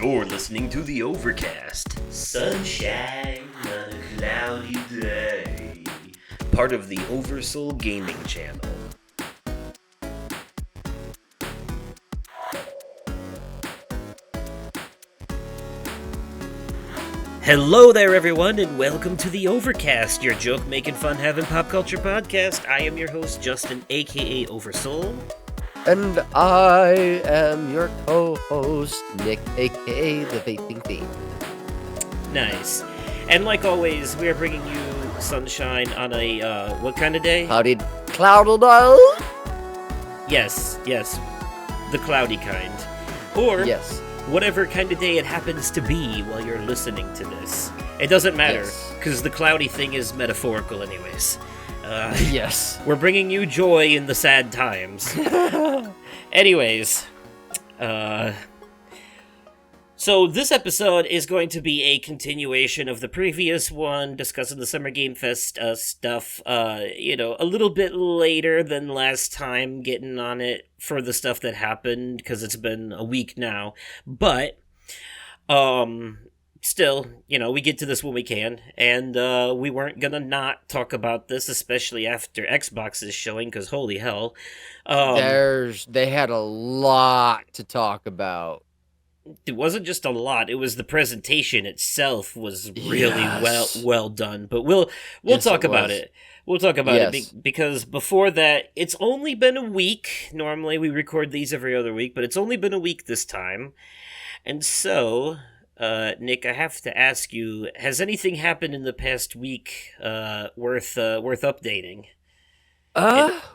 You're listening to the Overcast. Sunshine on a cloudy day. Part of the Oversoul Gaming channel. Hello there, everyone, and welcome to the Overcast, your joke-making, fun-having pop culture podcast. I am your host, Justin, aka Oversoul. And I am your co-host, Nick, aka The Vaping Fiend. Nice. And like always, we are bringing you sunshine on a, what kind of day? Clouded day? Yes, the cloudy kind. Or Yes. whatever kind of day it happens to be while you're listening to this. It doesn't matter, because the cloudy thing is metaphorical anyways. Yes. We're bringing you joy in the sad times. Anyways, so this episode is going to be a continuation of the previous one, discussing the Summer Game Fest stuff, a little bit later than last time, getting on it for the stuff that happened, because it's been a week now. But, still, we get to this when we can, and we weren't gonna not talk about this, especially after Xbox is showing, because holy hell. They had a lot to talk about. It wasn't just a lot, it was the presentation itself was really well done, but we'll talk about it. We'll talk about it because before that, it's only been a week. Normally we record these every other week, but it's only been a week this time. And so, Nick, I have to ask you, has anything happened in the past week worth updating?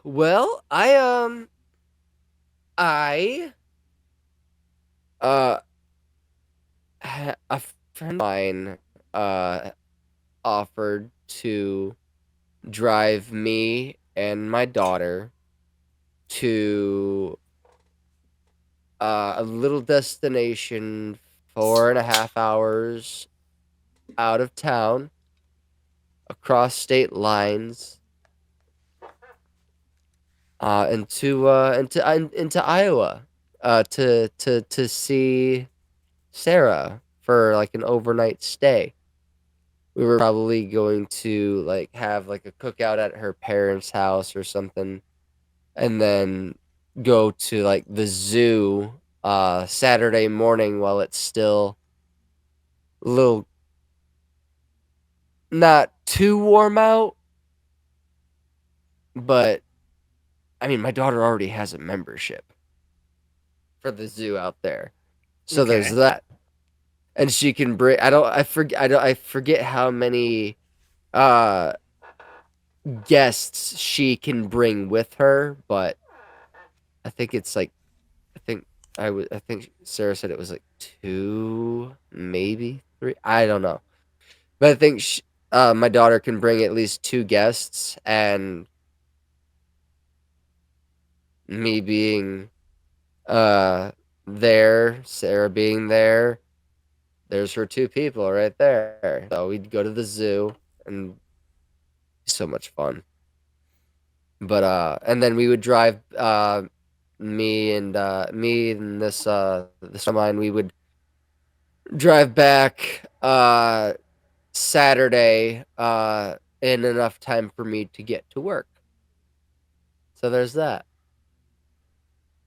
Well, a friend of mine offered to drive me and my daughter to a little destination 4.5 hours out of town, across state lines, into Iowa, to see Sarah for like an overnight stay. We were probably going to like have like a cookout at her parents' house or something, and then go to like the zoo Saturday morning while it's still a little not too warm out. But I mean, my daughter already has a membership for the zoo out there, so there's that, and she can bring. I forget how many guests she can bring with her, but I think it's like I think Sarah said it was like 2, maybe 3. I don't know, but I think my daughter can bring at least 2 guests, and me being there, Sarah being there, there's her 2 people right there. So we'd go to the zoo, and so much fun. But and then we would drive me and this friend of mine, we would drive back Saturday in enough time for me to get to work. So there's that.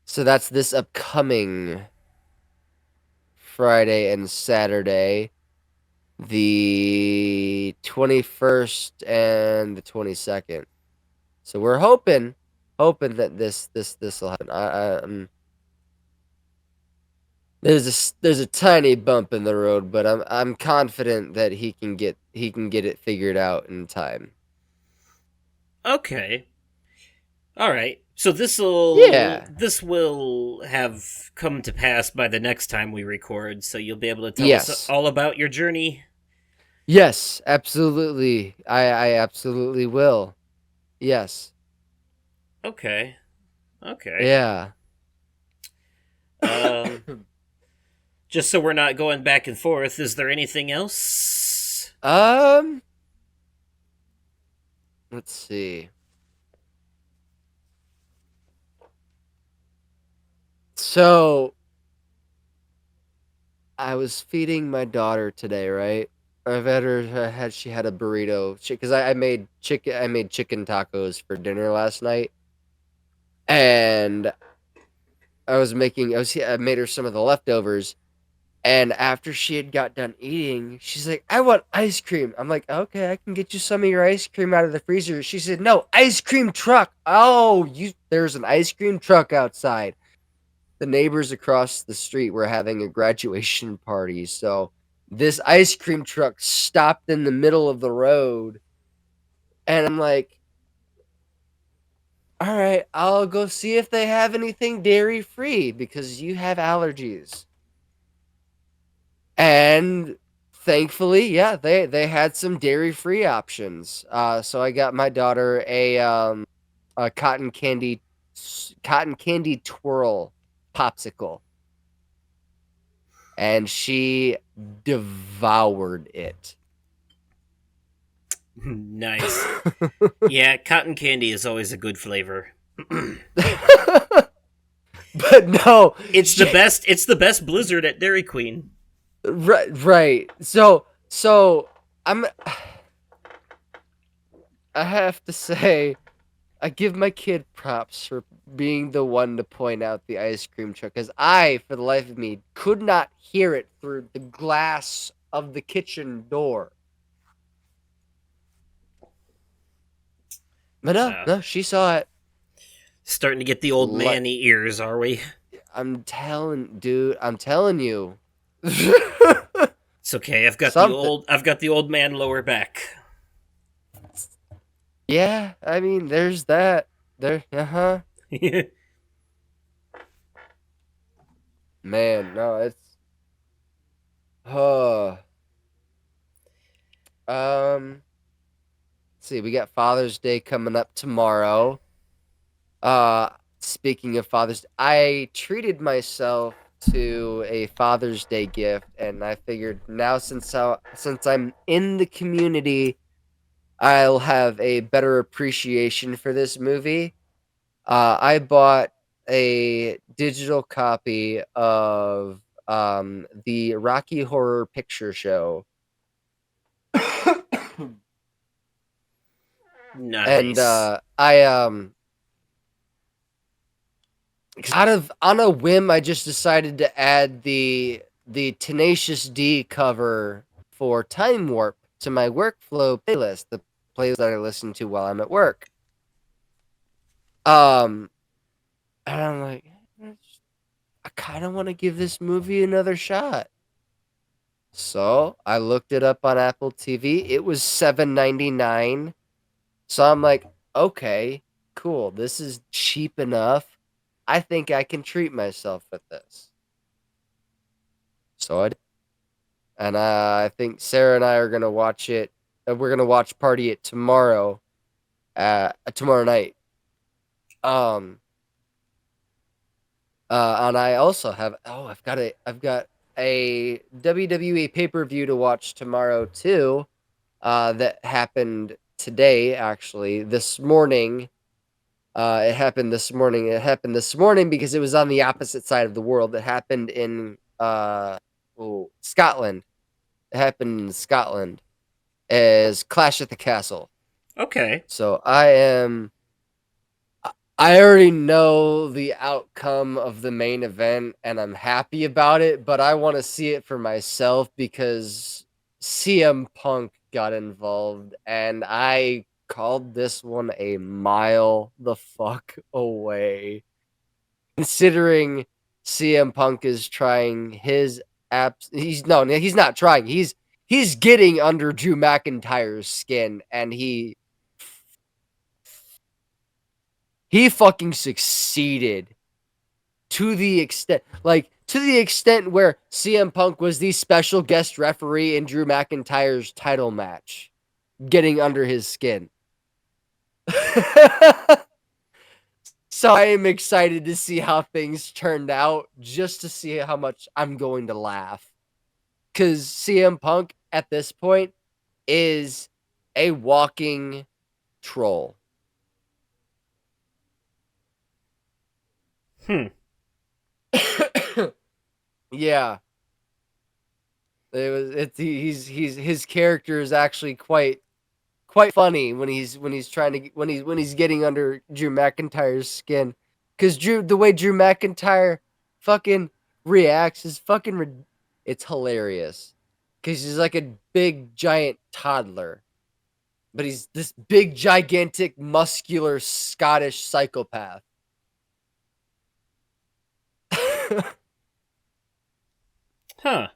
So that's this upcoming Friday and Saturday, the 21st and the 22nd. So we're hoping that this will happen. There's a tiny bump in the road, but I'm confident that he can get it figured out in time. Okay. All right. So this will have come to pass by the next time we record, so you'll be able to tell us all about your journey. Yes, absolutely. I absolutely will. Yes. Okay. Yeah. Just so we're not going back and forth, is there anything else? Let's see. So I was feeding my daughter today, right? She had a burrito because I made chicken tacos for dinner last night, and I made her some of the leftovers. And after she had got done eating, she's like, "I want ice cream." I'm like, "Okay, I can get you some of your ice cream out of the freezer." She said, "No, ice cream truck." Oh, there's an ice cream truck outside. The neighbors across the street were having a graduation party, so this ice cream truck stopped in the middle of the road, and I'm like, "All right, I'll go see if they have anything dairy free because you have allergies." And thankfully, yeah, they had some dairy free options. So I got my daughter a cotton candy twirl popsicle, and she devoured it. Nice. Yeah, cotton candy is always a good flavor. But no, It's the best. It's the best Blizzard at Dairy Queen. right. So I'm. I have to say, I give my kid props for being the one to point out the ice cream truck, because I, for the life of me, could not hear it through the glass of the kitchen door. But no, she saw it. Starting to get the old man ears, are we? I'm telling you. It's okay. I've got the old man lower back. Yeah, I mean, there's that. Man, no, it's uh let's see, we got Father's Day coming up tomorrow. Uh Speaking of Father's Day, I treated myself to a Father's Day gift, and I figured now since I'm in the community, I'll have a better appreciation for this movie. I bought a digital copy of the Rocky Horror Picture Show. And Nice. I on a whim, I just decided to add the Tenacious D cover for Time Warp to my workflow playlist, the playlist that I listen to while I'm at work. And I'm like, I kind of want to give this movie another shot. So I looked it up on Apple TV. It was $7.99. So I'm like, okay, cool. This is cheap enough. I think I can treat myself with this. So I think Sarah and I are gonna watch it. We're gonna watch Party It tomorrow. Tomorrow night. Um. And I also have. Oh, I've got a WWE pay per view to watch tomorrow too. That happened today, actually, this morning. It happened this morning. It happened this morning because it was on the opposite side of the world. It happened in Scotland. It happened in Scotland as Clash at the Castle. Okay. So I already know the outcome of the main event, and I'm happy about it, but I want to see it for myself because CM Punk got involved, and I called this one a mile the fuck away. Considering CM Punk is trying his he's not trying. He's getting under Drew McIntyre's skin, and he fucking succeeded to the extent where CM Punk was the special guest referee in Drew McIntyre's title match, getting under his skin. So I am excited to see how things turned out, just to see how much I'm going to laugh. Because CM Punk at this point is a walking troll. Hmm. Yeah. He's his character is actually quite funny when he's trying to when he's getting under Drew McIntyre's skin, because the way Drew McIntyre fucking reacts is it's hilarious, because he's like a big giant toddler, but he's this big gigantic muscular Scottish psychopath. Huh.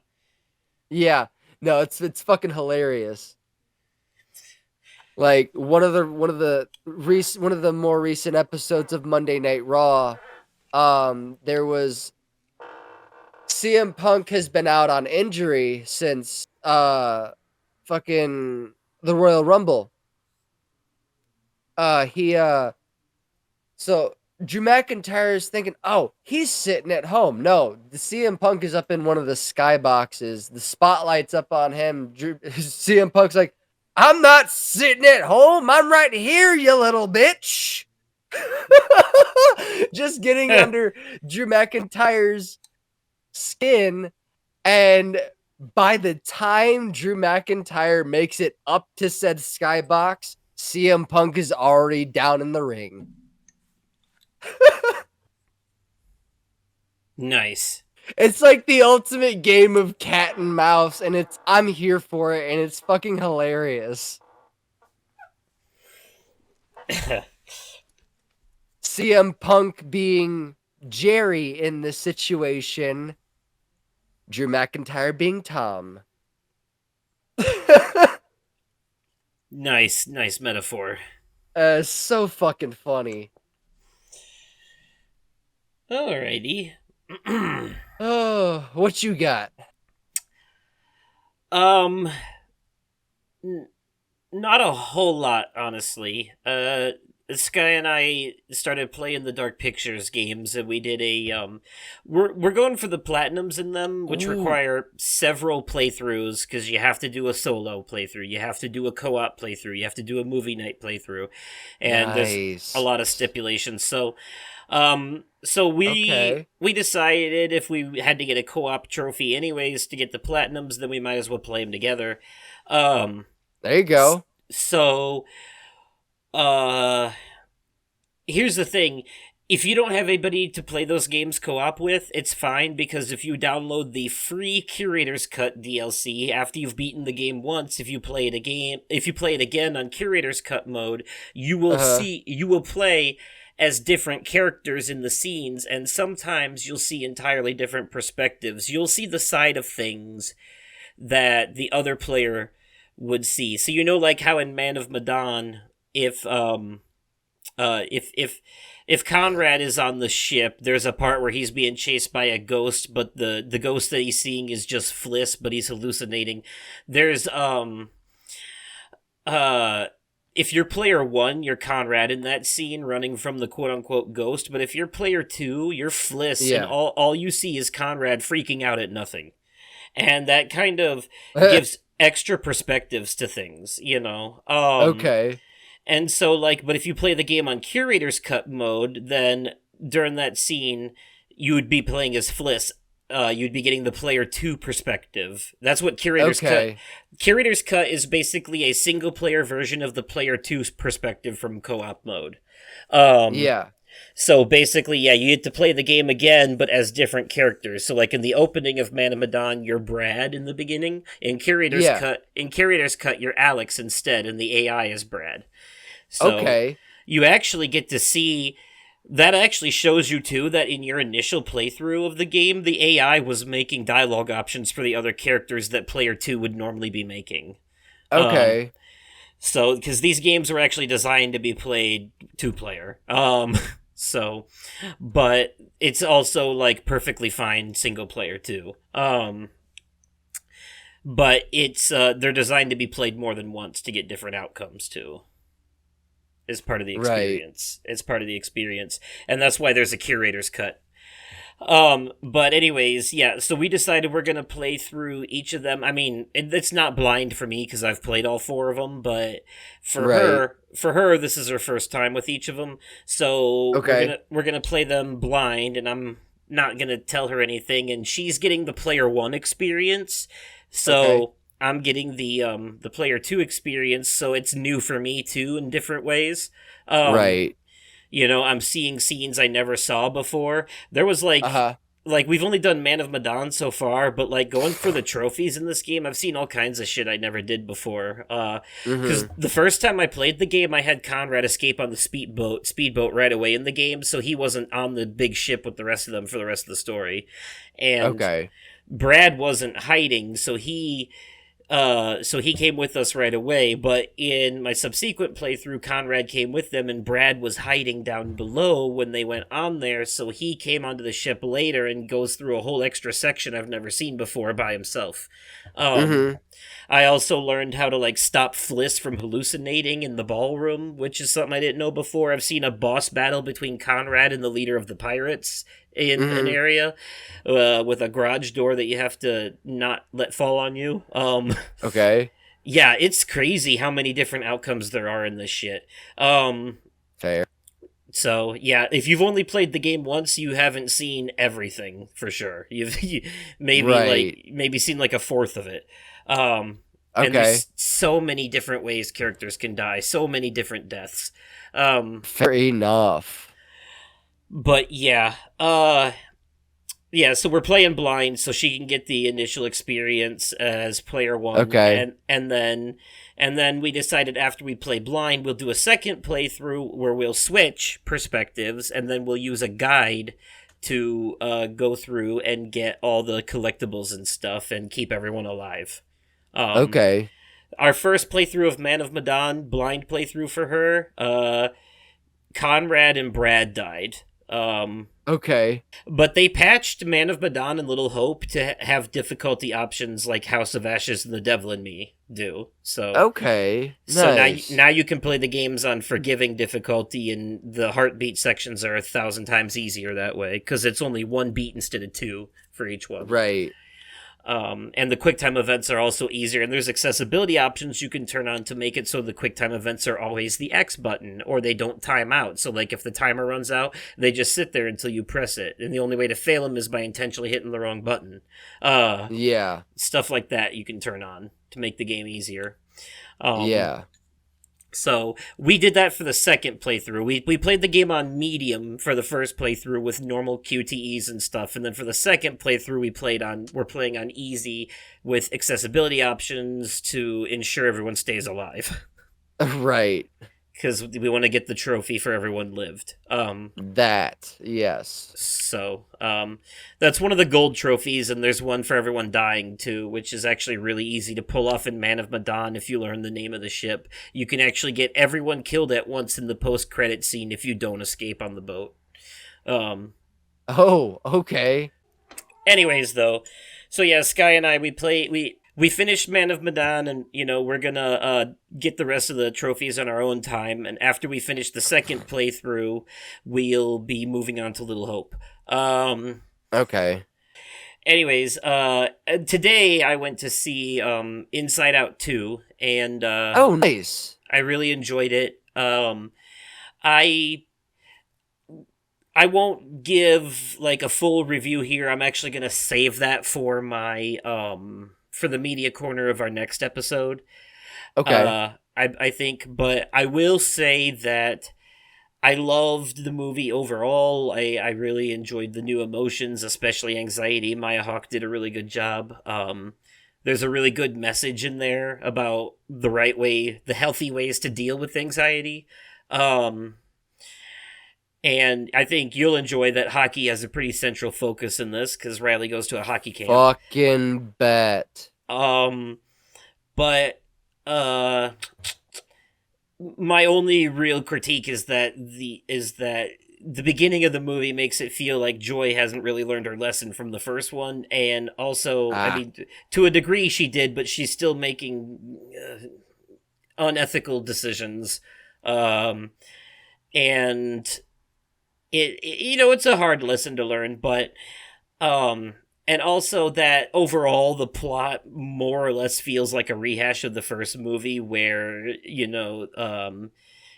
Yeah, no, it's fucking hilarious. Like one of the more recent episodes of Monday Night Raw, there was CM Punk has been out on injury since fucking the Royal Rumble. He so Drew McIntyre is thinking, oh, he's sitting at home. No, the CM Punk is up in one of the sky boxes. The spotlight's up on him. CM Punk's like, I'm not sitting at home. I'm right here, you little bitch. Just getting under Drew McIntyre's skin. And by the time Drew McIntyre makes it up to said skybox, CM Punk is already down in the ring. Nice. It's like the ultimate game of cat and mouse, and I'm here for it, and it's fucking hilarious. CM Punk being Jerry in this situation, Drew McIntyre being Tom. Nice metaphor. So fucking funny. Alrighty. Oh, what you got? Not a whole lot, honestly. Sky and I started playing the Dark Pictures games, and we did we're going for the platinums in them, which require several playthroughs, because you have to do a solo playthrough, you have to do a co-op playthrough, you have to do a movie night playthrough, and there's a lot of stipulations. So we decided if we had to get a co-op trophy anyways to get the platinums, then we might as well play them together. There you go. So, here's the thing. If you don't have anybody to play those games co-op with, it's fine, because if you download the free Curator's Cut DLC after you've beaten the game once, if you play it again on Curator's Cut mode, you will play as different characters in the scenes, and sometimes you'll see entirely different perspectives. You'll see the side of things that the other player would see. So like how in Man of Medan, if Conrad is on the ship, there's a part where he's being chased by a ghost, but the ghost that he's seeing is just Fliss, but he's hallucinating. There's if you're player 1, you're Conrad in that scene running from the quote-unquote ghost, but if you're player 2, you're Fliss, and all you see is Conrad freaking out at nothing. And that kind of gives extra perspectives to things, Okay. And so, but if you play the game on Curator's Cut mode, then during that scene, you would be playing as Fliss. You'd be getting the player 2 perspective. That's what Curator's Cut. Curator's Cut is basically a single player version of the player 2's perspective from co-op mode. So basically, you get to play the game again, but as different characters. So in the opening of Man of Medan, you're Brad in the beginning. In Curator's Cut, you're Alex instead, and the AI is Brad. So you actually get to see. That actually shows you, too, that in your initial playthrough of the game, the AI was making dialogue options for the other characters that player 2 would normally be making. Okay. So, because these games were actually designed to be played 2-player. But it's also, perfectly fine single-player, too. But it's, they're designed to be played more than once to get different outcomes, too. Is part of the experience. Right. It's part of the experience. And that's why there's a Curator's Cut. But anyways, so we decided we're going to play through each of them. I mean, it's not blind for me because I've played all 4 of them, but for her, this is her first time with each of them. So we're going to play them blind, and I'm not going to tell her anything, and she's getting the player 1 experience Okay. So I'm getting the player 2 experience, so it's new for me too in different ways. Um, Right. I'm seeing scenes I never saw before. There was Uh-huh. like we've only done Man of Medan so far, but like going for the trophies in this game, I've seen all kinds of shit I never did before. Because Mm-hmm. the first time I played the game, I had Conrad escape on the speedboat right away in the game, so he wasn't on the big ship with the rest of them for the rest of the story, and Okay. Brad wasn't hiding, so he came with us right away, but in my subsequent playthrough, Conrad came with them, and Brad was hiding down below when they went on there, so he came onto the ship later and goes through a whole extra section I've never seen before by himself. Um, Mm-hmm. I also learned how to like stop Fliss from hallucinating in the ballroom, which is something I didn't know before. I've seen a boss battle between Conrad and the leader of the pirates in an Mm-hmm. area with a garage door that you have to not let fall on you. Okay. Yeah, it's crazy how many different outcomes there are in this shit. Um, Fair. so yeah, if you've only played the game once, you haven't seen everything for sure. Right. maybe seen like a fourth of it. Um, and Okay. there's so many different ways characters can die, so many different deaths. Um, Fair enough. but yeah, so we're playing blind, so she can get the initial experience as player one, Okay. and then we decided after we play blind, we'll do a second playthrough where we'll switch perspectives, and then we'll use a guide to go through and get all the collectibles and stuff, and keep everyone alive. Um, Okay. our first playthrough of Man of Medan, blind playthrough for her. Conrad and Brad died. Okay. But they patched Man of Medan and Little Hope to have difficulty options like House of Ashes and The Devil in Me do. Okay. So Nice. now you can play the games on forgiving difficulty, and the heartbeat sections are 1,000 times easier that way because it's only one beat instead of two for each one. Right. And the QuickTime events are also easier, and there's accessibility options you can turn on to make it so the QuickTime events are always the X button, or they don't time out. So, like, if the timer runs out, they just sit there until you press it, and the only way to fail them is by intentionally hitting the wrong button. Yeah. Stuff like that you can turn on to make the game easier. Um, Yeah. so we did that for the second playthrough. We played the game on medium for the first playthrough with normal QTEs and stuff, and then for the second playthrough we're playing on easy with accessibility options to ensure everyone stays alive Right. because we want to get the trophy for everyone lived. That. Yes. That's one of the gold trophies, and there's one for everyone dying too, which is actually really easy to pull off in Man of Medan if you learn the name of the ship. You can actually get everyone killed at once in the post-credit scene if you don't escape on the boat. Oh, okay. Anyways, though, so yeah, Sky and I we finished Man of Medan, and we're gonna get the rest of the trophies on our own time. And after we finish the second playthrough, we'll be moving on to Little Hope. Okay. Anyways, today I went to see Inside Out 2, and Oh, nice. I really enjoyed it. I I won't give like a full review here. I'm actually gonna save that for my for the media corner of our next episode. Okay. I think, but I will say that I loved the movie overall. I really enjoyed the new emotions, especially anxiety. Maya Hawke did a really good job. There's a really good message in there about the healthy ways to deal with anxiety. Um, and I think you'll enjoy that hockey has a pretty central focus in this because Riley goes to a hockey camp. Fucking bet. Um, but my only real critique is that the beginning of the movie makes it feel like Joy hasn't really learned her lesson from the first one, and also, I Ah. mean, to a degree she did, but she's still making unethical decisions, and it's a hard lesson to learn, but and also that overall the plot more or less feels like a rehash of the first movie, where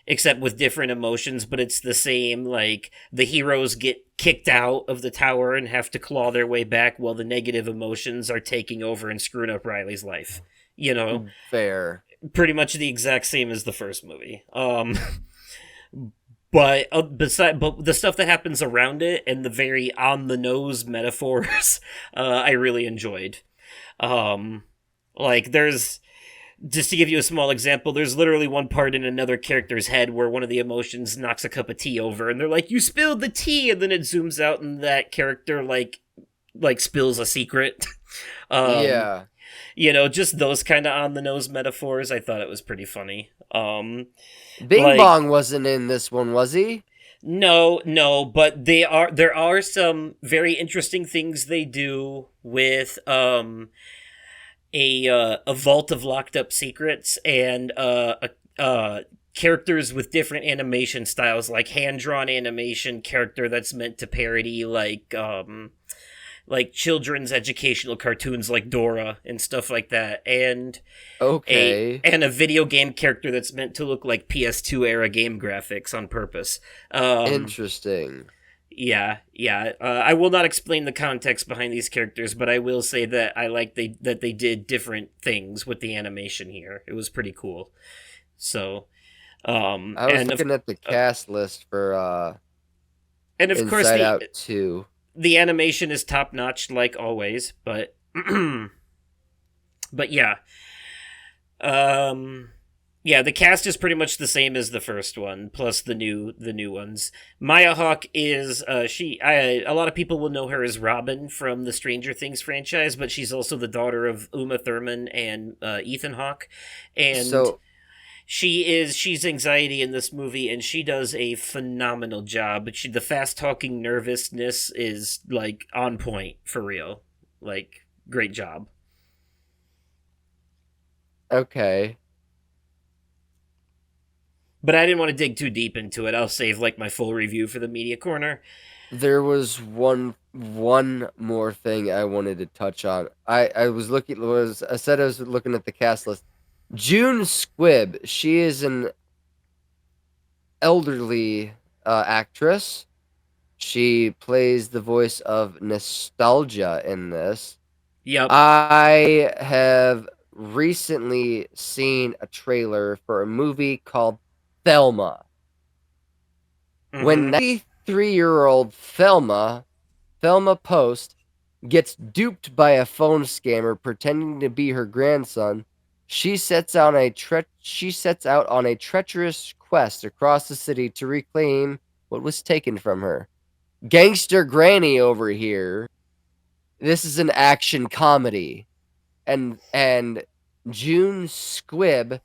except with different emotions, but it's the same. Like, the heroes get kicked out of the tower and have to claw their way back while the negative emotions are taking over and screwing up Riley's life. You know? Fair. Pretty much the exact same as the first movie. But but the stuff that happens around it and the very on the nose metaphors, I really enjoyed. Like, there's, just to give you a small example, there's literally one part in another character's head where one of the emotions knocks a cup of tea over, and they're like, "You spilled the tea," and then it zooms out, and that character like spills a secret. Yeah. Just those kind of on the nose metaphors. I thought it was pretty funny. Bing Bong wasn't in this one, was he? No, but there are some very interesting things they do with a vault of locked up secrets and characters with different animation styles, like hand drawn animation character that's meant to parody like children's educational cartoons like Dora and stuff like that, and a video game character that's meant to look like PS2 era game graphics on purpose. Interesting. Yeah. I will not explain the context behind these characters, but I will say that I like that they did different things with the animation here. It was pretty cool. So, I was looking at the cast list for and of course Inside Out 2. The animation is top notch, like always, but but yeah. Yeah, the cast is pretty much the same as the first one, plus the new ones. Maya Hawke is a lot of people will know her as Robin from the Stranger Things franchise, but she's also the daughter of Uma Thurman and Ethan Hawke, and she's anxiety in this movie, and she does a phenomenal job. But the fast talking nervousness is like on point for real, like great job. Okay. But I didn't want to dig too deep into it. I'll save like my full review for the media corner. There was one more thing I wanted to touch on. I was looking at the cast list. June Squibb, she is an elderly actress. She plays the voice of Nostalgia in this. Yep. I have recently seen a trailer for a movie called Thelma. Mm-hmm. When 93-year-old Thelma Post gets duped by a phone scammer pretending to be her grandson, she sets out on a treacherous quest across the city to reclaim what was taken from her. Gangster Granny over here. This is an action comedy. And June Squibb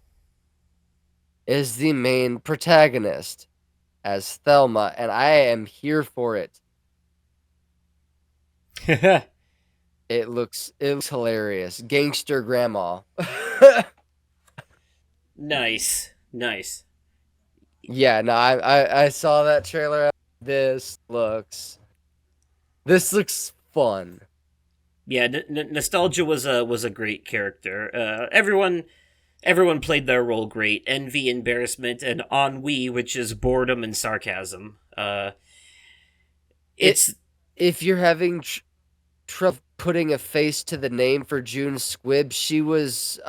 is the main protagonist as Thelma, and I am here for it. It looks hilarious. Gangster Grandma. Nice. Yeah, no, I saw that trailer. This looks fun. Yeah, Nostalgia was a great character. Everyone played their role great. Envy, embarrassment, and ennui, which is boredom and sarcasm. If you're having trouble putting a face to the name for June Squibb, she was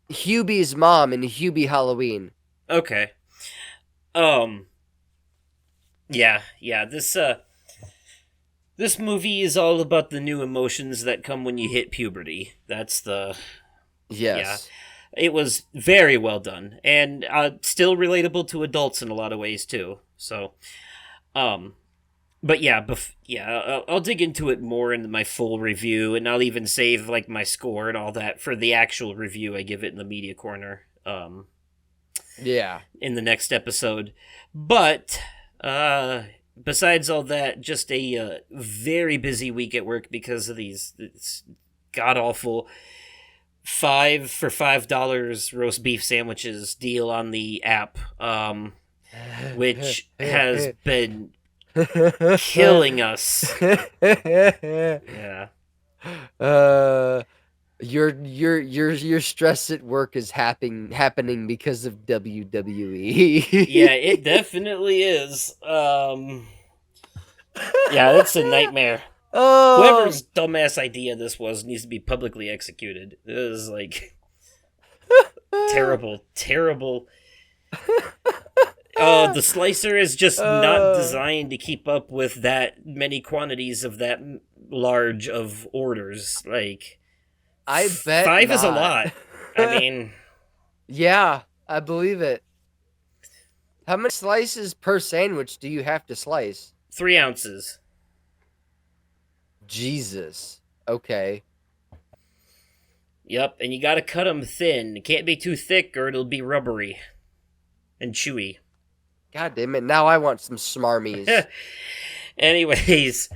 Hubie's mom in Hubie Halloween. Okay. Yeah. This movie is all about the new emotions that come when you hit puberty. That's the... Yes. Yeah. It was very well done, and still relatable to adults in a lot of ways, too. So, but yeah, I'll dig into it more in my full review, and I'll even save, like, my score and all that for the actual review I give it in the media corner. Yeah. In the next episode. But, besides all that, just a very busy week at work because of these god-awful 5 for $5 roast beef sandwiches deal on the app, which has been killing us. Yeah. Your your stress at work is happening because of WWE. Yeah, it definitely is. Yeah, that's a nightmare. Oh, Whoever's dumbass idea this was needs to be publicly executed. It is like terrible, terrible. The slicer is just not designed to keep up with that many quantities of that large of orders. Like, I bet 5 is a not. lot. I mean, yeah, I believe it. How many slices per sandwich do you have to slice? 3 ounces. Jesus. Okay. Yep, and you gotta cut them thin. It can't be too thick or it'll be rubbery and chewy. God damn it! Now I want some smarmies. Anyways,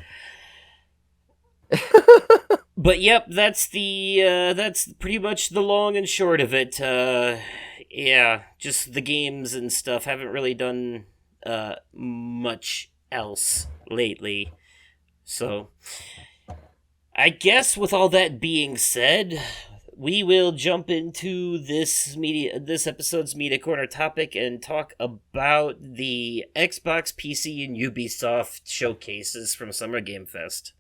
but yep, that's pretty much the long and short of it. Yeah, just the games and stuff. Haven't really done much else lately. So, I guess with all that being said, we will jump into this episode's Media Corner topic and talk about the Xbox, PC, and Ubisoft showcases from Summer Game Fest.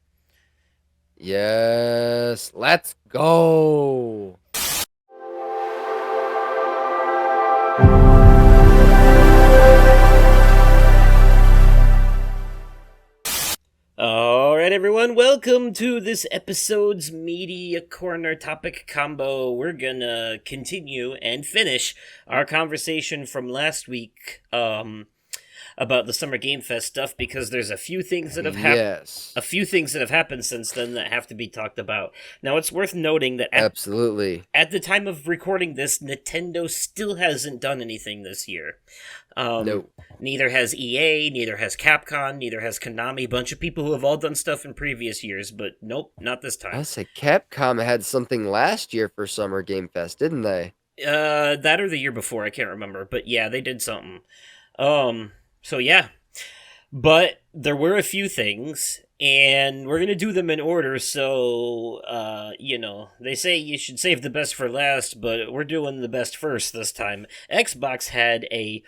Yes, let's go. Alright, everyone, welcome to this episode's Media Corner topic combo. We're gonna continue and finish our conversation from last week about the Summer Game Fest stuff, because there's a few things that have happened since then that have to be talked about. Now, it's worth noting that absolutely, at the time of recording this, Nintendo still hasn't done anything this year. No. Neither has EA, neither has Capcom, neither has Konami. A bunch of people who have all done stuff in previous years, but nope, not this time. I say Capcom had something last year for Summer Game Fest, didn't they? That or the year before, I can't remember. But yeah, they did something. So yeah. But there were a few things, and we're gonna do them in order, so, they say you should save the best for last, but we're doing the best first this time. Xbox had a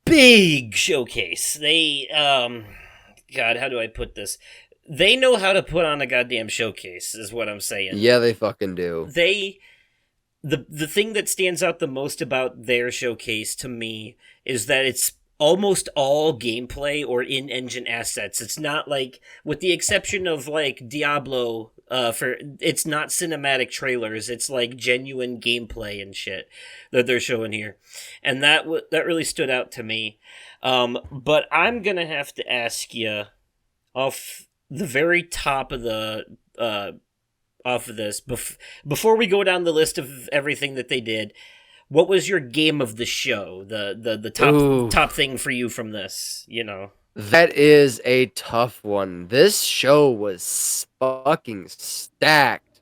big showcase. They, God, how do I put this? They know how to put on a goddamn showcase, is what I'm saying. Yeah, they fucking do. The thing that stands out the most about their showcase to me is that it's almost all gameplay or in-engine assets. It's not like, with the exception of like Diablo, it's not cinematic trailers. It's like genuine gameplay and shit that they're showing here, and that really stood out to me. But I'm gonna have to ask you, off the very top of this, before we go down the list of everything that they did, what was your game of the show? The top thing for you from this, That is a tough one. This show was fucking stacked.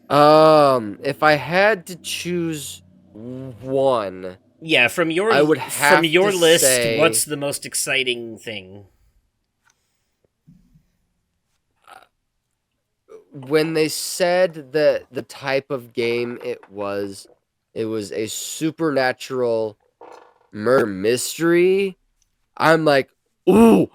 If I had to choose one, yeah, from your list, say, what's the most exciting thing? When they said that the type of game it was a supernatural murder mystery, I'm like, ooh,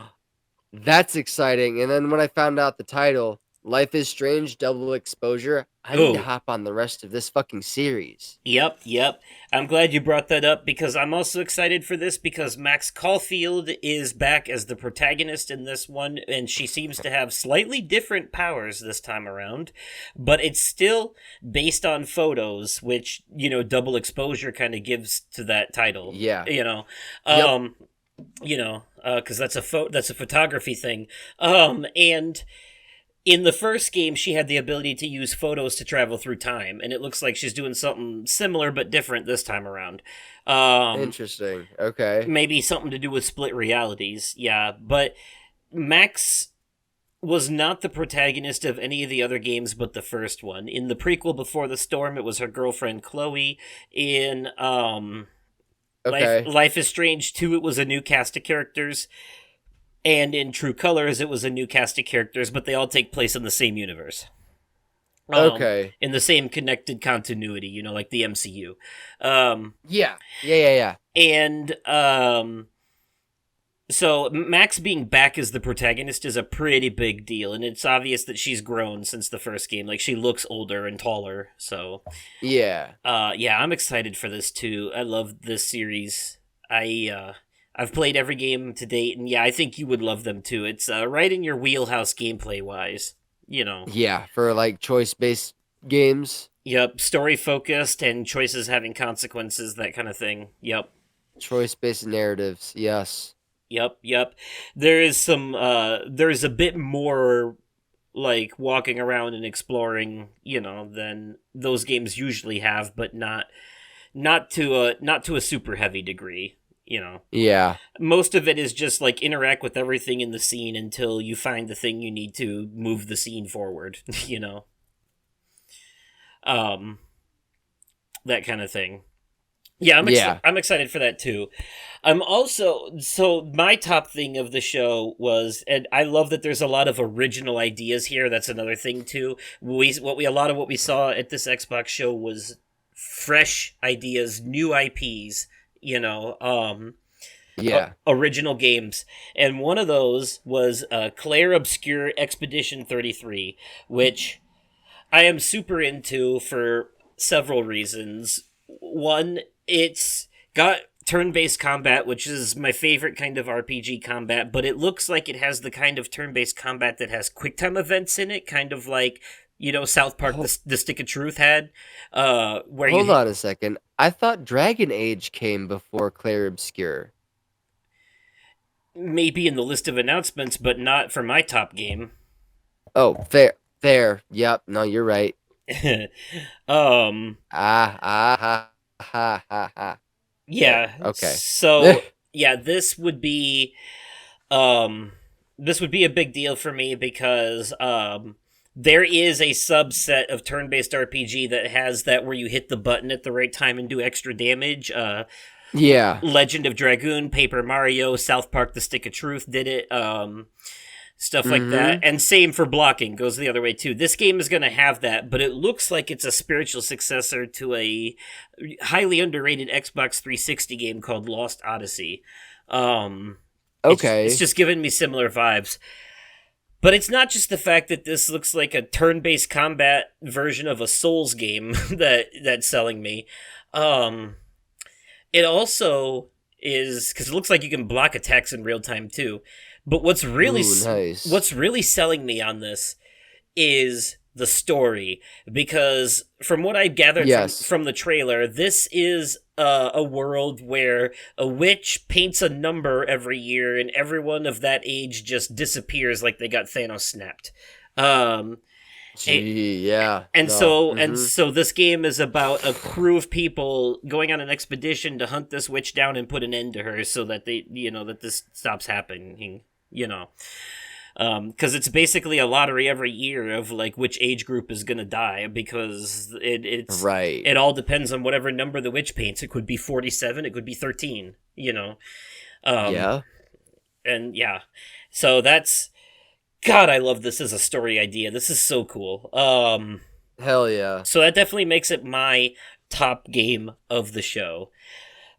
that's exciting. And then when I found out the title, Life is Strange Double Exposure, I need to hop on the rest of this fucking series. Yep. I'm glad you brought that up, because I'm also excited for this, because Max Caulfield is back as the protagonist in this one, and she seems to have slightly different powers this time around, but it's still based on photos, which, Double Exposure kind of gives to that title. Yeah. Because that's a photography thing. And in the first game, she had the ability to use photos to travel through time, and it looks like she's doing something similar but different this time around. Interesting. Okay. Maybe something to do with split realities. Yeah, but Max was not the protagonist of any of the other games but the first one. In the prequel Before the Storm, it was her girlfriend Chloe. In Life is Strange 2, it was a new cast of characters. And in True Colors, it was a new cast of characters, but they all take place in the same universe. Okay. in the same connected continuity, like the MCU. Yeah. And so Max being back as the protagonist is a pretty big deal, and it's obvious that she's grown since the first game. Like, she looks older and taller. So Yeah. yeah, I'm excited for this too. I love this series. I've played every game to date, and yeah, I think you would love them too. It's right in your wheelhouse gameplay wise. Yeah, for like choice-based games. Yep, story focused and choices having consequences, that kind of thing. Yep. Choice-based narratives. Yes. Yep. There is there's a bit more like walking around and exploring, than those games usually have, but not to a super heavy degree. Yeah. Most of it is just like interact with everything in the scene until you find the thing you need to move the scene forward. Um, that kind of thing. Yeah, I'm excited for that too. I'm also, so my top thing of the show was, and I love that there's a lot of original ideas here. That's another thing too. A lot of what we saw at this Xbox show was fresh ideas, new IPs. Original games, and one of those was Claire Obscure Expedition 33, which I am super into for several reasons. One, it's got turn-based combat, which is my favorite kind of RPG combat, but it looks like it has the kind of turn-based combat that has QuickTime events in it, kind of like, South Park, the Stick of Truth had. Hold on a second. I thought Dragon Age came before Claire Obscure. Maybe in the list of announcements, but not for my top game. Oh, fair. Yep. No, you're right. Yeah. Okay. So yeah, this would be a big deal for me because there is a subset of turn-based RPG that has that where you hit the button at the right time and do extra damage. Yeah. Legend of Dragoon, Paper Mario, South Park, The Stick of Truth did it. Stuff like that. And same for blocking, goes the other way too. This game is going to have that, but it looks like it's a spiritual successor to a highly underrated Xbox 360 game called Lost Odyssey. Okay. It's just giving me similar vibes. But it's not just the fact that this looks like a turn-based combat version of a Souls game that's selling me. It also is, because it looks like you can block attacks in real time too. But what's really selling me on this is the story, because from what I gathered from the trailer, this is a world where a witch paints a number every year, and everyone of that age just disappears like they got Thanos snapped. So this game is about a crew of people going on an expedition to hunt this witch down and put an end to her, so that that this stops happening. Because it's basically a lottery every year of like which age group is gonna die, because it's right. It all depends on whatever number the witch paints. It could be 47, it could be 13. And yeah, so that's, God, I love this as a story idea. This is so cool. Hell yeah. So that definitely makes it my top game of the show.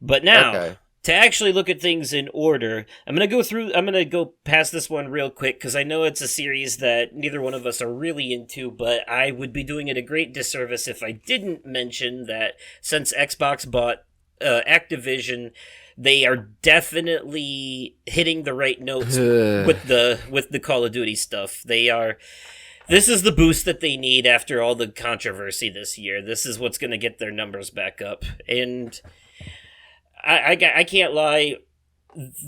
But now, to actually look at things in order, I'm going to go past this one real quick, because I know it's a series that neither one of us are really into, but I would be doing it a great disservice if I didn't mention that since Xbox bought Activision, they are definitely hitting the right notes with the Call of Duty stuff. This is the boost that they need after all the controversy this year. This is what's going to get their numbers back up. And I can't lie,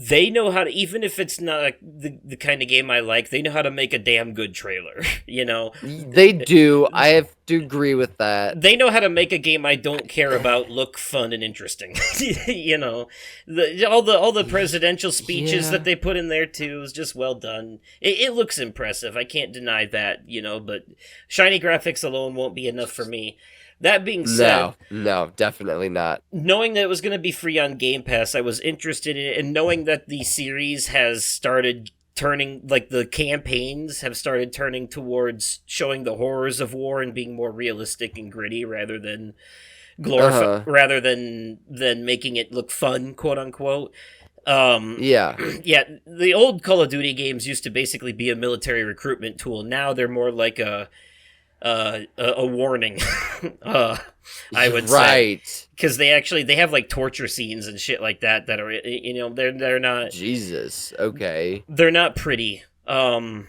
they know how to, even if it's not the kind of game I like, they know how to make a damn good trailer, They do. I have to agree with that. They know how to make a game I don't care about look fun and interesting. All the presidential speeches that they put in there too is just well done. It looks impressive. I can't deny that, but shiny graphics alone won't be enough for me. That being said... No, definitely not. Knowing that it was going to be free on Game Pass, I was interested in it, and knowing that the series has started turning, like, the campaigns have started turning towards showing the horrors of war and being more realistic and gritty rather than rather than making it look fun, quote unquote. Yeah. Yeah, the old Call of Duty games used to basically be a military recruitment tool. Now they're more like a warning. I would say, because they have like torture scenes and shit like that are, you know, they're not, Jesus. Okay, they're not pretty. From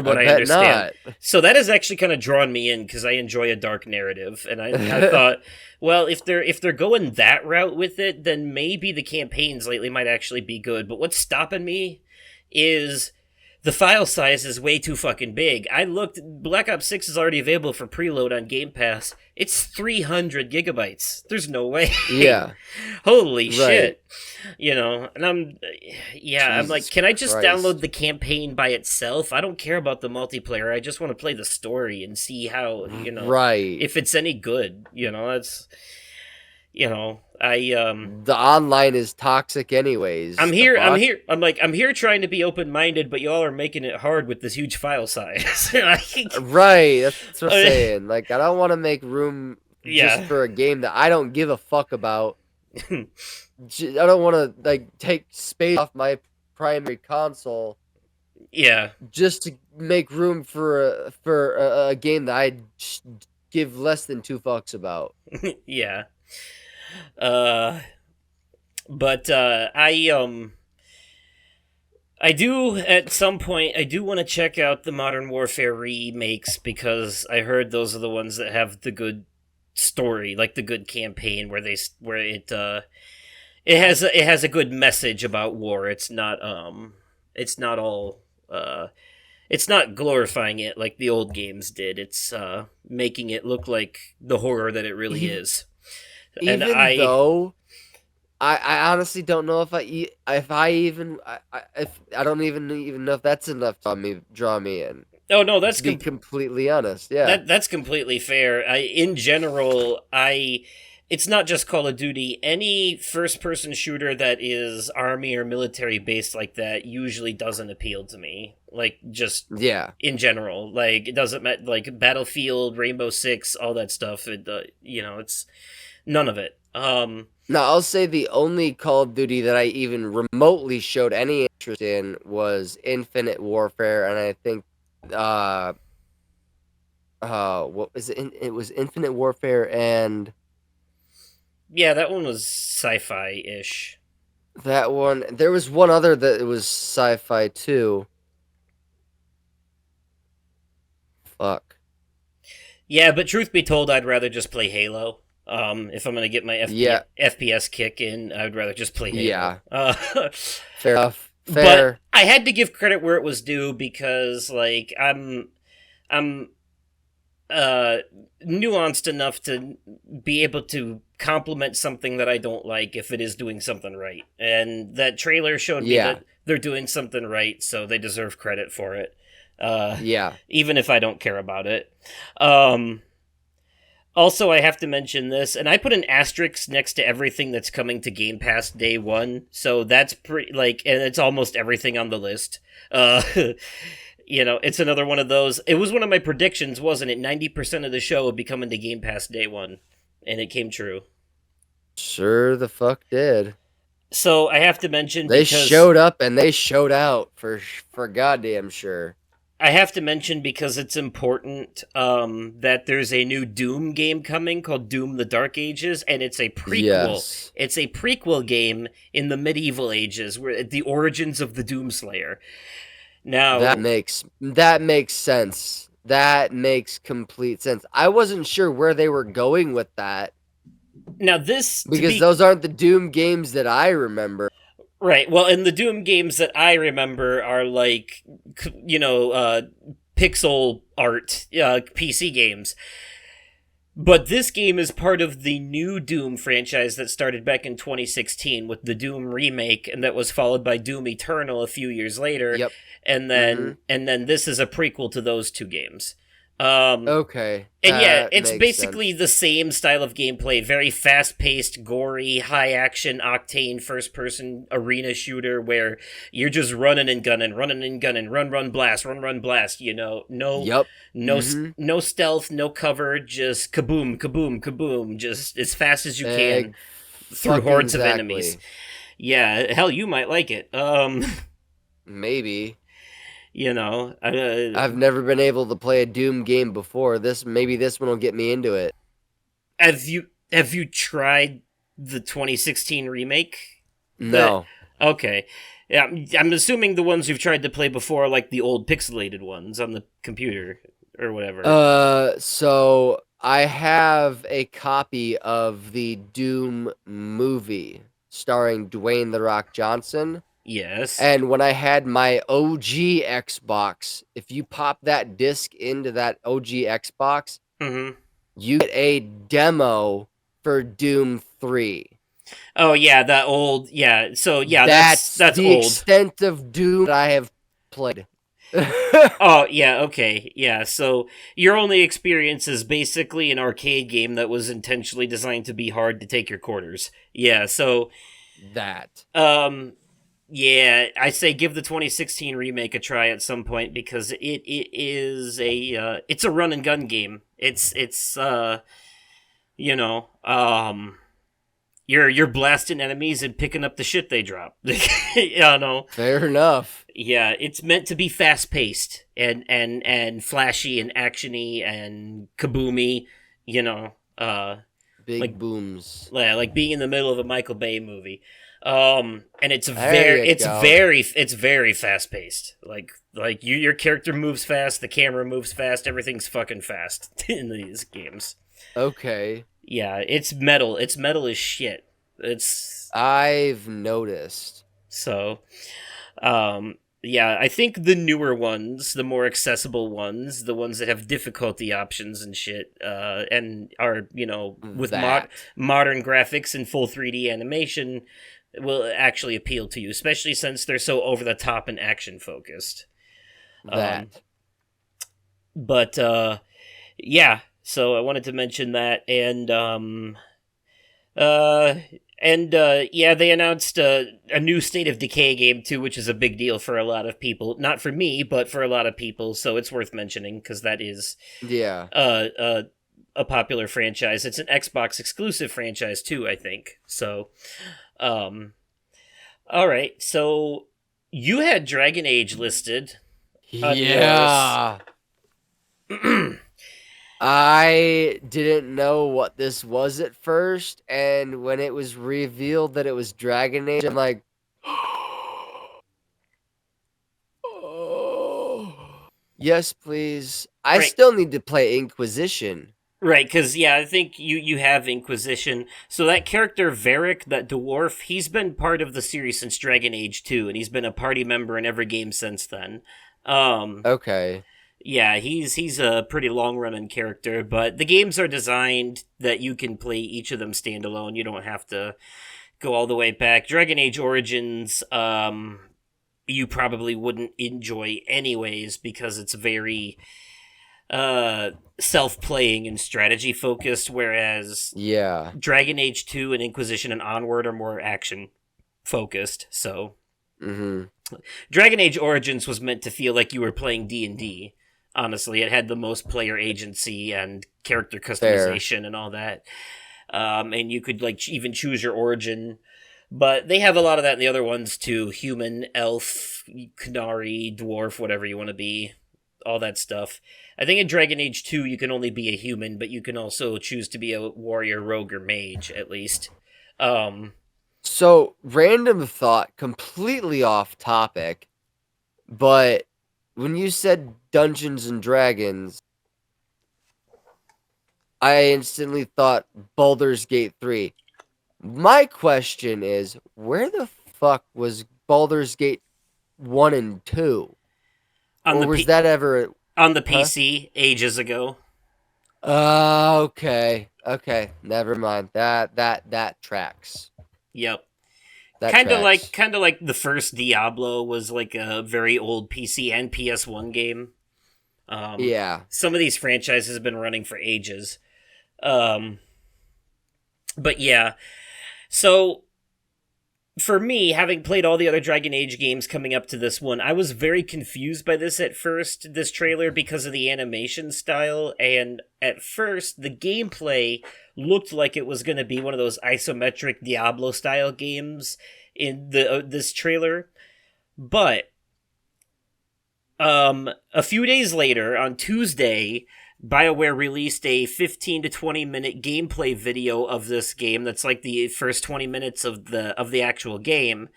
what I understand. Not. So that has actually kind of drawn me in because I enjoy a dark narrative, and I thought, well, if they're going that route with it, then maybe the campaigns lately might actually be good. But what's stopping me is the file size is way too fucking big. I looked, Black Ops 6 is already available for preload on Game Pass. It's 300 gigabytes. There's no way. Yeah. Holy shit. You know, and I'm like, can I just download the campaign by itself? I don't care about the multiplayer. I just want to play the story and see how, you know, if it's any good, you know, that's, you know, the online is toxic anyways. I'm here trying to be open-minded, but y'all are making it hard with this huge file size. Right, that's what I'm saying. Like, I don't want to make room just for a game that I don't give a fuck about. I don't want to, like, take space off my primary console. Yeah. Just to make room for a game that I give less than 2 fucks about. Yeah. But I do, at some point, I do want to check out the Modern Warfare remakes, because I heard those are the ones that have the good story, like the good campaign where it has a good message about war. It's not all it's not glorifying it like the old games did. It's making it look like the horror that it really is. Even though I honestly don't know if I don't even know if that's enough to draw me in. Oh no, that's to be completely honest. Yeah, that's completely fair. In general, it's not just Call of Duty. Any first-person shooter that is army or military based like that usually doesn't appeal to me. Like, just in general, like, it doesn't matter. Like Battlefield, Rainbow Six, all that stuff. You know, it's none of it. Now, I'll say the only Call of Duty that I even remotely showed any interest in was Infinite Warfare, and I think, what was it? It was Infinite Warfare, and yeah, that one was sci-fi-ish. That one, there was one other that was sci-fi too. Fuck. Yeah, but truth be told, I'd rather just play Halo. If I'm gonna get my FPS kick in, I'd rather just play Halo. Yeah. Fair enough. Fair. But I had to give credit where it was due, because, like, I'm nuanced enough to be able to compliment something that I don't like if it is doing something right. And that trailer showed me that they're doing something right, so they deserve credit for it. Even if I don't care about it. Also, I have to mention this, and I put an asterisk next to everything that's coming to Game Pass day one, so that's pretty, like, and it's almost everything on the list. You know, it's another one of those. It was one of my predictions, wasn't it? 90% of the show would be coming to Game Pass day one, and it came true. Sure the fuck did. So, I have to mention, they showed up and they showed out, for goddamn sure. I have to mention, because it's important, that there's a new Doom game coming called Doom: The Dark Ages, and it's a prequel. Yes. It's a prequel game in the medieval ages, where the origins of the Doomslayer. Now that makes sense. That makes complete sense. I wasn't sure where they were going with that. Now because those aren't the Doom games that I remember. Right. Well, and the Doom games that I remember are, like, you know, pixel art PC games. But this game is part of the new Doom franchise that started back in 2016 with the Doom remake, and that was followed by Doom Eternal a few years later. Yep. And then this is a prequel to those two games. Okay, And yeah, that it's makes basically sense. the same style of gameplay, very fast paced, gory, high action, octane first person arena shooter where you're just running and gunning, run, blast, run, blast, Yup. no, Mm-hmm. no stealth, no cover, just kaboom, kaboom, kaboom, just as fast as you can through Fucking hordes of enemies. exactly. Yeah, hell, you might like it. Maybe. You know, I've never been able to play a Doom game before. Maybe this one will get me into it. have you tried the 2016 remake? The No. Okay, yeah, I'm assuming the ones you've tried to play before are like the old pixelated ones on the computer or whatever. So I have a copy of the Doom movie starring Dwayne the Rock Johnson. Yes. And when I had my OG Xbox, if you pop that disc into that OG Xbox, Mm-hmm. you get a demo for Doom 3. Oh yeah, that old. Yeah. So yeah, that's That's that's the old. extent of Doom that I have played. Oh yeah. Okay. Yeah. So your only experience is basically an arcade game that was intentionally designed to be hard to take your quarters. Yeah. So that. um yeah, I say give the 2016 remake a try at some point because it is it's a run and gun game. It's you know, you're blasting enemies and picking up the shit they drop. You know. Fair enough. Yeah, it's meant to be fast paced and flashy and actiony and kaboomy, you know, like Big booms. like being in the middle of a Michael Bay movie. And There you go. it's very fast paced. Like your character moves fast, the camera moves fast, everything's fucking fast in these games. Okay. Yeah, it's metal. It's metal as shit. It's I've noticed. so yeah, I think the newer ones, the more accessible ones, the ones that have difficulty options and shit, and are, with That. modern graphics and full 3D animation, will actually appeal to you, especially since they're so over the top and action focused. Um, That. but yeah, so I wanted to mention that, uh, yeah, they announced a new State of Decay game too, which is a big deal for a lot of people. Not for me, but for a lot of people. So it's worth mentioning because that is Yeah. a popular franchise. It's an Xbox exclusive franchise too, I think. So, all right. So you had Dragon Age listed on yours. Yeah. I didn't know what this was at first, and when it was revealed that it was Dragon Age, I'm like, oh, yes, please. I Right. still need to play Inquisition. Right, because yeah, I think you have Inquisition. So that character Varric, that dwarf, he's been part of the series since Dragon Age 2, and he's been a party member in every game since then. Um, Okay. yeah, he's a pretty long running character, but the games are designed that you can play each of them standalone. You don't have to go all the way back. Dragon Age Origins, you probably wouldn't enjoy anyways because it's very self-playing and strategy focused, whereas Yeah. Dragon Age 2 and Inquisition and Onward are more action focused. So Mm-hmm. Dragon Age Origins was meant to feel like you were playing D&D. Honestly, it had the most player agency and character Fair. customization and all that. And you could like even choose your origin. But they have a lot of that in the other ones too. Human, elf, Canary, dwarf, whatever you want to be. All that stuff. I think in Dragon Age 2 you can only be a human, but you can also choose to be a warrior, rogue, or mage, at least. Um, So, random thought, completely off topic, but when you said Dungeons and Dragons, I instantly thought Baldur's Gate 3. My question is, where the fuck was Baldur's Gate 1 and 2? on Or the was P- that ever... on the Huh? PC ages ago. Okay. Okay, never mind. That tracks. Yep. That Kind of like tracks. kind of like the first Diablo was like a very old PC and PS1 game. Yeah. Some of these franchises have been running for ages. But yeah, so for me, having played all the other Dragon Age games coming up to this one, I was very confused by this at first, this trailer, because of the animation style, and at first, the gameplay looked like it was going to be one of those isometric Diablo-style games in this trailer, but a few days later, on Tuesday, BioWare released a 15 to 20 minute gameplay video of this game that's like the first 20 minutes of the actual game.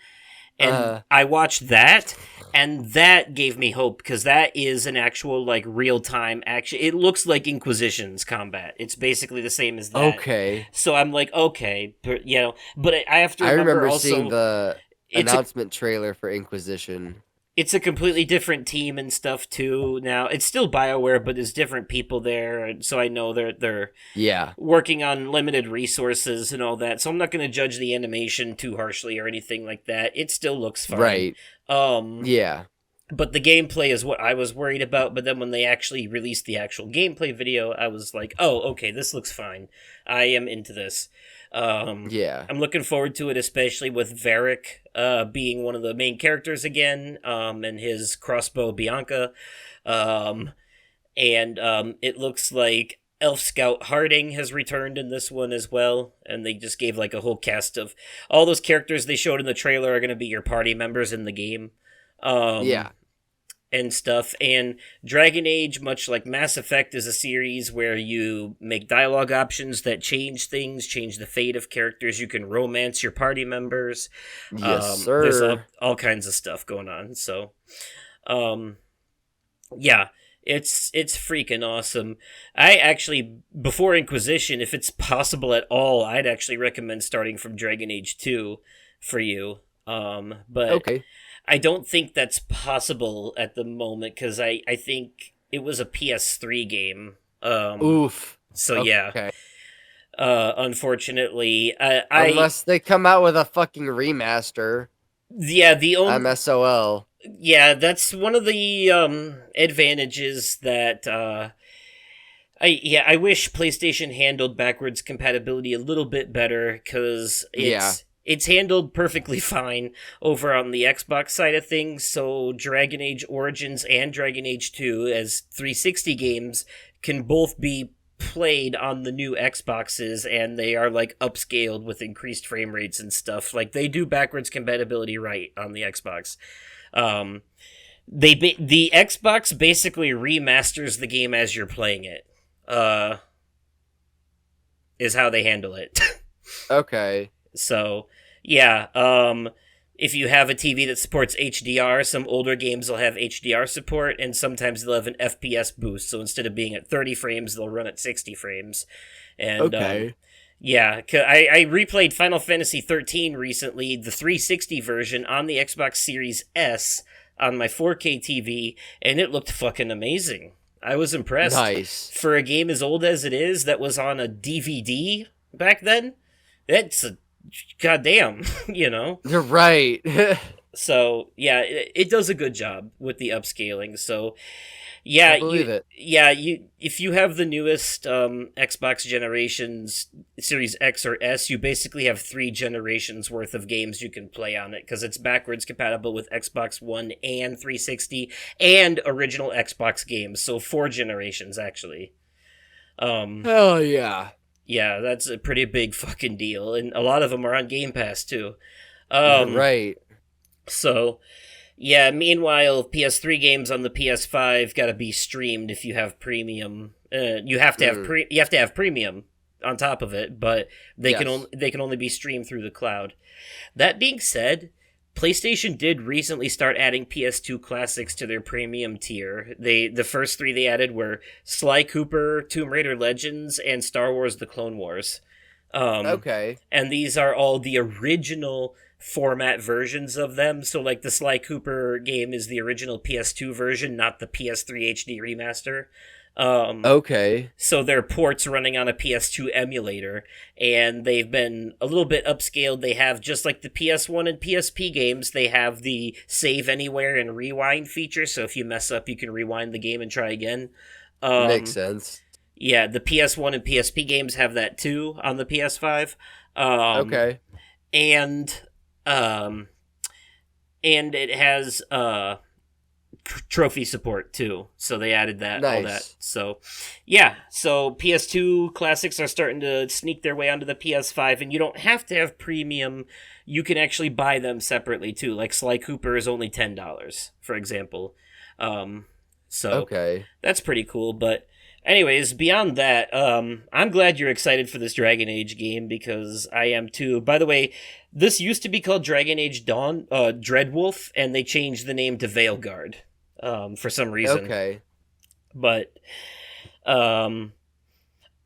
And I watched that, and that gave me hope, because that is an actual, like, real-time action. It looks like Inquisition's combat. It's basically the same as that. Okay. So I'm like, okay, you know, but I have to remember, I remember also, seeing the announcement trailer for Inquisition. It's a completely different team and stuff too. Now it's still BioWare, but there's different people there, and so I know they're working on limited resources and all that. So I'm not going to judge the animation too harshly or anything like that. It still looks fine, right? Yeah. But the gameplay is what I was worried about. But then when they actually released the actual gameplay video, I was like, oh, okay, this looks fine. I am into this. Yeah. I'm looking forward to it, especially with Varric being one of the main characters again, and his crossbow Bianca. It looks like Elf Scout Harding has returned in this one as well, and they just gave like a whole cast of all those characters they showed in the trailer are going to be your party members in the game. And stuff. And Dragon Age, much like Mass Effect, is a series where you make dialogue options that change things, change the fate of characters. You can romance your party members. Yes, sir. There's all kinds of stuff going on. So, yeah, it's freaking awesome. I actually, before Inquisition, if it's possible at all, I'd actually recommend starting from Dragon Age 2 for you. But okay. I don't think that's possible at the moment, because I think it was a PS3 game. Oof. So yeah. Unfortunately, unless they come out with a fucking remaster. Yeah, the only MSOL. Yeah, that's one of the advantages that I wish PlayStation handled backwards compatibility a little bit better, because it's handled perfectly fine over on the Xbox side of things. So Dragon Age Origins and Dragon Age 2 as 360 games can both be played on the new Xboxes, and they are like upscaled with increased frame rates and stuff. Like, they do backwards compatibility right on the Xbox. The Xbox basically remasters the game as you're playing it. Is how they handle it. Okay. So, yeah, if you have a TV that supports HDR, some older games will have HDR support, and sometimes they'll have an FPS boost. So instead of being at 30 frames, they'll run at 60 frames. And, I replayed Final Fantasy 13 recently, the 360 version, on the Xbox Series S on my 4K TV, and it looked fucking amazing. I was impressed. Nice. For a game as old as it is, that was on a DVD back then, that's a goddamn, you know? You're right. So, yeah, it does a good job with the upscaling. So, yeah, I believe it. Yeah, if you have the newest Xbox generations, Series X or S, you basically have 3 generations worth of games you can play on it, because it's backwards compatible with Xbox One and 360 and original Xbox games. So 4 generations, actually. Hell yeah. Yeah, that's a pretty big fucking deal, and a lot of them are on Game Pass, too. Right. So, yeah, meanwhile, PS3 games on the PS5 gotta be streamed if you have premium. You have to have premium on top of it, but they can only be streamed through the cloud. That being said, PlayStation did recently start adding PS2 classics to their premium tier. The first 3 they added were Sly Cooper, Tomb Raider Legends, and Star Wars: The Clone Wars. Okay. And these are all the original format versions of them. So, like, the Sly Cooper game is the original PS2 version, not the PS3 HD remaster. Okay. So they're ports running on a PS2 emulator, and they've been a little bit upscaled. They have, just like the PS1 and PSP games, they have the save anywhere and rewind feature, so if you mess up, you can rewind the game and try again. Makes sense. Yeah, the PS1 and PSP games have that too on the PS5. Okay. And um, and it has trophy support too, so they added that. Nice. All that. So yeah, so PS2 classics are starting to sneak their way onto the PS5, and you don't have to have premium. You can actually buy them separately too. Like Sly Cooper is only $10, for example. So okay, that's pretty cool. But anyways, beyond that, I'm glad you're excited for this Dragon Age game, because I am too. By the way, this used to be called Dragon Age Dawn, Dreadwolf, and they changed the name to Veilguard, for some reason. Okay. But,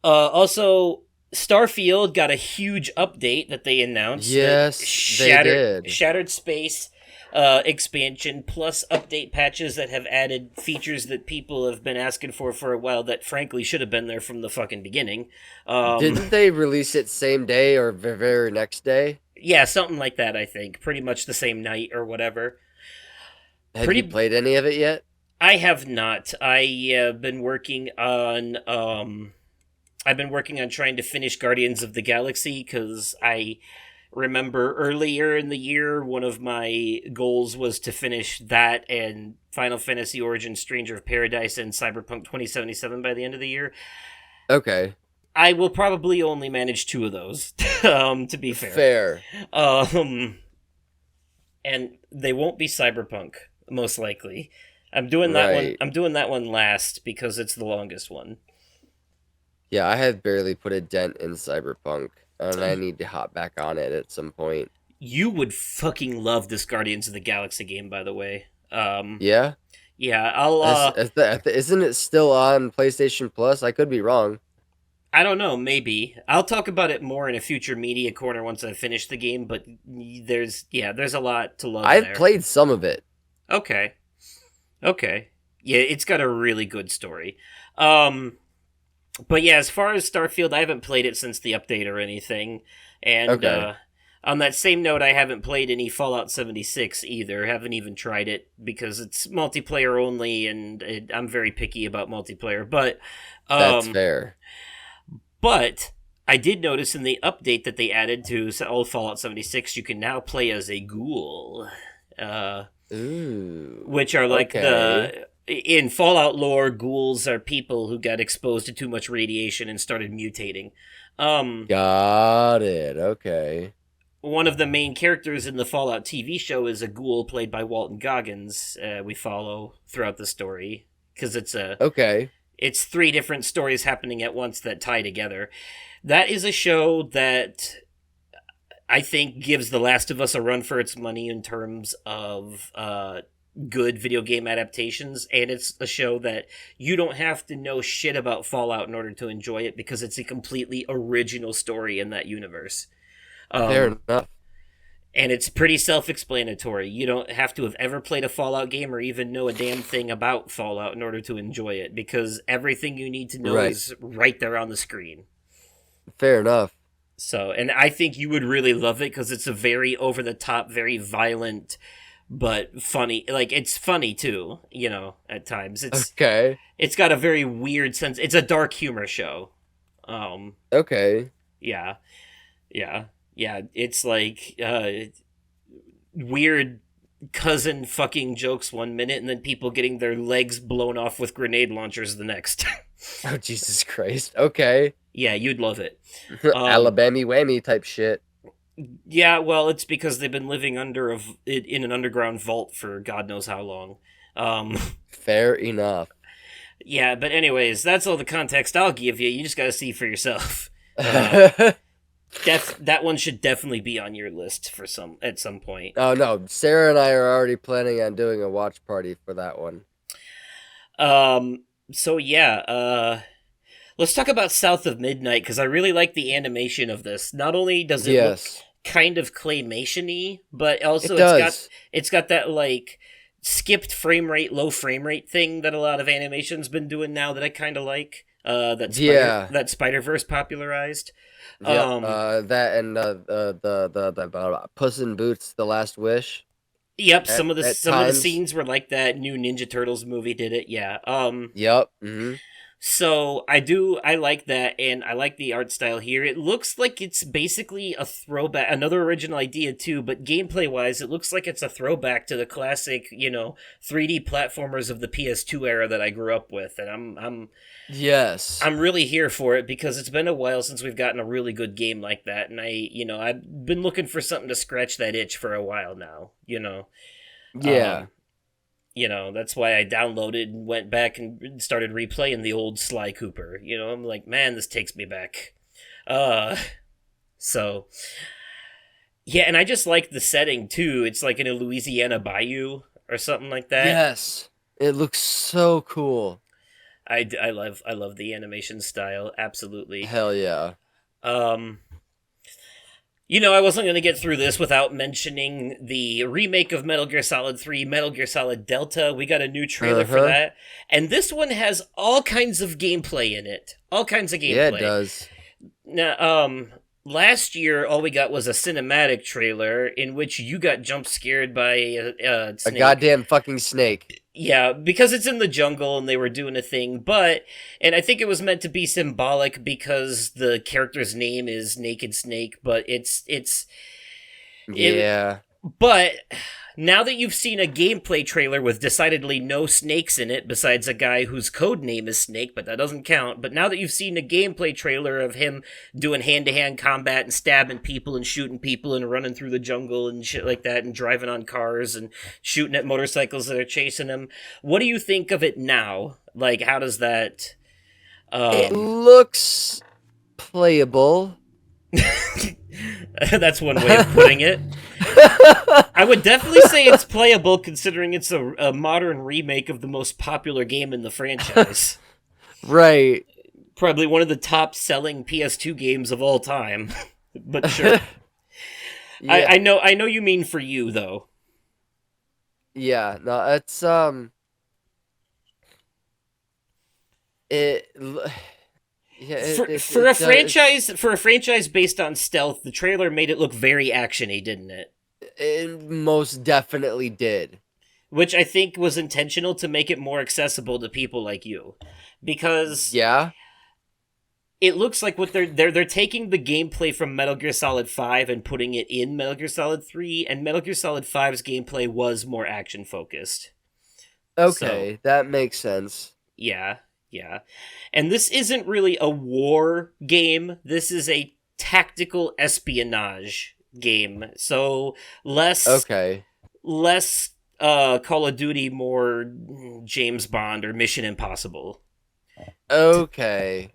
also, Starfield got a huge update that they announced. Yes, they did. Shattered Space expansion, plus update patches that have added features that people have been asking for a while that frankly should have been there from the fucking beginning. Didn't they release it same day or very next day? Yeah, something like that, I think. Pretty much the same night or whatever. Have you played any of it yet? I have not. I've been working on trying to finish Guardians of the Galaxy, because I remember earlier in the year one of my goals was to finish that and Final Fantasy Origins Stranger of Paradise and Cyberpunk 2077 by the end of the year. Okay. I will probably only manage 2 of those, to be fair. And they won't be Cyberpunk, most likely. I'm doing that one last because it's the longest one. Yeah, I have barely put a dent in Cyberpunk, and I need to hop back on it at some point. You would fucking love this Guardians of the Galaxy game, by the way. Yeah? Yeah, I'll... Isn't it still on PlayStation Plus? I could be wrong. I don't know, maybe. I'll talk about it more in a future media corner once I finish the game, but there's a lot to love I've played some of it. Okay. Yeah, it's got a really good story. But yeah, as far as Starfield, I haven't played it since the update or anything. And on that same note, I haven't played any Fallout 76 either. Haven't even tried it because it's multiplayer only, and I'm very picky about multiplayer. But that's fair. But I did notice in the update that they added to old Fallout 76, you can now play as a ghoul. Ooh, which are like in Fallout lore, ghouls are people who got exposed to too much radiation and started mutating. Got it. Okay. One of the main characters in the Fallout TV show is a ghoul played by Walton Goggins. We follow throughout the story because it's It's 3 different stories happening at once that tie together. That is a show that I think gives The Last of Us a run for its money in terms of good video game adaptations, and it's a show that you don't have to know shit about Fallout in order to enjoy it, because it's a completely original story in that universe. Fair enough. And it's pretty self-explanatory. You don't have to have ever played a Fallout game or even know a damn thing about Fallout in order to enjoy it, because everything you need to know is right there on the screen. Fair enough. So, and I think you would really love it because it's a very over-the-top, very violent, but funny. Like, it's funny, too, at times. It's got a very weird sense. It's a dark humor show. Okay. Yeah. It's like weird cousin fucking jokes one minute, and then people getting their legs blown off with grenade launchers the next. Oh, Jesus Christ. Okay. Yeah, you'd love it. Alabama whammy type shit. Yeah, well, it's because they've been living in an underground vault for God knows how long. Fair enough. Yeah, but anyways, that's all the context I'll give you. You just gotta see for yourself. That one should definitely be on your list at some point. Oh no, Sarah and I are already planning on doing a watch party for that one. So yeah, let's talk about South of Midnight, because I really like the animation of this. Not only does it look kind of claymation-y, but also it's got that like skipped frame rate, low frame rate thing that a lot of animation's been doing now that I kind of like. That Spider-Verse popularized. Yep. That and the Puss in Boots: The Last Wish. Yep. Some of the scenes were like that. New Ninja Turtles movie did it. Yeah. Yep. Mm-hmm. So I like that, and I like the art style here. It looks like it's basically a throwback, another original idea too, but gameplay wise, it looks like it's a throwback to the classic, 3D platformers of the PS2 era that I grew up with, and I'm really here for it because it's been a while since we've gotten a really good game like that, and I've been looking for something to scratch that itch for a while now, Yeah. That's why I downloaded and went back and started replaying the old Sly Cooper. I'm like, man, this takes me back. So, yeah, and I just like the setting, too. It's like in a Louisiana bayou or something like that. Yes. It looks so cool. I love the animation style, absolutely. Hell yeah. I wasn't going to get through this without mentioning the remake of Metal Gear Solid 3, Metal Gear Solid Delta. We got a new trailer for that. And this one has all kinds of gameplay in it. All kinds of gameplay. Yeah, it does. Now, last year, all we got was a cinematic trailer in which you got jump scared by a snake. A goddamn fucking snake. Yeah, because it's in the jungle and they were doing a thing, and I think it was meant to be symbolic because the character's name is Naked Snake, but but now that you've seen a gameplay trailer with decidedly no snakes in it, besides a guy whose code name is Snake, but that doesn't count, but now that you've seen a gameplay trailer of him doing hand-to-hand combat and stabbing people and shooting people and running through the jungle and shit like that and driving on cars and shooting at motorcycles that are chasing him, what do you think of it now? Like, how does that... It looks playable. That's one way of putting it. I would definitely say it's playable considering it's a modern remake of the most popular game in the franchise. Right. Probably one of the top selling PS2 games of all time. But sure. Yeah. I know you mean for you though. Yeah, no, it's for a franchise based on stealth, the trailer made it look very actiony, didn't it? It most definitely did. Which I think was intentional to make it more accessible to people like you. Because it looks like what they're taking the gameplay from Metal Gear Solid 5 and putting it in Metal Gear Solid 3, and Metal Gear Solid 5's gameplay was more action focused. Okay, that makes sense. Yeah. And this isn't really a war game. This is a tactical espionage game. So less Call of Duty, more James Bond or Mission Impossible. Okay.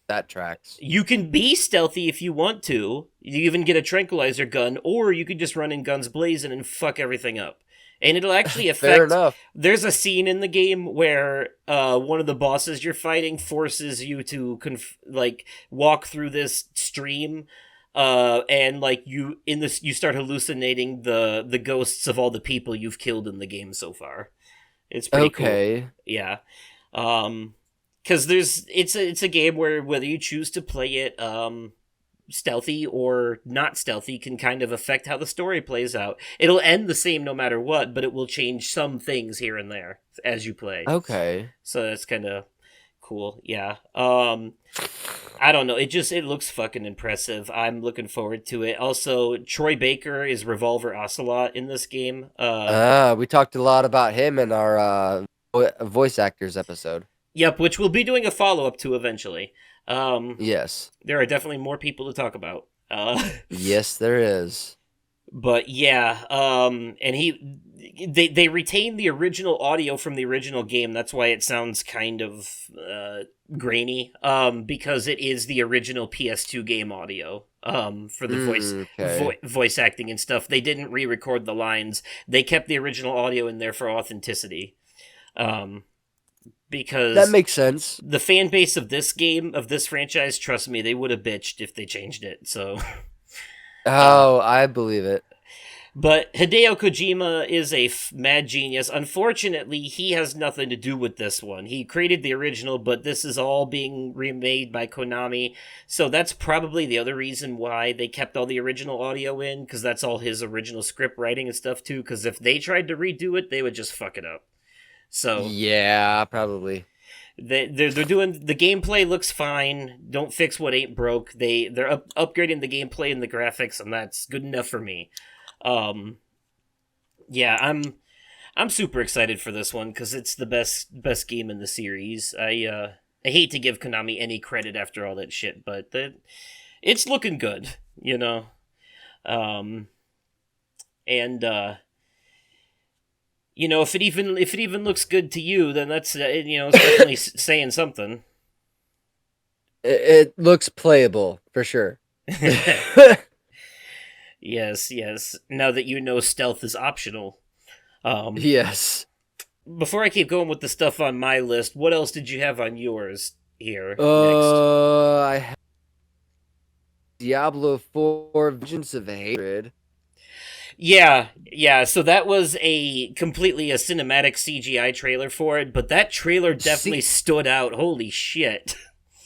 That tracks. You can be stealthy if you want to. You even get a tranquilizer gun, or you could just run in guns blazing and fuck everything up. And it'll actually affect... Fair enough. There's a scene in the game where one of the bosses you're fighting forces you to walk through this stream, and you start hallucinating the ghosts of all the people you've killed in the game so far. It's pretty cool. Yeah. Because it's a game where whether you choose to play it stealthy or not stealthy can kind of affect how the story plays out. It'll end the same no matter what, but it will change some things here and there as you play. Okay. So that's kind of cool. Yeah. I don't know. It looks fucking impressive. I'm looking forward to it. Also, Troy Baker is Revolver Ocelot in this game. We talked a lot about him in our voice actors episode. Yep, which we'll be doing a follow-up to eventually. Yes. There are definitely more people to talk about. Yes, there is. But yeah, and they retain the original audio from the original game. That's why it sounds kind of grainy. Because it is the original PS2 game audio. For the voice acting and stuff. They didn't re-record the lines. They kept the original audio in there for authenticity. Because that makes sense. The fan base of this game, of this franchise, trust me, they would have bitched if they changed it. So, I believe it. But Hideo Kojima is a mad genius. Unfortunately, he has nothing to do with this one. He created the original, but this is all being remade by Konami. So that's probably the other reason why they kept all the original audio in, because that's all his original script writing and stuff too. Because if they tried to redo it, they would just fuck it up. So yeah, probably. They're doing the gameplay looks fine. Don't fix what ain't broke. They're upgrading the gameplay and the graphics, and that's good enough for me. Yeah, I'm super excited for this one because it's the best game in the series. I hate to give Konami any credit after all that shit, but it's looking good, you know. And you know, if it even looks good to you, then that's you know, it's definitely saying something. It looks playable for sure. Yes. Now that you know stealth is optional. Yes. Before I keep going with the stuff on my list, what else did you have on yours here next? I have Diablo 4 Visions of Hatred. Yeah. So that was completely a cinematic CGI trailer for it, but that trailer definitely stood out. Holy shit.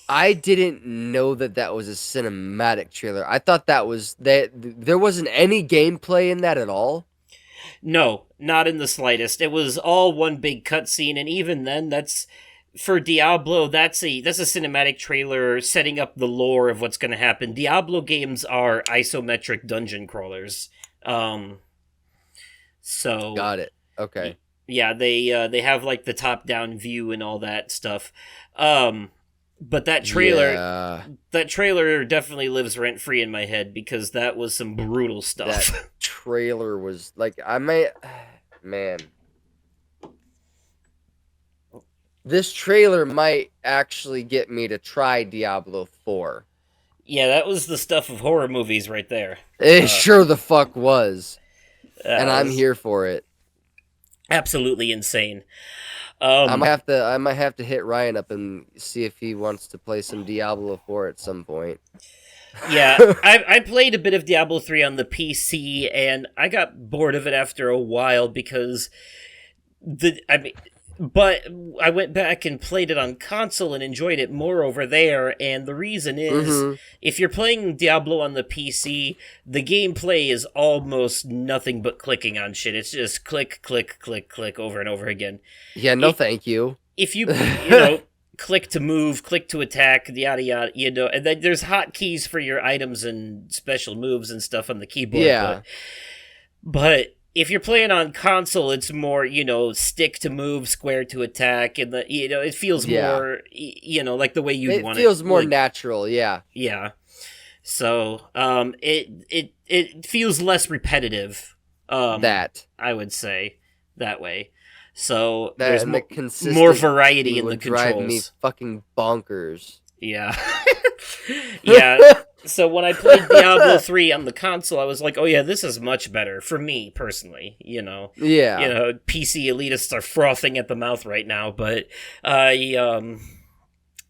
I didn't know that was a cinematic trailer. I thought that was that there wasn't any gameplay in that at all. No, not in the slightest. It was all one big cutscene, and even then, that's for Diablo. That's a cinematic trailer setting up the lore of what's going to happen. Diablo games are isometric dungeon crawlers. So got it. Okay. Yeah, they have like the top down view and all that stuff. But that trailer definitely lives rent free in my head because that was some brutal stuff. That trailer was like, man. This trailer might actually get me to try Diablo 4. Yeah, that was the stuff of horror movies right there. It sure the fuck was. And I'm here for it. Absolutely insane. I might have to hit Ryan up and see if he wants to play some Diablo 4 at some point. Yeah, I played a bit of Diablo 3 on the PC, and I got bored of it after a while because but I went back and played it on console and enjoyed it more over there, and the reason is, if you're playing Diablo on the PC, the gameplay is almost nothing but clicking on shit. It's just click, click, click, click over and over again. Yeah, no thank you. If you know, click to move, click to attack, yada yada, you know, and then there's hotkeys for your items and special moves and stuff on the keyboard. Yeah. But if you're playing on console, it's more, you know, stick to move, square to attack, and it feels more, you know, like the way you'd want it. It feels more natural, yeah. Yeah. So, it feels less repetitive. That I would say that way. So there's more variety in the controls. Drive me fucking bonkers. Yeah. Yeah. So when I played Diablo 3 on the console, I was like, oh yeah, this is much better for me personally, you know. Yeah. You know, PC elitists are frothing at the mouth right now, but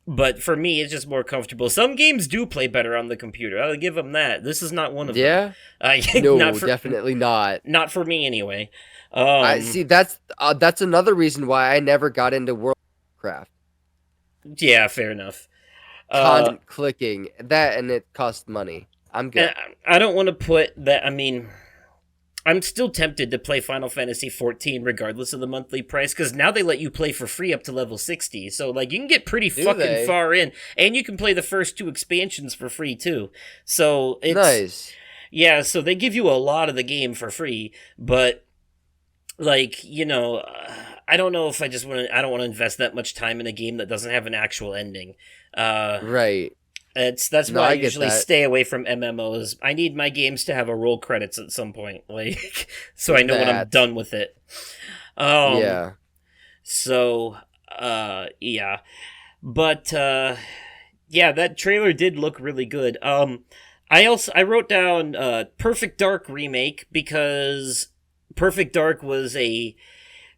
but for me it's just more comfortable. Some games do play better on the computer. I'll give them that. This is not one of them. No, definitely not. Not for me anyway. I see that's another reason why I never got into World of Warcraft. Yeah, fair enough. Constant clicking, that, and it costs money. I'm good. I don't want to put that. I mean, I'm still tempted to play Final Fantasy XIV regardless of the monthly price, because now they let you play for free up to level 60. So, like, you can get pretty fucking far in, and you can play the first 2 expansions for free, too. So, it's... Nice. Yeah, so they give you a lot of the game for free, but, like, you know... I don't know if I don't want to invest that much time in a game that doesn't have an actual ending. Right. That's why I usually stay away from MMOs. I need my games to have a roll credits at some point, like, so I know when I'm done with it. Yeah. So, yeah. But, yeah, that trailer did look really good. I wrote down, Perfect Dark remake, because Perfect Dark was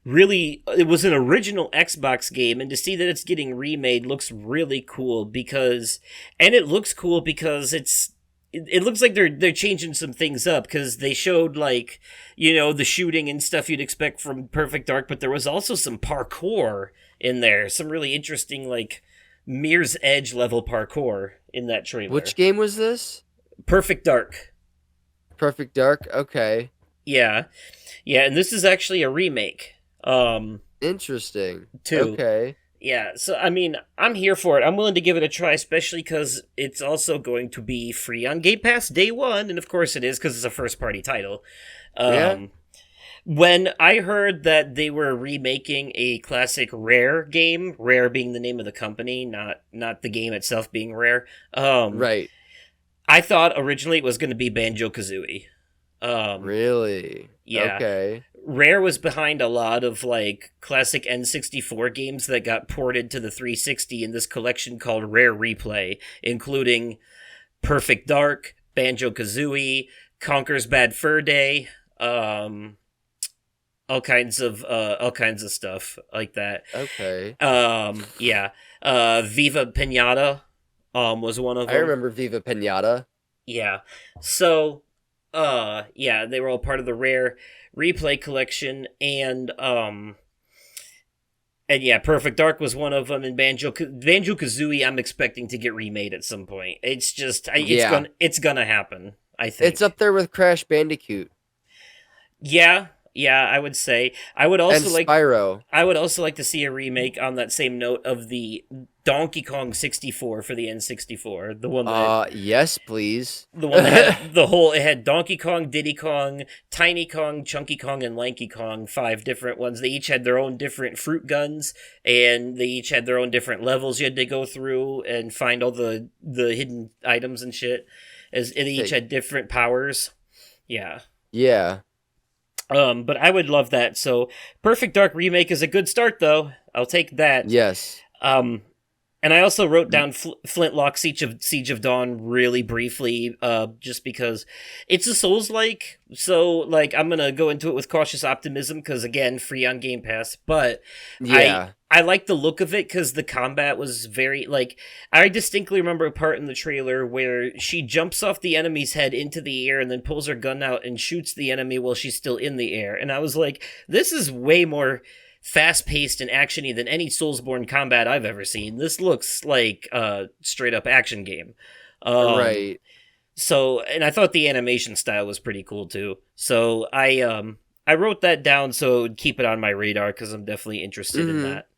it was an original Xbox game, and to see that it's getting remade looks really cool because it's it looks like they're changing some things up, because they showed, like, the shooting and stuff you'd expect from Perfect Dark, but there was also some parkour in there, some really interesting, like, Mirror's Edge level parkour in that trailer. Which game was this? Perfect Dark. Perfect Dark. Okay. Yeah, and this is actually a remake. Interesting. Too. Okay. Yeah, so I mean, I'm here for it. I'm willing to give it a try, especially because it's also going to be free on Game Pass day one, and of course it is because it's a first-party title. Yeah. When I heard that they were remaking a classic Rare game, Rare being the name of the company, not the game itself being Rare, Right. I thought originally it was going to be Banjo-Kazooie. Really? Yeah. Okay. Rare was behind a lot of, like, classic N64 games that got ported to the 360 in this collection called Rare Replay, including Perfect Dark, Banjo-Kazooie, Conker's Bad Fur Day, all kinds of stuff like that. Okay. Yeah. Viva Pinata was one of them. I remember Viva Pinata. Yeah. So, yeah, they were all part of the Rare Replay collection, and yeah, Perfect Dark was one of them, and Banjo-Kazooie I'm expecting to get remade at some point. It's just it's gonna happen, I think. It's up there with Crash Bandicoot. Yeah, I would say. I would also Spyro. I would also like to see a remake on that same note of the Donkey Kong 64 for the N64. The one that yes, please. The one that had it had Donkey Kong, Diddy Kong, Tiny Kong, Chunky Kong, and Lanky Kong, 5 different ones. They each had their own different fruit guns, and they each had their own different levels you had to go through and find all the hidden items and shit. As they each had different powers. Yeah. Yeah. But I would love that. So Perfect Dark remake is a good start, though. I'll take that. Yes. And I also wrote down Flintlock Siege of Dawn really briefly, just because it's a Souls-like. So, like, I'm gonna go into it with cautious optimism because, again, free on Game Pass. But yeah, I like the look of it because the combat was very, like, I distinctly remember a part in the trailer where she jumps off the enemy's head into the air and then pulls her gun out and shoots the enemy while she's still in the air. And I was like, this is way more fast-paced and actiony than any Soulsborne combat I've ever seen. This looks like a straight-up action game. Right. So, and I thought the animation style was pretty cool too. So I wrote that down so keep it on my radar because I'm definitely interested in that.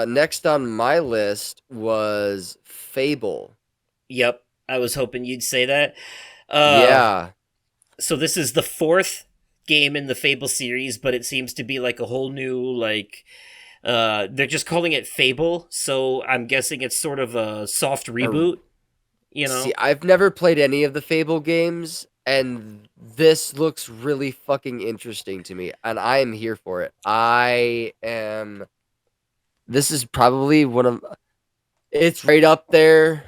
Next on my list was Fable. Yep, I was hoping you'd say that. Yeah. So this is the 4th game in the Fable series, but it seems to be like a whole new, like, they're just calling it Fable, so I'm guessing it's sort of a soft reboot, See, I've never played any of the Fable games, and this looks really fucking interesting to me, and I am here for it. This is probably it's right up there.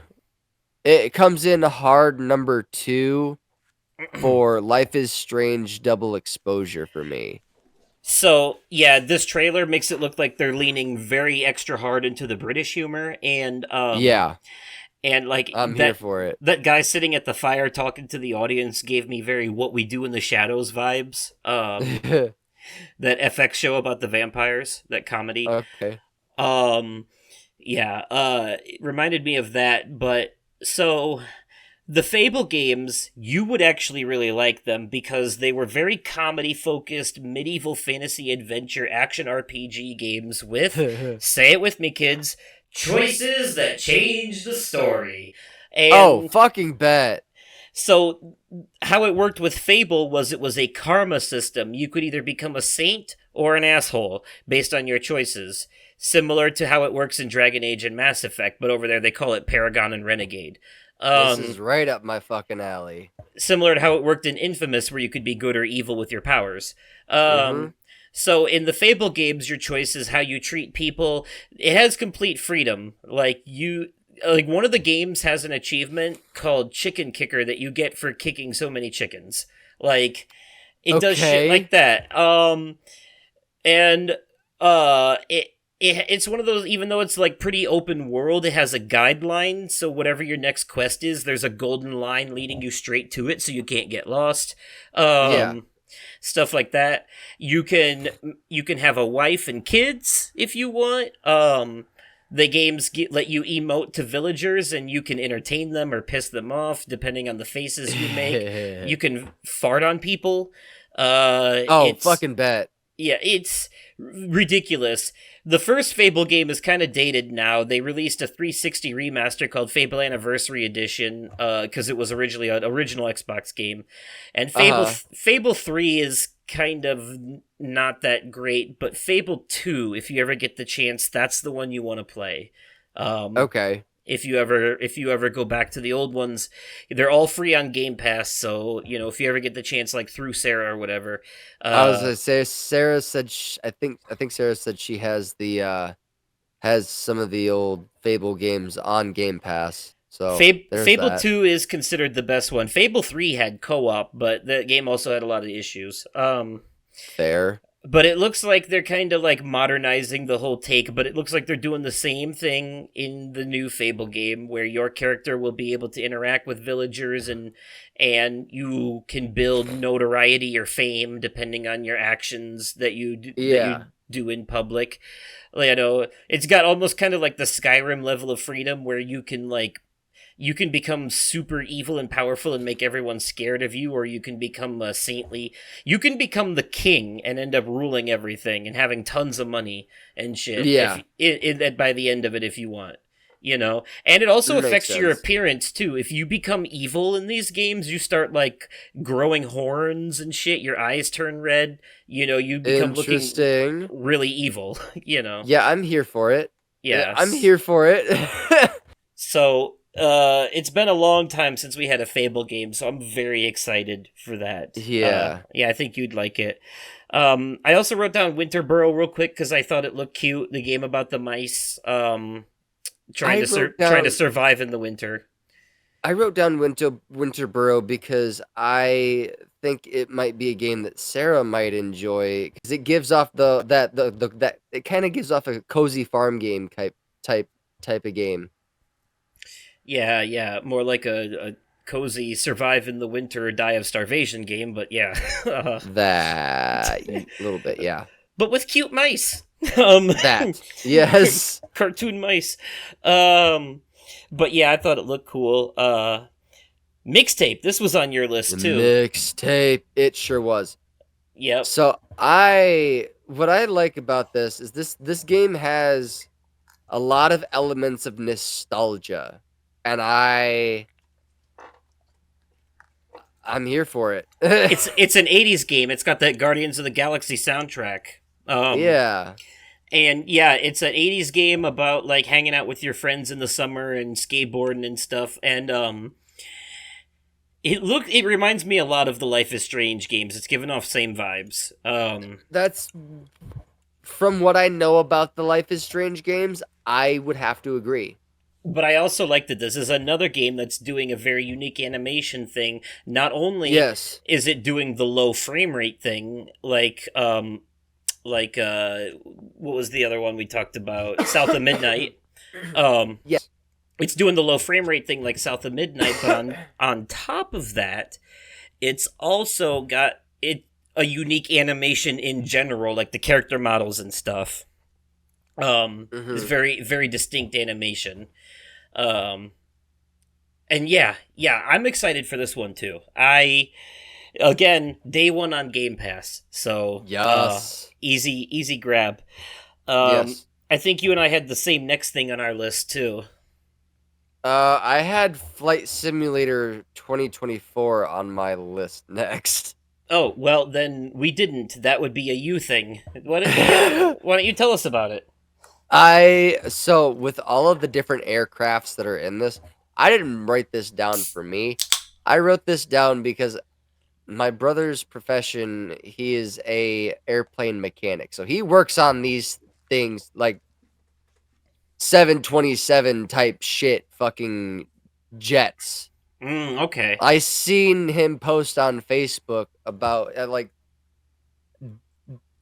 It comes in hard number 2 for Life is Strange double exposure for me. So, yeah, this trailer makes it look like they're leaning very extra hard into the British humor, and yeah. And, like, I'm here for it. That guy sitting at the fire talking to the audience gave me very What We Do in the Shadows vibes. That FX show about the vampires, that comedy. Okay. Yeah, it reminded me of that, but so the Fable games, you would actually really like them because they were very comedy-focused, medieval fantasy adventure action RPG games with, say it with me, kids, choices that change the story. And fucking bet. So how it worked with Fable was it was a karma system. You could either become a saint or an asshole based on your choices. Similar to how it works in Dragon Age and Mass Effect, but over there they call it Paragon and Renegade. This is right up my fucking alley. Similar to how it worked in Infamous, where you could be good or evil with your powers. So in the Fable games, your choice is how you treat people. It has complete freedom. Like one of the games has an achievement called Chicken Kicker that you get for kicking so many chickens. Like, it does shit like that. it's one of those, even though it's like pretty open world, it has a guideline, so whatever your next quest is, there's a golden line leading you straight to it so you can't get lost. Yeah. Stuff like that. You can have a wife and kids if you want. The games let you emote to villagers, and you can entertain them or piss them off depending on the faces you make. You can fart on people. Fucking bet. Yeah, it's ridiculous. The first Fable game is kind of dated now. They released a 360 remaster called Fable Anniversary Edition because it was originally an original Xbox game. And Fable 3 is kind of not that great, but Fable 2, if you ever get the chance, that's the one you want to play. Okay. If you ever go back to the old ones, they're all free on Game Pass. So if you ever get the chance, like through Sarah or whatever. I was gonna say Sarah said I think Sarah said she has has some of the old Fable games on Game Pass. So Fable that. 2 is considered the best one. Fable 3 had co-op, but the game also had a lot of issues. Fair. But it looks like they're kind of like modernizing the whole take, but it looks like they're doing the same thing in the new Fable game where your character will be able to interact with villagers and you can build notoriety or fame depending on your actions that you do in public. It's got almost kind of like the Skyrim level of freedom where you can become super evil and powerful and make everyone scared of you, or you can become saintly. You can become the king and end up ruling everything and having tons of money and shit. Yeah. By the end of it, if you want. And it also affects your appearance too. If you become evil in these games, you start like growing horns and shit. Your eyes turn red. You become looking really evil. Yeah, I'm here for it. Yeah, I'm here for it. So, it's been a long time since we had a Fable game, so I'm very excited for that. Yeah. I think you'd like it. I also wrote down Winterboro real quick because I thought it looked cute. The game about the mice trying to survive in the winter. I wrote down Winterboro because I think it might be a game that Sarah might enjoy because it gives off it kind of gives off a cozy farm game type of game. Yeah, more like a cozy survive in the winter or die of starvation game, but yeah. That a little bit, yeah. But with cute mice. That. Yes. Cartoon mice. But yeah, I thought it looked cool. Mixtape. This was on your list too. Mixtape. It sure was. Yep. So what I like about this is this game has a lot of elements of nostalgia. And I'm here for it. It's an 80s game. It's got that Guardians of the Galaxy soundtrack. Yeah. And yeah, it's an 80s game about like hanging out with your friends in the summer and skateboarding and stuff. And it reminds me a lot of the Life is Strange games. It's giving off same vibes. That's from what I know about the Life is Strange games, I would have to agree. But I also like that this is another game that's doing a very unique animation thing. Not only is it doing the low frame rate thing, like what was the other one we talked about? South of Midnight. It's doing the low frame rate thing like South of Midnight, but on top of that, it's also got a unique animation in general, like the character models and stuff. It's very, very distinct animation. And I'm excited for this one too. Again, day one on Game Pass, so yes, easy grab. Yes. I think you and I had the same next thing on our list too. I had Flight Simulator 2024 on my list next. Oh, well, then we didn't. That would be a you thing. Why don't you tell us about it? So with all of the different aircrafts that are in this, I didn't write this down for me. I wrote this down because my brother's profession, he is a airplane mechanic. So he works on these things like 727 type shit, fucking jets. Okay. I seen him post on Facebook about like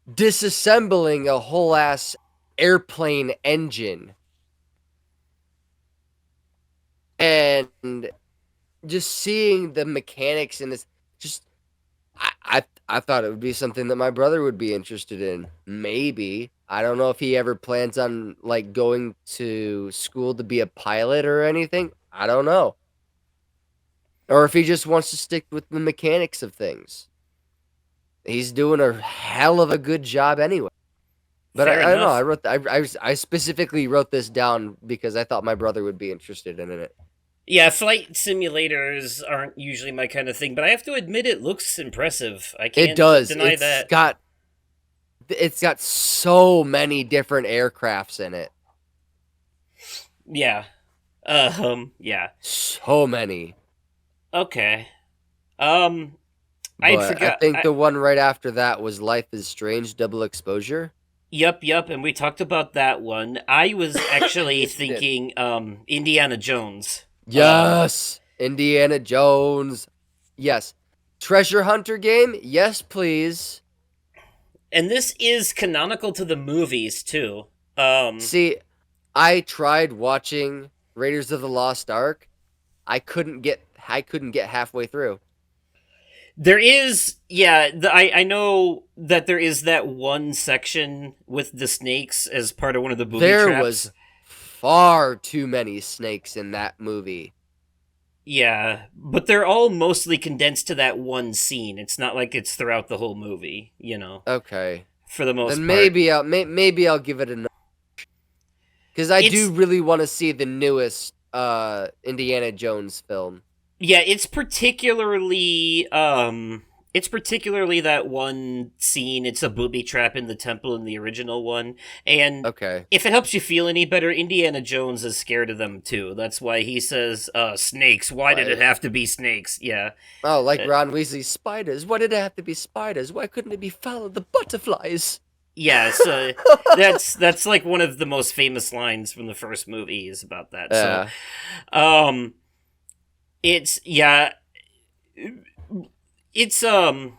disassembling a whole ass airplane engine. And just seeing the mechanics in this, just I thought it would be something that my brother would be interested in. Maybe. I don't know if he ever plans on like going to school to be a pilot or anything. I don't know. Or if he just wants to stick with the mechanics of things. He's doing a hell of a good job anyway. But Fair I don't know. enough. I specifically wrote this down because I thought my brother would be interested in it. Yeah, flight simulators aren't usually my kind of thing, but I have to admit it looks impressive. I It can't does. deny that. It's got so many different aircrafts in it. Yeah. Yeah. So many. Okay. I'd But I forgot. think the one right after that was Life is Strange Double Exposure. Yup, and we talked about that one. I was actually Yes, we did. thinking, Indiana Jones. Yes. Indiana Jones. Yes. Treasure Hunter game? Yes, please. And this is canonical to the movies too. Um, See, I tried watching Raiders of the Lost Ark. I couldn't get halfway through. there is, yeah. I know that there is that one section with the snakes as part of one of the booby There traps. was far too many snakes in that movie. Yeah, but they're all mostly condensed to that one scene. It's not like it's throughout the whole movie, Okay. for the most Then part. maybe I'll give it a no. Because I do really want to see the newest Indiana Jones film. Yeah, it's particularly that one scene. It's a booby trap in the temple in the original one. And Okay. if it helps you feel any better, Indiana Jones is scared of them too. That's why he says, snakes. Why did it have to be snakes? Yeah. Oh, like Ron Weasley's spiders. Why did it have to be spiders? Why couldn't it be follow the butterflies? Yeah, so that's like one of the most famous lines from the first movie is about that. Yeah. So it's yeah it's I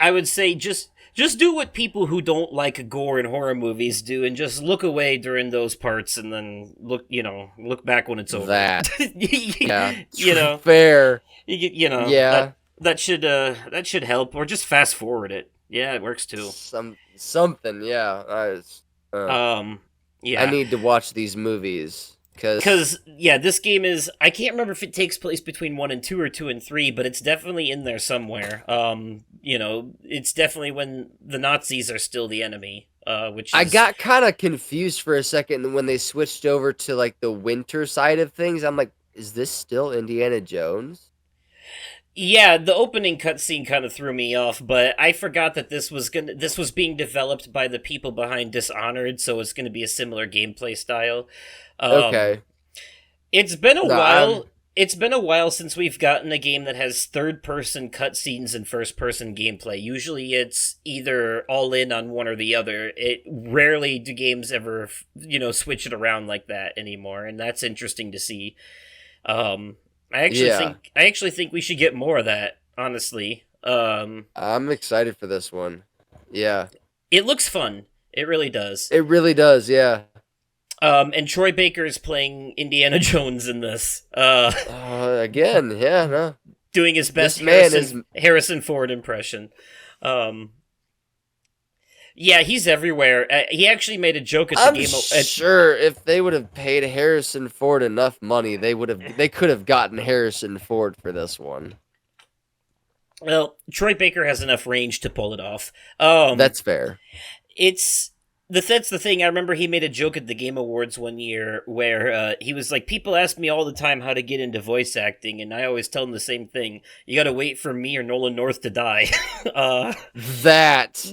would say just do what people who don't like gore and horror movies do, and just look away during those parts, and then look back when it's over. That. Yeah. Fair. Yeah. That should help, or just fast forward it. Yeah, it works too. Something. Yeah. Yeah. I need to watch these movies. Because, yeah, this game is... I can't remember if it takes place between 1 and 2 or 2 and 3, but it's definitely in there somewhere. It's definitely when the Nazis are still the enemy, which is... I got kind of confused for a second when they switched over to, like, the winter side of things. I'm like, is this still Indiana Jones? Yeah, the opening cutscene kind of threw me off, but I forgot that this was being developed by the people behind Dishonored, so it's gonna be a similar gameplay style. Okay. It's been a while. It's been a while since we've gotten a game that has third-person cutscenes and first-person gameplay. Usually, it's either all in on one or the other. It rarely do games ever, switch it around like that anymore, and that's interesting to see. I actually think we should get more of that, honestly. I'm excited for this one. Yeah. It looks fun. It really does. It really does, yeah. And Troy Baker is playing Indiana Jones in this. Again, yeah, no. Doing his best Harrison Ford impression. Yeah, he's everywhere. He actually made a joke at the game. I'm sure if they would have paid Harrison Ford enough money, they could have gotten Harrison Ford for this one. Well, Troy Baker has enough range to pull it off. That's fair. That's the thing. I remember he made a joke at the Game Awards one year where he was like, people ask me all the time how to get into voice acting, and I always tell them the same thing. You gotta wait for me or Nolan North to die. That.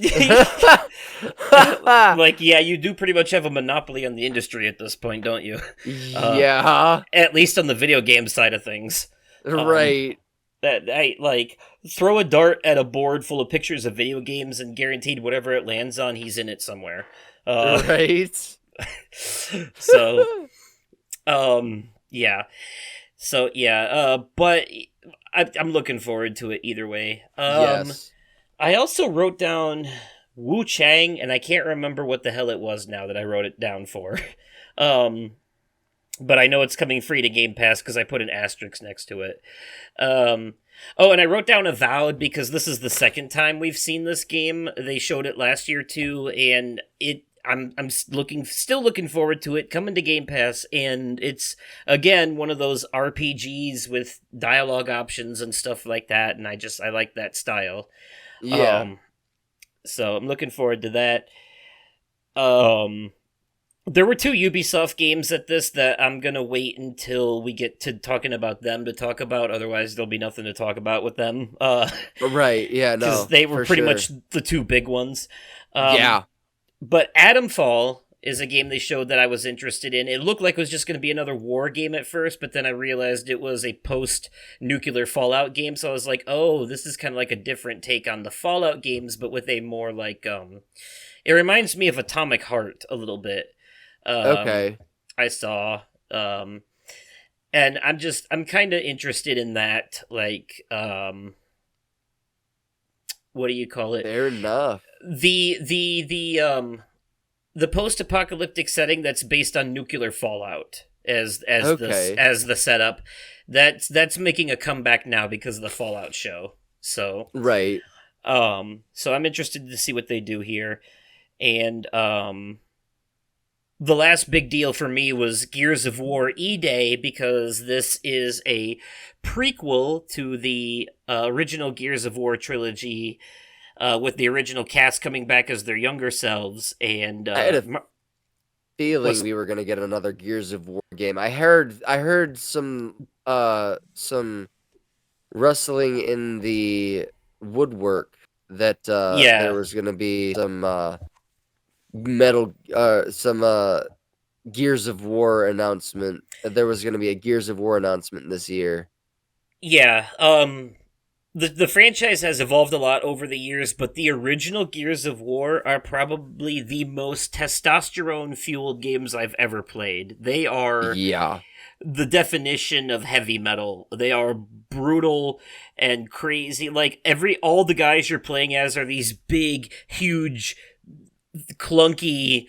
Like, yeah, you do pretty much have a monopoly on the industry at this point, don't you? Yeah. At least on the video game side of things. Right. That throw a dart at a board full of pictures of video games and guaranteed whatever it lands on, he's in it somewhere. Right. So, yeah. So, yeah, but I'm looking forward to it either way. Yes. I also wrote down Wu Chang, and I can't remember what the hell it was now that I wrote it down for. um, but I know it's coming free to Game Pass because I put an asterisk next to it. Oh, and I wrote down Avowed because this is the second time we've seen this game. They showed it last year too, and I'm still looking forward to it coming to Game Pass, and it's again one of those RPGs with dialogue options and stuff like that, and I like that style. Yeah. So I'm looking forward to that. There were two Ubisoft games at this that I'm gonna wait until we get to talking about them to talk about. Otherwise, there'll be nothing to talk about with them. Right. Yeah. Because No. they were pretty sure. much the two big ones. Yeah. But Atomfall is a game they showed that I was interested in. It looked like it was just going to be another war game at first, but then I realized it was a post-nuclear Fallout game, so I was like, oh, this is kind of like a different take on the Fallout games, but with a more like, it reminds me of Atomic Heart a little bit. Okay. I saw, and I'm kind of interested in that, like, what do you call it? Fair enough. The post-apocalyptic setting that's based on nuclear fallout as the setup, that's making a comeback now because of the Fallout show. So right. So I'm interested to see what they do here, and the last big deal for me was Gears of War E-Day because this is a prequel to the original Gears of War trilogy. With the original cast coming back as their younger selves, and I had a feeling we were gonna get another Gears of War game. I heard some rustling in the woodwork that there was gonna be some Gears of War announcement. There was gonna be a Gears of War announcement this year. Yeah. The franchise has evolved a lot over the years, but the original Gears of War are probably the most testosterone-fueled games I've ever played. They are the definition of heavy metal. They are brutal and crazy. Like, all the guys you're playing as are these big, huge, clunky,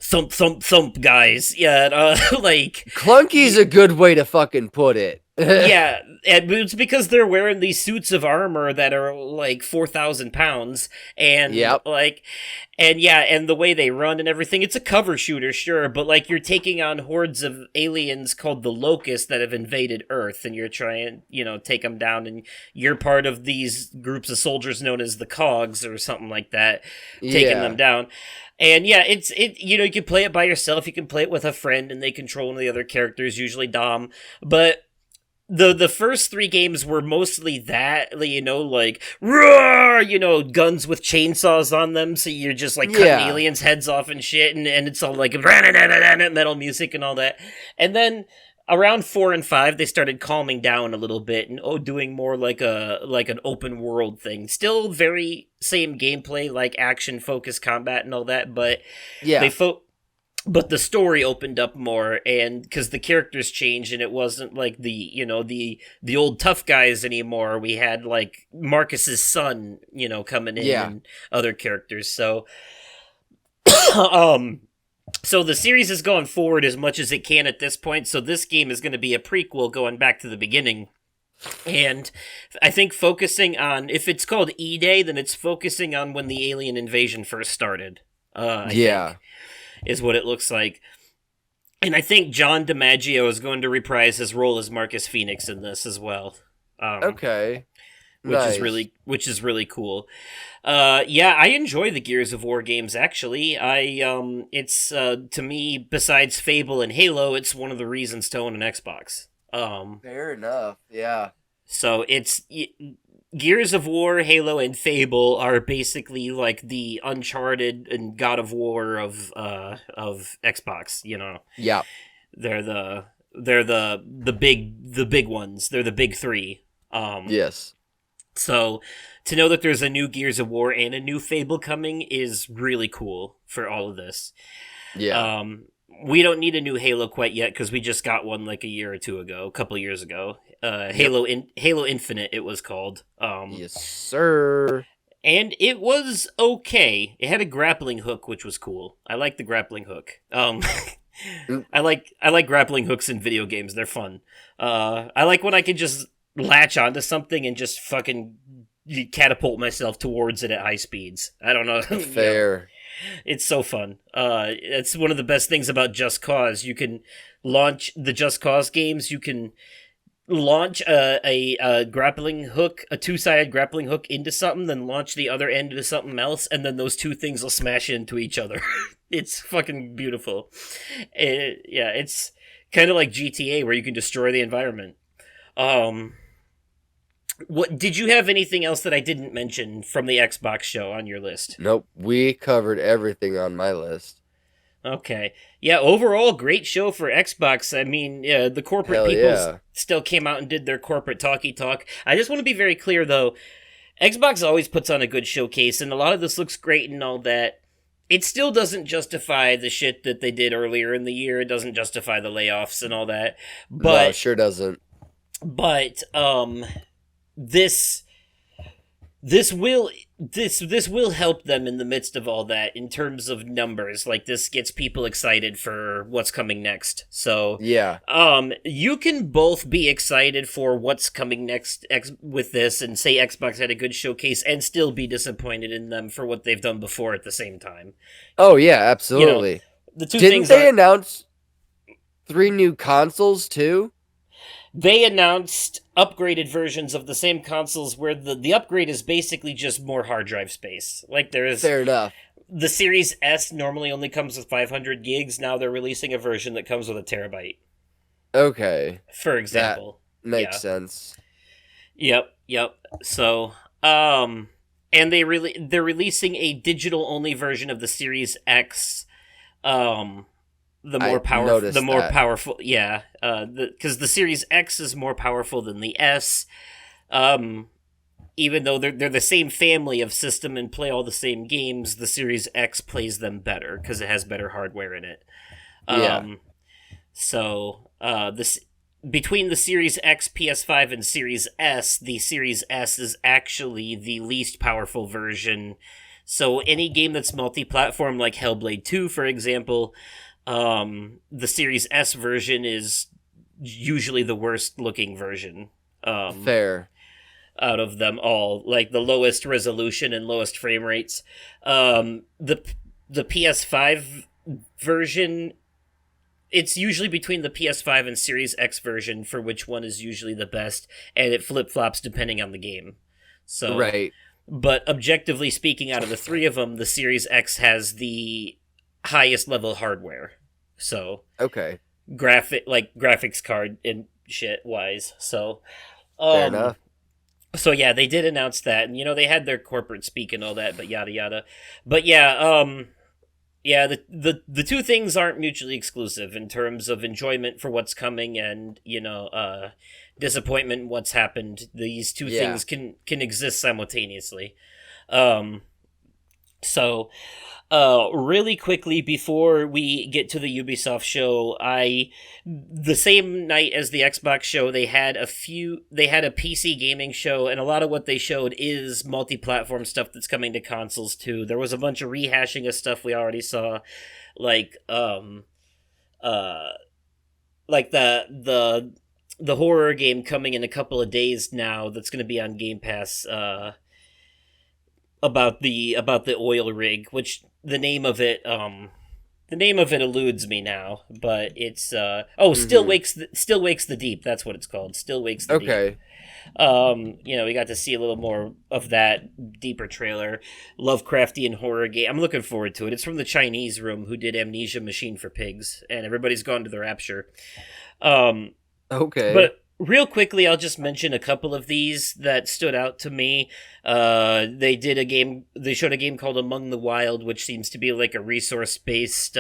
thump, thump, thump guys. Yeah, like... Clunky's a good way to fucking put it. Yeah, and it's because they're wearing these suits of armor that are like 4,000 pounds, and and the way they run and everything, it's a cover shooter, sure, but like you're taking on hordes of aliens called the Locusts that have invaded Earth, and you're trying, take them down, and you're part of these groups of soldiers known as the Cogs or something like that, taking them down. And yeah, you can play it by yourself, you can play it with a friend, and they control one of the other characters, usually Dom, but the first three games were mostly that, like, roar, guns with chainsaws on them, so you're just, like, cutting aliens' heads off and shit, and it's all, like, metal music and all that. And then, around 4 and 5, they started calming down a little bit, and, doing more like an open world thing. Still very same gameplay, like action-focused combat and all that, but but the story opened up more, and because the characters changed, and it wasn't like the old tough guys anymore. We had like Marcus's son, coming in, and other characters. So, so the series is going forward as much as it can at this point. So this game is going to be a prequel going back to the beginning. And I think focusing on, if it's called E-Day, then it's focusing on when the alien invasion first started. I think is what it looks like. And I think John DiMaggio is going to reprise his role as Marcus Phoenix in this as well. Okay. Which is really cool. I enjoy the Gears of War games, actually. It's to me, besides Fable and Halo, it's one of the reasons to own an Xbox. Fair enough. Yeah. So it's Gears of War, Halo, and Fable are basically like the Uncharted and God of War of Xbox. Yeah. They're the big ones. They're the big three. Yes. So to know that there's a new Gears of War and a new Fable coming is really cool for all of this. Yeah. We don't need a new Halo quite yet because we just got one like a couple of years ago. Halo Infinite, it was called. Yes, sir. And it was okay. It had a grappling hook, which was cool. I like the grappling hook. Mm. I like grappling hooks in video games. They're fun. I like when I can just latch onto something and just fucking catapult myself towards it at high speeds. I don't know. Fair. It's so fun. It's one of the best things about Just Cause. You can launch the Just Cause games. You can launch a grappling hook, a two-sided grappling hook into something, then launch the other end into something else, and then those two things will smash into each other. It's fucking beautiful. It's kind of like GTA where you can destroy the environment. What did you have anything else that I didn't mention from the Xbox show on your list? Nope, we covered everything on my list. Okay. Yeah, overall, great show for Xbox. I mean, yeah, the corporate people still came out and did their corporate talky talk. I just want to be very clear, though. Xbox always puts on a good showcase, and a lot of this looks great and all that. It still doesn't justify the shit that they did earlier in the year. It doesn't justify the layoffs and all that. But, no, it sure doesn't. But, this will help them in the midst of all that in terms of numbers. Like, this gets people excited for what's coming next. So yeah, you can both be excited for what's coming next with this and say Xbox had a good showcase and still be disappointed in them for what they've done before at the same time. Oh yeah, absolutely. The two Didn't things they announce 3 new consoles too? They announced upgraded versions of the same consoles where the upgrade is basically just more hard drive space. Like, there's... Fair enough. The Series S normally only comes with 500 gigs. Now they're releasing a version that comes with a terabyte. Okay. For example. That makes sense. Yep. So, and they're releasing a digital-only version of the Series X, the more powerful, yeah. Because the Series X is more powerful than the S. Even though they're the same family of system and play all the same games, the Series X plays them better because it has better hardware in it. So this between the Series X, PS5, and Series S, the Series S is actually the least powerful version. So any game that's multi-platform, like Hellblade 2, for example, the Series S version is usually the worst looking version. Fair. Out of them all, like the lowest resolution and lowest frame rates. The PS5 version, it's usually between the PS5 and Series X version for which one is usually the best, and it flip-flops depending on the game. So, right. But objectively speaking, out of the three of them, the Series X has the highest level hardware. So okay, graphics card and shit wise. So fair enough. So yeah, they did announce that, and they had their corporate speak and all that, but yada yada. But yeah, the two things aren't mutually exclusive in terms of enjoyment for what's coming and disappointment in what's happened. These two things can exist simultaneously. So really quickly before we get to the Ubisoft show, the same night as the Xbox show, they had a PC gaming show, and a lot of what they showed is multi-platform stuff that's coming to consoles too. There was a bunch of rehashing of stuff we already saw, like the horror game coming in a couple of days now that's going to be on Game Pass, about the oil rig, which the name of it eludes me now, but it's Still Wakes the Deep. That's what it's called. Still Wakes the Deep. Okay. We got to see a little more of that deeper trailer. Lovecraftian horror game. I'm looking forward to it. It's from the Chinese room who did Amnesia Machine for Pigs, and everybody's gone to the rapture. Okay. But real quickly, I'll just mention a couple of these that stood out to me. They showed a game called Among the Wild, which seems to be like a resource-based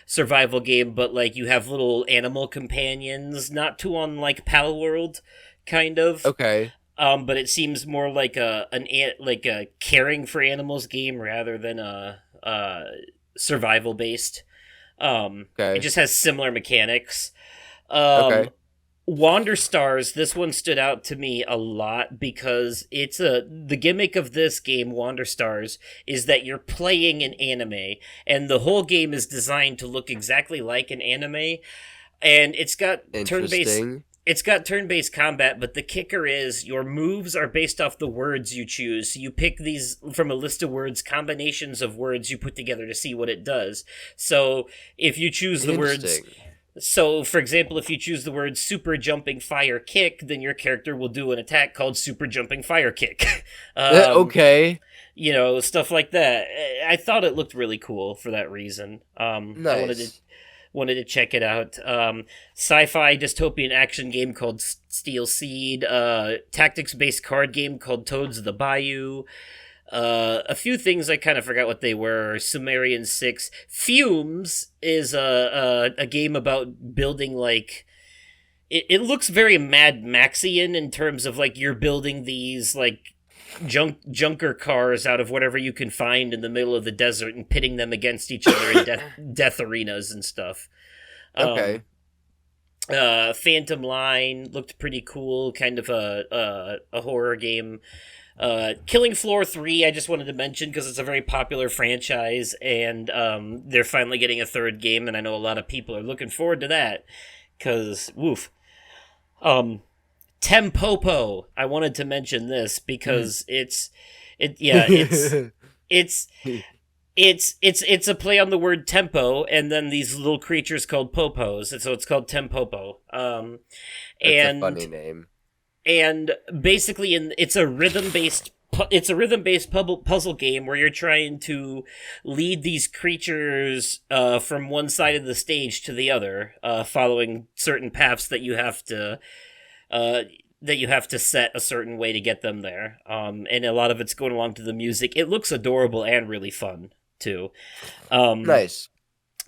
survival game, but like you have little animal companions, not too unlike Pal World, kind of. Okay. But it seems more like a caring for animals game rather than a survival-based. Okay. It just has similar mechanics. Okay. Wander Stars, this one stood out to me a lot because the gimmick of this game, Wander Stars, is that you're playing an anime, and the whole game is designed to look exactly like an anime, and Interesting. it's got turn-based combat, but the kicker is your moves are based off the words you choose. So you pick these from a list of words, combinations of words you put together to see what it does. So if you choose the words, so for example, if you choose the word super jumping fire kick, then your character will do an attack called super jumping fire kick. Okay. You know, stuff like that. I thought it looked really cool for that reason. Nice. Wanted to check it out. Sci-fi dystopian action game called Steel Seed. Tactics-based card game called Toads of the Bayou. A few things I kind of forgot what they were. Sumerian 6. Fumes is a game about building, like... It looks very Mad Maxian in terms of, like, you're building these, like, junker cars out of whatever you can find in the middle of the desert and pitting them against each other in death arenas and stuff. Okay. Phantom Line looked pretty cool, kind of a horror game. Killing Floor 3, I just wanted to mention because it's a very popular franchise, and they're finally getting a third game, and I know a lot of people are looking forward to that, because, woof. Tempopo, I wanted to mention this because it's it's a play on the word tempo, and then these little creatures called popos, and so it's called Tempopo. That's a funny name. And basically, it's a rhythm based puzzle game where you're trying to lead these creatures from one side of the stage to the other, following certain paths that you have to set a certain way to get them there. And a lot of it's going along to the music. It looks adorable and really fun too. Nice.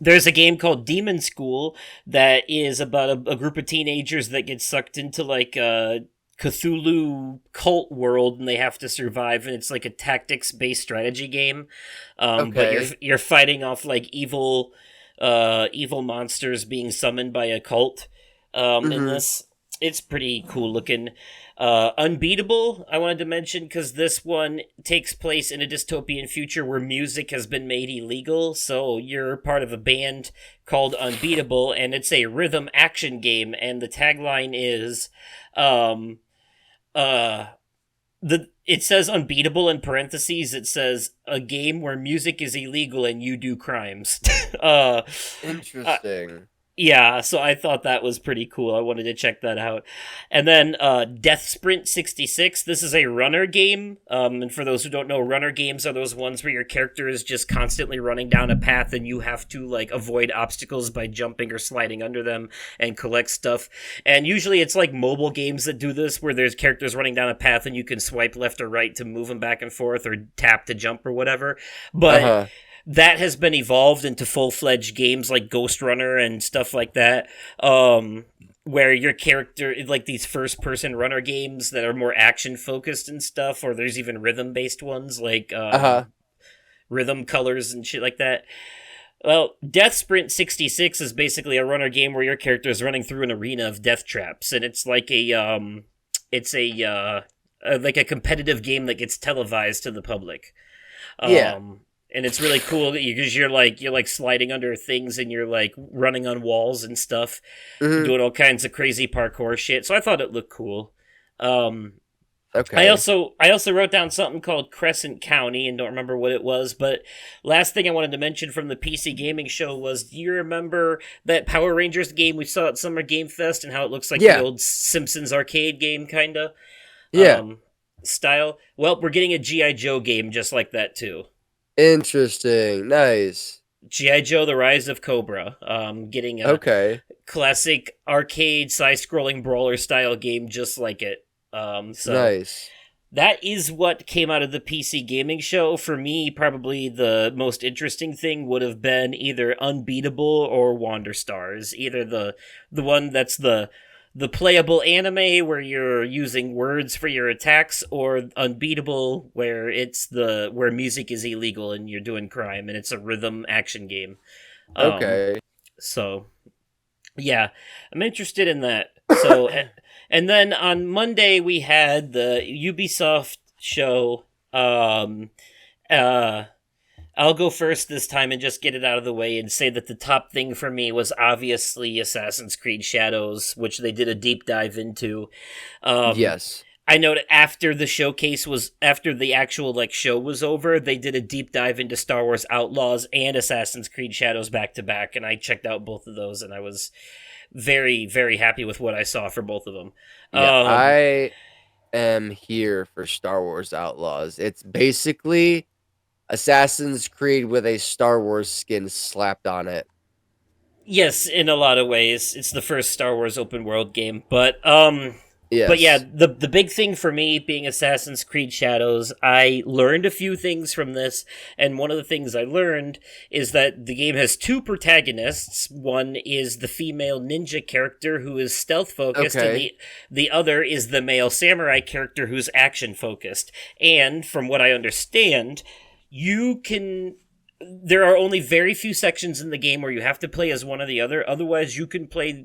There's a game called Demon School that is about a group of teenagers that get sucked into like a Cthulhu cult world, and they have to survive, and it's like a tactics-based strategy game. But you're fighting off like evil monsters being summoned by a cult. In this, it's pretty cool looking. Unbeatable, I wanted to mention because this one takes place in a dystopian future where music has been made illegal. So you're part of a band called Unbeatable, and it's a rhythm action game. And the tagline is, it says Unbeatable in parentheses. It says a game where music is illegal and you do crimes. Interesting. Yeah, so I thought that was pretty cool. I wanted to check that out. And then Death Sprint 66. This is a runner game. And for those who don't know, runner games are those ones where your character is just constantly running down a path and you have to like avoid obstacles by jumping or sliding under them and collect stuff. And usually it's like mobile games that do this where there's characters running down a path and you can swipe left or right to move them back and forth or tap to jump or whatever. But that has been evolved into full-fledged games like Ghost Runner and stuff like that, where your character, like these first-person runner games that are more action-focused and stuff, or there's even rhythm-based ones like Rhythm Colors and shit like that. Well, Death Sprint 66 is basically a runner game where your character is running through an arena of death traps, and it's like like a competitive game that gets televised to the public. And it's really cool because you're like sliding under things and you're like running on walls and stuff, doing all kinds of crazy parkour shit. So I thought it looked cool. I also wrote down something called Crescent County and don't remember what it was. But last thing I wanted to mention from the PC gaming show was, do you remember that Power Rangers game we saw at Summer Game Fest and how it looks like the old Simpsons arcade game kinda? Style. Well, we're getting a G.I. Joe game just like that too. Interesting. Nice. G.I. Joe: The Rise of Cobra. Getting a classic arcade side-scrolling brawler style game just like it. Nice. That is what came out of the PC gaming show. For me, probably the most interesting thing would have been either Unbeatable or Wander Stars. Either the one that's the playable anime where you're using words for your attacks, or Unbeatable where where music is illegal and you're doing crime and it's a rhythm action game. So Yeah, I'm interested in that. So, and then on Monday we had the Ubisoft show. Uh, I'll go first this time and just get it out of the way and say that the top thing for me was obviously Assassin's Creed Shadows, which they did a deep dive into. Um, Yes. I know that after the actual like show was over, they did a deep dive into Star Wars Outlaws and Assassin's Creed Shadows back to back, and I checked out both of those, and I was very very happy with what I saw for both of them. Yeah, Um, I am here for Star Wars Outlaws. It's basically Assassin's Creed with a Star Wars skin slapped on it. yes, in a lot of ways, it's the first Star Wars open world game, but yeah, Yes. the big thing for me being Assassin's Creed Shadows, I learned a few things from this, and one of the things I learned is that the game has two protagonists. One is the female ninja character who is stealth focused, and Okay. the other is the male samurai character who's action focused. And from what I understand, you can there are only very few sections in the game where you have to play as one or the other. Otherwise, you can play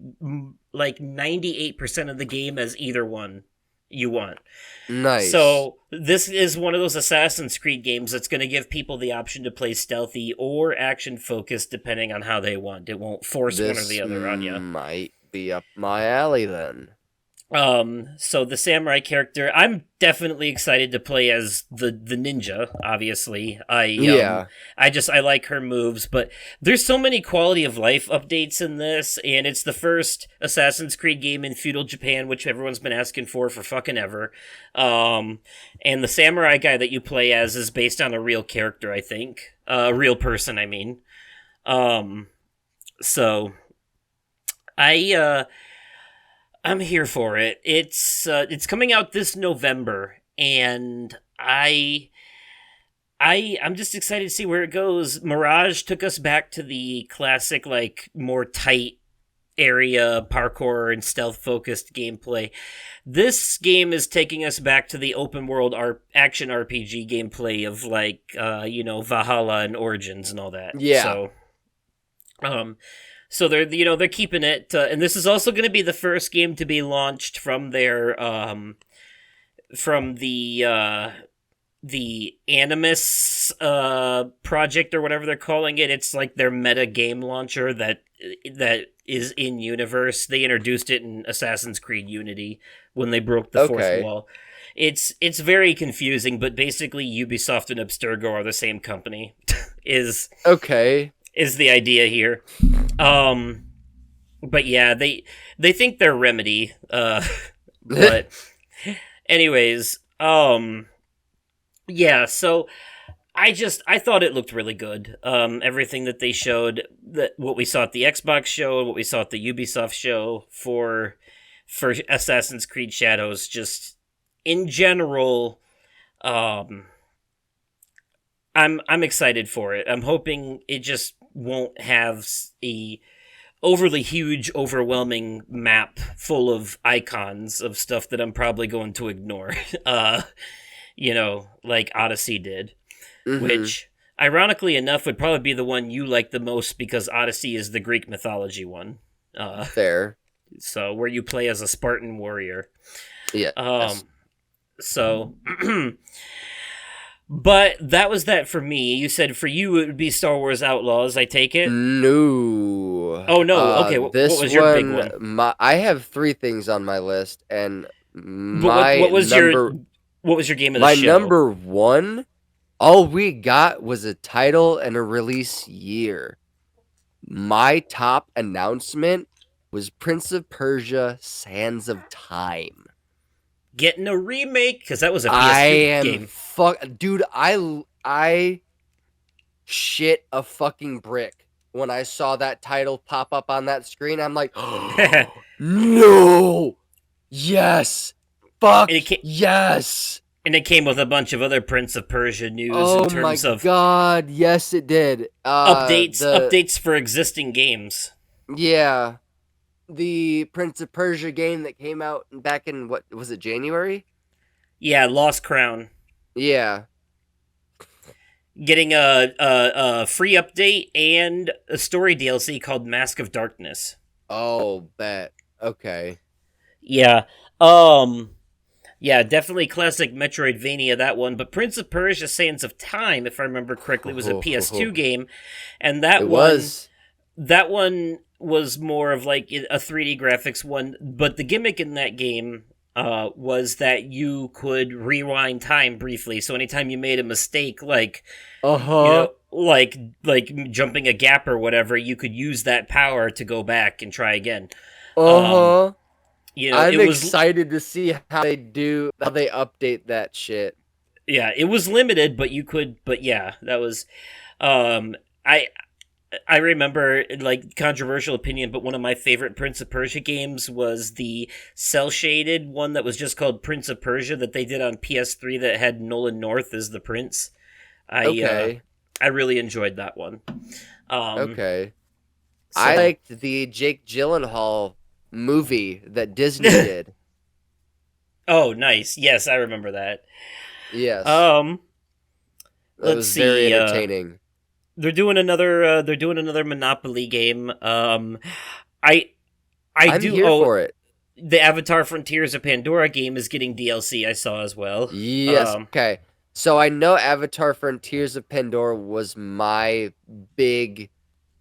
like 98% of the game as either one you want. Nice. So, this is one of those Assassin's Creed games that's going to give people the option to play stealthy or action focused depending on how they want. It won't force one or This the other on you. might be up my alley then. So the samurai character, I'm definitely excited to play as the ninja. Obviously, Yeah. I like her moves, but there's so many quality of life updates in this, and it's the first Assassin's Creed game in feudal Japan, which everyone's been asking for fucking ever. And the samurai guy that you play as is based on a real character, I think, a real person. I mean, um, so I. I'm here for it. It's coming out this November, and I'm just excited to see where it goes. Mirage took us back to the classic, like more tight area parkour and stealth focused gameplay. This game is taking us back to the open world action RPG gameplay of like Valhalla and Origins and all that. Yeah. Um, so they're keeping it, and this is also going to be the first game to be launched from their from the Animus project or whatever they're calling it. It's like their meta game launcher that is in universe. They introduced it in Assassin's Creed Unity when they broke the fourth Okay. wall. It's very confusing, but basically Ubisoft and Abstergo are the same company. is Okay. is the idea here. Um, but yeah, they think they're Remedy. But anyways, yeah. So I thought it looked really good. Everything that they showed, that what we saw at the Xbox show, and what we saw at the Ubisoft show for Assassin's Creed Shadows, just in general, I'm excited for it. I'm hoping it just won't have a overly huge, overwhelming map full of icons of stuff that I'm probably going to ignore. Like Odyssey did, Mm-hmm. which ironically enough would probably be the one you like the most because Odyssey is the Greek mythology one. Fair. So where you play as a Spartan warrior. Yeah. Um, so But that was that for me. You said for you it would be Star Wars Outlaws. I take it. No. Oh no. Okay. What This was your big one? I have three things on my list, and But what was number your game of the my show? number one, all we got was a title and a release year. My top announcement was Prince of Persia: Sands of Time. Getting a remake because that was a I PS2 am game. dude. I shit a fucking brick when I saw that title pop up on that screen. I'm like, oh, no, yes, fuck, yes. And it came with a bunch of other Prince of Persia news in Oh my terms of god, yes, it did. updates for existing games. Yeah, the Prince of Persia game that came out back in, what was it, January? Yeah, Lost Crown. Yeah. Getting a free update and a story DLC called Mask of Darkness. Oh, bet. Okay. Yeah. Um yeah, definitely classic Metroidvania, that one. But Prince of Persia Sands of Time, if I remember correctly, was a PS2 game, and It was. that one was more of like a 3D graphics one, but the gimmick in that game was that you could rewind time briefly. So anytime you made a mistake, like you Uh-huh. know, like jumping a gap or whatever, you could use that power to go back and try again. Um, Uh-huh. it I'm was excited to see how they update that shit. yeah, it was limited, but you could. But yeah, that was um, I I remember, like, controversial opinion, but one of my favorite Prince of Persia games was the cell shaded one that was just called Prince of Persia that they did on PS3 that had Nolan North as the prince. I uh Okay. I really enjoyed that one. Um Okay. I so liked the Jake Gyllenhaal movie that Disney did. Oh, nice. Yes, I remember that. Yes. Um That let's was very see. entertaining. They're doing another Monopoly game. I I I'm do here oh for it. the Avatar Frontiers of Pandora game is getting DLC, I saw as well. Yes. Okay. So I know Avatar Frontiers of Pandora was my big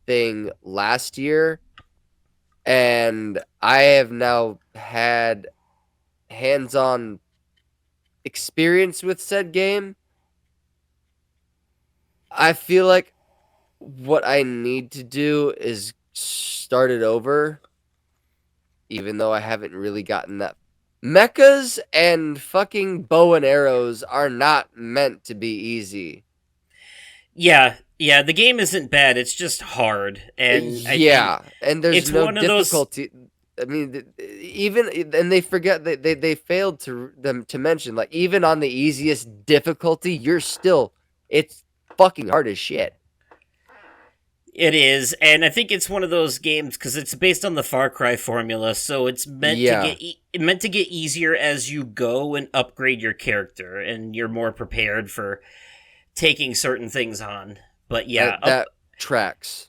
thing last year, and I have now had hands-on experience with said game. I feel like what I need to do is start it over, even though I haven't really gotten that. Mechas and fucking bow and arrows are not meant to be easy. Yeah, the game isn't bad. It's just hard, and Yeah, and there's it's no one of those. difficulty. I mean, even and they forget they failed to mention, like, even on the easiest difficulty, you're still it's fucking hard as shit. It is, and I think it's one of those games because it's based on the Far Cry formula, so it's Yeah, meant to get easier as you go and upgrade your character, and you're more prepared for taking certain things on. But yeah, that tracks.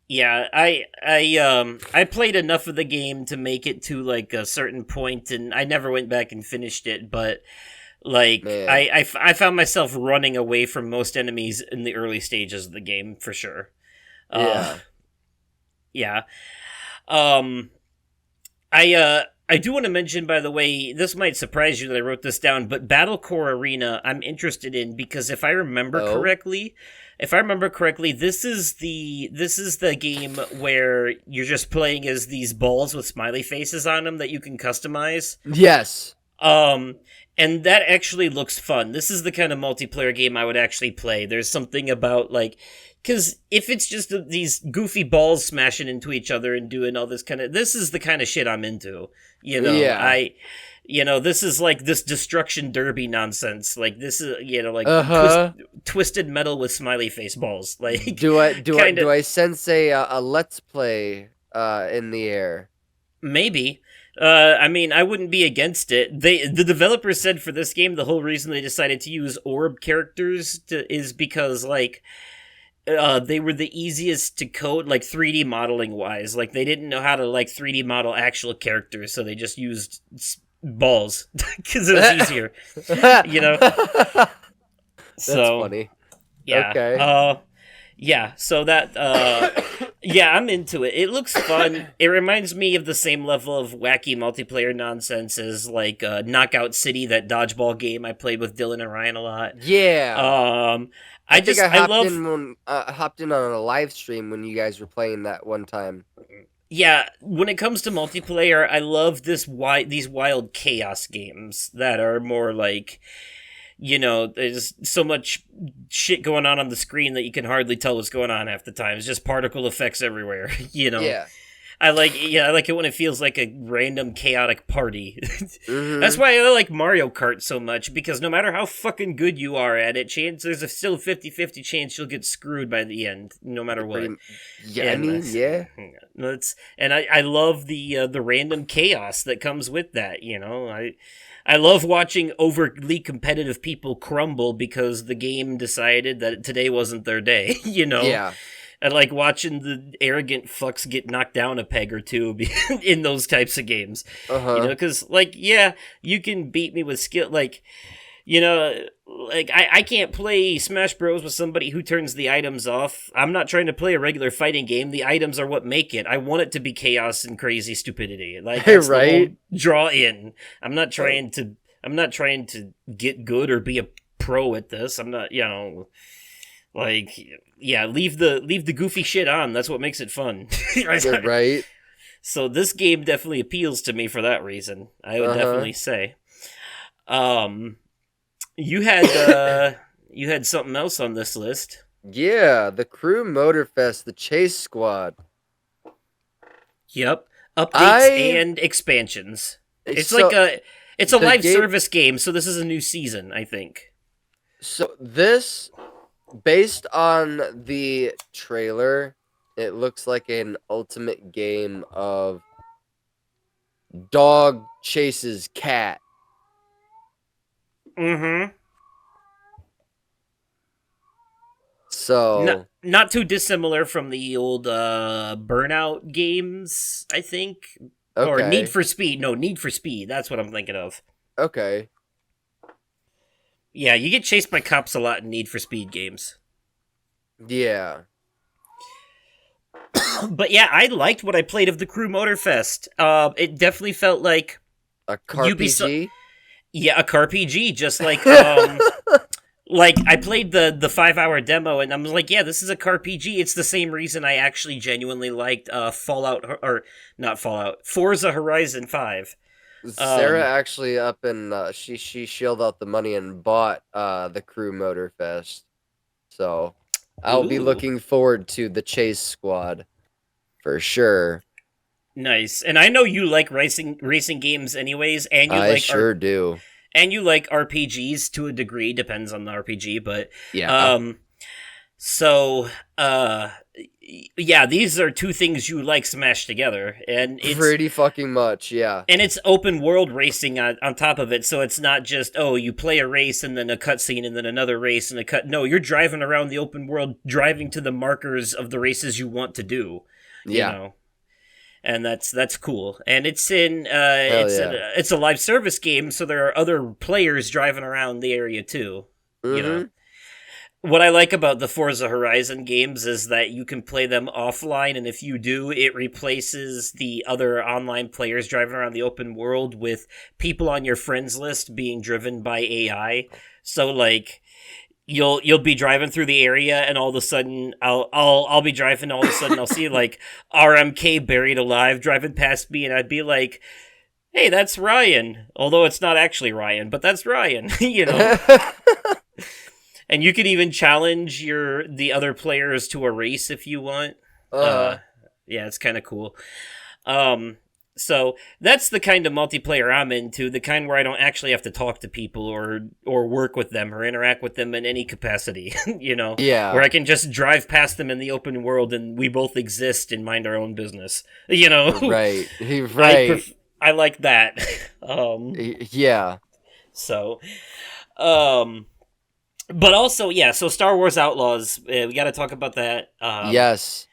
yeah, I played enough of the game to make it to like a certain point, and I never went back and finished it. But like, Man, I found myself running away from most enemies in the early stages of the game for sure. Uh, yeah. yeah. Um, I do want to mention, by the way, this might surprise you that I wrote this down, but Battlecore Arena I'm interested in because Oh, if I remember correctly, this is the game where you're just playing as these balls with smiley faces on them that you can customize. yes. Um, and that actually looks fun. This is the kind of multiplayer game I would actually play. There's something about like, because if it's just these goofy balls smashing into each other and doing all this kind of, this is the kind of shit I'm into. Yeah. This is like this destruction derby nonsense. Like this is, like Uh huh. twisted metal with smiley face balls. Like, kind of Do I sense a let's play in the air? maybe. I mean, I wouldn't be against it. The developers said for this game the whole reason they decided to use orb characters is because like they were the easiest to code, like 3D modeling wise. Like they didn't know how to like 3D model actual characters, so they just used balls because it was easier. You know. That's So funny. yeah. Okay. Yeah, so that yeah, I'm into it. It looks fun. It reminds me of the same level of wacky multiplayer nonsense as like Knockout City, that dodgeball game I played with Dylan and Ryan a lot. Yeah. Um I think I I hopped love in when hopped in on a live stream when you guys were playing that one time. yeah, when it comes to multiplayer, I love these wild chaos games that are more like there's so much shit going on the screen that you can hardly tell what's going on half the time. It's just particle effects everywhere. Yeah. I like it when it feels like a random chaotic party. That's Mm-hmm. why I like Mario Kart so much, because no matter how fucking good you are at it, there's a still 50-50 chance you'll get screwed by the end, no matter what. Yeah, I And mean, yeah. I love the random chaos that comes with that. I love watching overly competitive people crumble because the game decided that today wasn't their day. Yeah. I like watching the arrogant fucks get knocked down a peg or two in those types of games. Because, like, yeah, you can beat me with skill. Like, I can't play Smash Bros. With somebody who turns the items off. I'm not trying to play a regular fighting game. The items are what make it. I want it to be chaos and crazy stupidity. Like, that's right? The whole draw in. I'm not trying to get good or be a pro at this. I'm not, like, yeah, leave the goofy shit on. That's what makes it fun. Right. So this game definitely appeals to me for that reason. I would definitely say. You had something else on this list. Yeah, the Crew Motorfest, the Chase Squad. Yep, updates and expansions. It's a live service game, so this is a new season, I think. So this, based on the trailer, it looks like an ultimate game of dog chases cat. Mm-hmm. So not too dissimilar from the old Burnout games, I think. Okay. Or Need for Speed. No, Need for Speed. That's what I'm thinking of. Okay. Yeah, you get chased by cops a lot in Need for Speed games. Yeah. But yeah, I liked what I played of the Crew Motorfest. It definitely felt like a CarPG. Yeah, a CarPG, just like like I played the 5-hour demo and I'm like, yeah, this is a CarPG. It's the same reason I actually genuinely liked Forza Horizon 5. Sarah actually up and she shelled out the money and bought the Crew Motorfest. So I'll be looking forward to the Chase Squad for sure. Nice. And I know you like racing games anyways, and I sure do. And you like RPGs to a degree, depends on the RPG, but yeah. Yeah, these are two things you like smashed together, and it's pretty fucking much, yeah. And it's open world racing on top of it, so it's not just you play a race and then a cutscene and then another race and a cut. No, you're driving around the open world, driving to the markers of the races you want to do. You know? And that's cool. And it's it's a live service game, so there are other players driving around the area too. Mm-hmm. You know. What I like about the Forza Horizon games is that you can play them offline, and if you do, it replaces the other online players driving around the open world with people on your friends list being driven by AI. So like you'll be driving through the area and all of a sudden I'll be driving, all of a sudden I'll see like RMK buried alive driving past me, and I'd be like, hey, that's Ryan. Although it's not actually Ryan, but that's Ryan, you know. And you could even challenge the other players to a race if you want. Yeah, it's kind of cool. So that's the kind of multiplayer I'm into, the kind where I don't actually have to talk to people or work with them or interact with them in any capacity, you know? Yeah. Where I can just drive past them in the open world and we both exist and mind our own business, you know? Right. Right. I like that. Yeah. So, but also, yeah, so Star Wars Outlaws, we got to talk about that. Yes.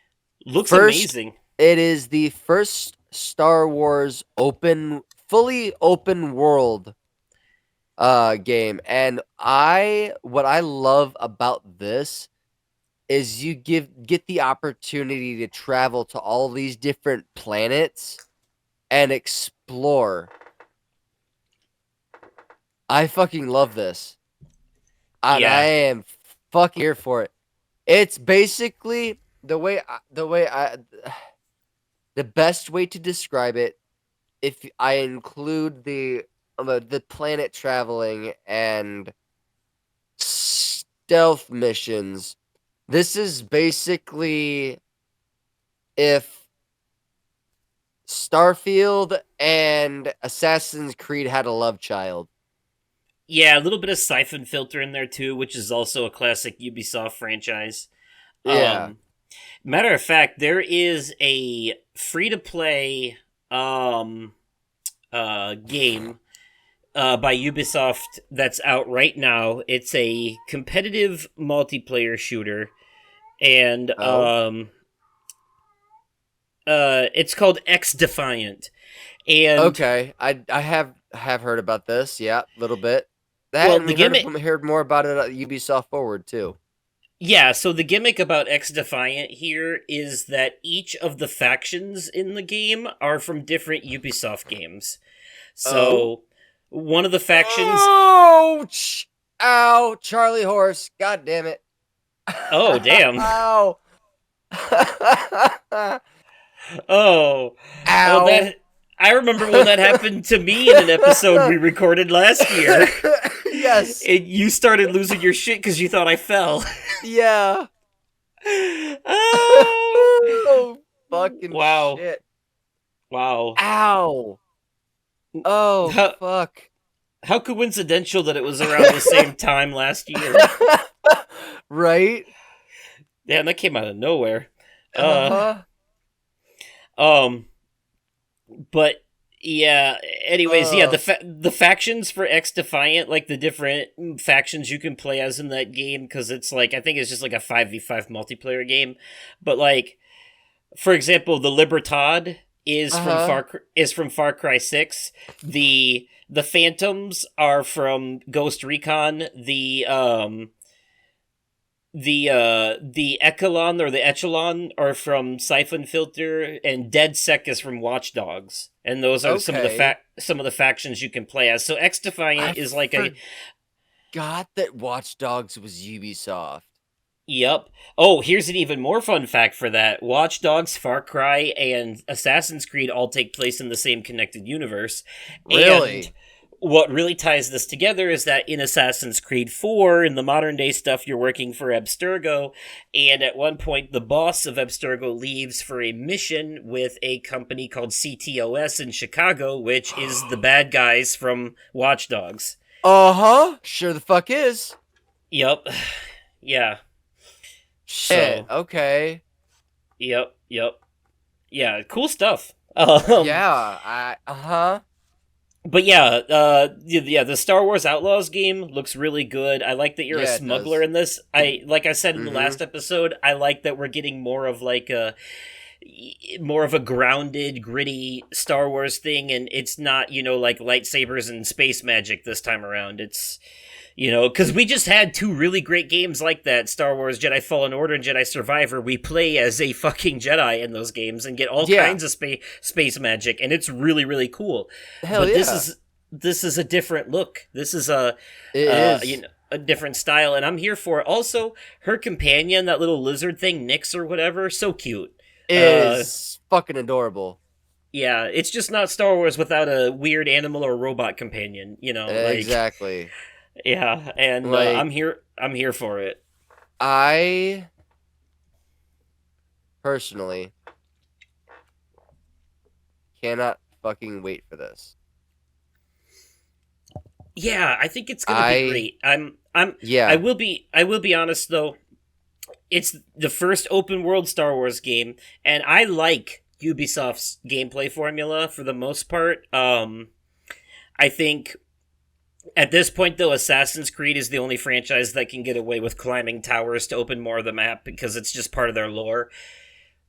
Looks amazing. It is the first Star Wars fully open world game. And what I love about this is you get the opportunity to travel to all these different planets and explore. I fucking love this. And I am fucking here for it. It's basically the best way to describe it, if I include the planet traveling and stealth missions. This is basically if Starfield and Assassin's Creed had a love child. Yeah, a little bit of Siphon Filter in there too, which is also a classic Ubisoft franchise. Yeah. Matter of fact, there is a free-to-play game by Ubisoft that's out right now. It's a competitive multiplayer shooter. and Oh, it's called X Defiant. And okay. I have heard about this. Yeah, a little bit. That, well, and we heard more about it at Ubisoft Forward too. yeah, so the gimmick about X Defiant here is that each of the factions in the game are from different Ubisoft games. Oh. So one of the factions. Ouch! Ow! Charlie Horse. God damn it. Oh, damn. Ow! Oh, oh, Ow! that. I remember when that happened to me in an episode we recorded last year. Yes. And you started losing your shit because you thought I fell. Yeah. Oh, Oh, fucking wow. shit. Wow. Ow. Oh, How, fuck. how coincidental that it was around the same time last year. Right? Damn, that came out of nowhere. Uh-huh. Um, but yeah. Anyways, yeah. Uh, The factions for X Defiant, like the different factions you can play as in that game, because it's like I think it's just like a 5v5 multiplayer game. But like, for example, the Libertad uh-huh. Is from Far Cry 6. The Phantoms are from Ghost Recon. The Echelon or the Echelon are from Siphon Filter, and Dead Sec is from Watch Dogs. And those are Okay. some of the factions you can play as. So X I Defiant is like a. forgot that Watch Dogs was Ubisoft. Yep. Oh, here's an even more fun fact for that. Watch Dogs, Far Cry, and Assassin's Creed all take place in the same connected universe. And Really? what really ties this together is that in Assassin's Creed 4, in the modern day stuff, you're working for Abstergo, and at one point the boss of Abstergo leaves for a mission with a company called CTOS in Chicago, which is the bad guys from Watch Dogs. Uh-huh. Sure the fuck is. Yep. Yeah. Shit. So, Okay. yep. Yeah, cool stuff. Yeah. Uh-huh. But yeah, yeah, the Star Wars Outlaws game looks really good. I like that you're a Yeah, it smuggler does. in this. Like I said in the Mm-hmm. last episode, I like that we're getting more of a grounded, gritty Star Wars thing, and it's not like lightsabers and space magic this time around. It's because we just had two really great games like that, Star Wars Jedi Fallen Order and Jedi Survivor. We play as a fucking Jedi in those games and get all Yeah. kinds of space magic, and it's really, really cool. Hell But yeah. this is a different look. This is a It is. a different style, and I'm here for it. Also, her companion, that little lizard thing, Nyx or whatever, so cute. It Uh, is fucking adorable. yeah, it's just not Star Wars without a weird animal or robot companion. Like Exactly. yeah, and Like, I'm here for it. I personally cannot fucking wait for this. Yeah, I think it's gonna be I great. I yeah. will be honest though. It's the first open world Star Wars game, and I like Ubisoft's gameplay formula for the most part. I think at this point though, Assassin's Creed is the only franchise that can get away with climbing towers to open more of the map because it's just part of their lore.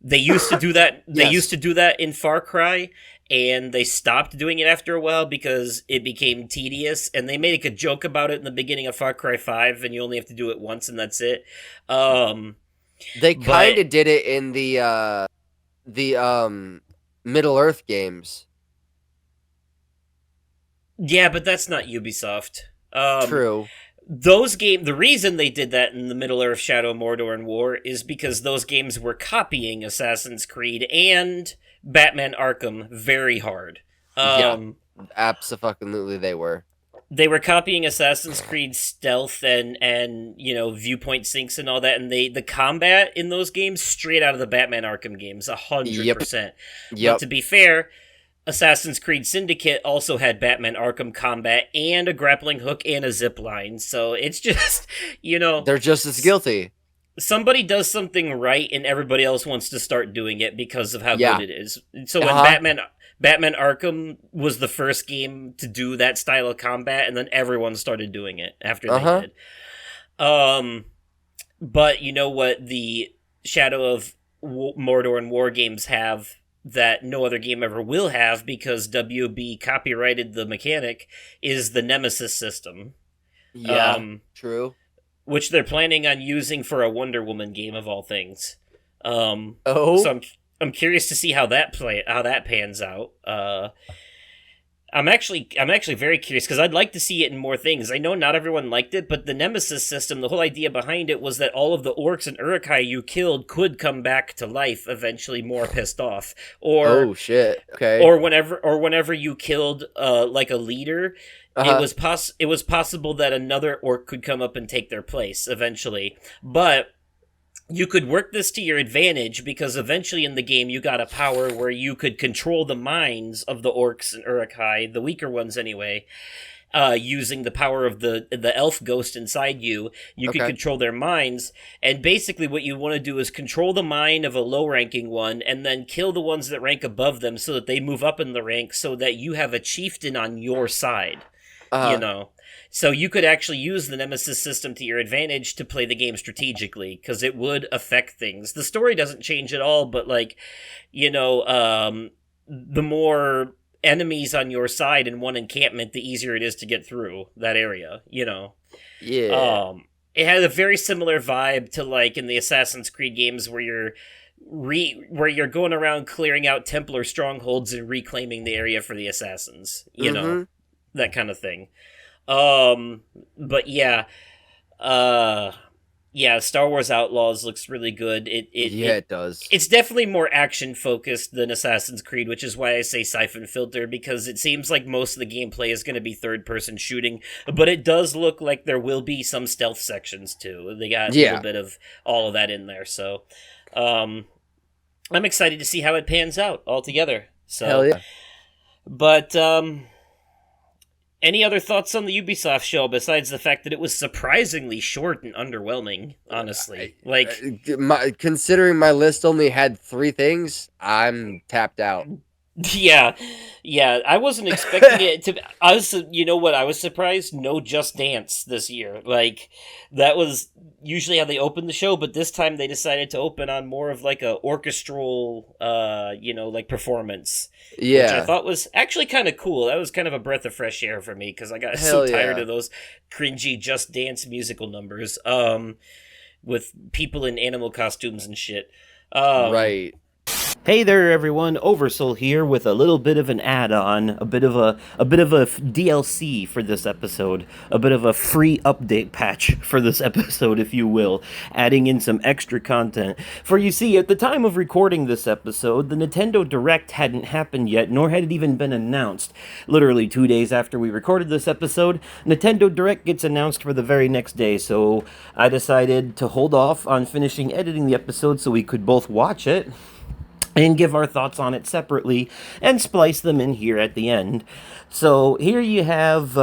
They used to do that. They used Yes. to do that in Far Cry, and they stopped doing it after a while because it became tedious. And they made a joke about it in the beginning of Far Cry 5, and you only have to do it once, and that's it. They But kind of did it in the Middle Earth games. yeah, but that's not Ubisoft. Um, True. the reason they did that in the Middle Earth, Shadow, Mordor, and War is because those games were copying Assassin's Creed and Batman Arkham very hard. Yeah. Um, Absolutely they were. they were copying Assassin's Creed stealth and viewpoint syncs and all that, and the combat in those games straight out of the Batman Arkham games, Yep. 100%. But Yep. to be fair, Assassin's Creed Syndicate also had Batman Arkham combat and a grappling hook and a zip line, so it's just They're just as guilty. somebody does something right and everybody else wants to start doing it because of how good Yeah. it is. So when Uh-huh. Batman Arkham was the first game to do that style of combat, and then everyone started doing it after they Uh-huh. did. Um, but you know what? Shadow of Mordor and War games have that no other game ever will have because WB copyrighted the mechanic is the Nemesis system. Yeah, true. Which they're planning on using for a Wonder Woman game of all things. So I'm curious to see how that pans out. I'm actually very curious because I'd like to see it in more things. I know not everyone liked it, but the Nemesis system, the whole idea behind it was that all of the orcs and Uruk-hai you killed could come back to life eventually, more pissed off. Or oh shit, okay. Or whenever you killed like a leader, it was possible that another orc could come up and take their place eventually, but you could work this to your advantage because eventually in the game you got a power where you could control the minds of the orcs and Uruk-hai, the weaker ones anyway, using the power of the elf ghost inside you. You could control their minds, and basically what you want to do is control the mind of a low-ranking one and then kill the ones that rank above them so that they move up in the rank so that you have a chieftain on your side, you know? So you could actually use the Nemesis system to your advantage to play the game strategically, because it would affect things. The story doesn't change at all, but, like, you know, the more enemies on your side in one encampment, the easier it is to get through that area, you know? Yeah. It had a very similar vibe to, like, in the Assassin's Creed games where you're going around clearing out Templar strongholds and reclaiming the area for the assassins, you know? That kind of thing. But yeah, Star Wars Outlaws looks really good. It does. It's definitely more action focused than Assassin's Creed, which is why I say Siphon Filter, because it seems like most of the gameplay is going to be third person shooting, but it does look like there will be some stealth sections too. They got a little bit of all of that in there, so I'm excited to see how it pans out altogether. So, hell yeah. But any other thoughts on the Ubisoft show besides the fact that it was surprisingly short and underwhelming, honestly? Considering my list only had 3 things, I'm tapped out. Yeah, I wasn't expecting it to. You know what? I was surprised. No Just Dance this year. Like, that was usually how they open the show, but this time they decided to open on more of like a orchestral, like performance. Yeah, which I thought was actually kind of cool. That was kind of a breath of fresh air for me because I got so tired of those cringy Just Dance musical numbers, with people in animal costumes and shit. Right. Hey there, everyone. Oversoul here with a little bit of an add-on, a bit of a DLC for this episode, a bit of a free update patch for this episode, if you will, adding in some extra content. For you see, at the time of recording this episode, the Nintendo Direct hadn't happened yet, nor had it even been announced. Literally 2 days after we recorded this episode, Nintendo Direct gets announced for the very next day, so I decided to hold off on finishing editing the episode so we could both watch it and give our thoughts on it separately, and splice them in here at the end. So here you have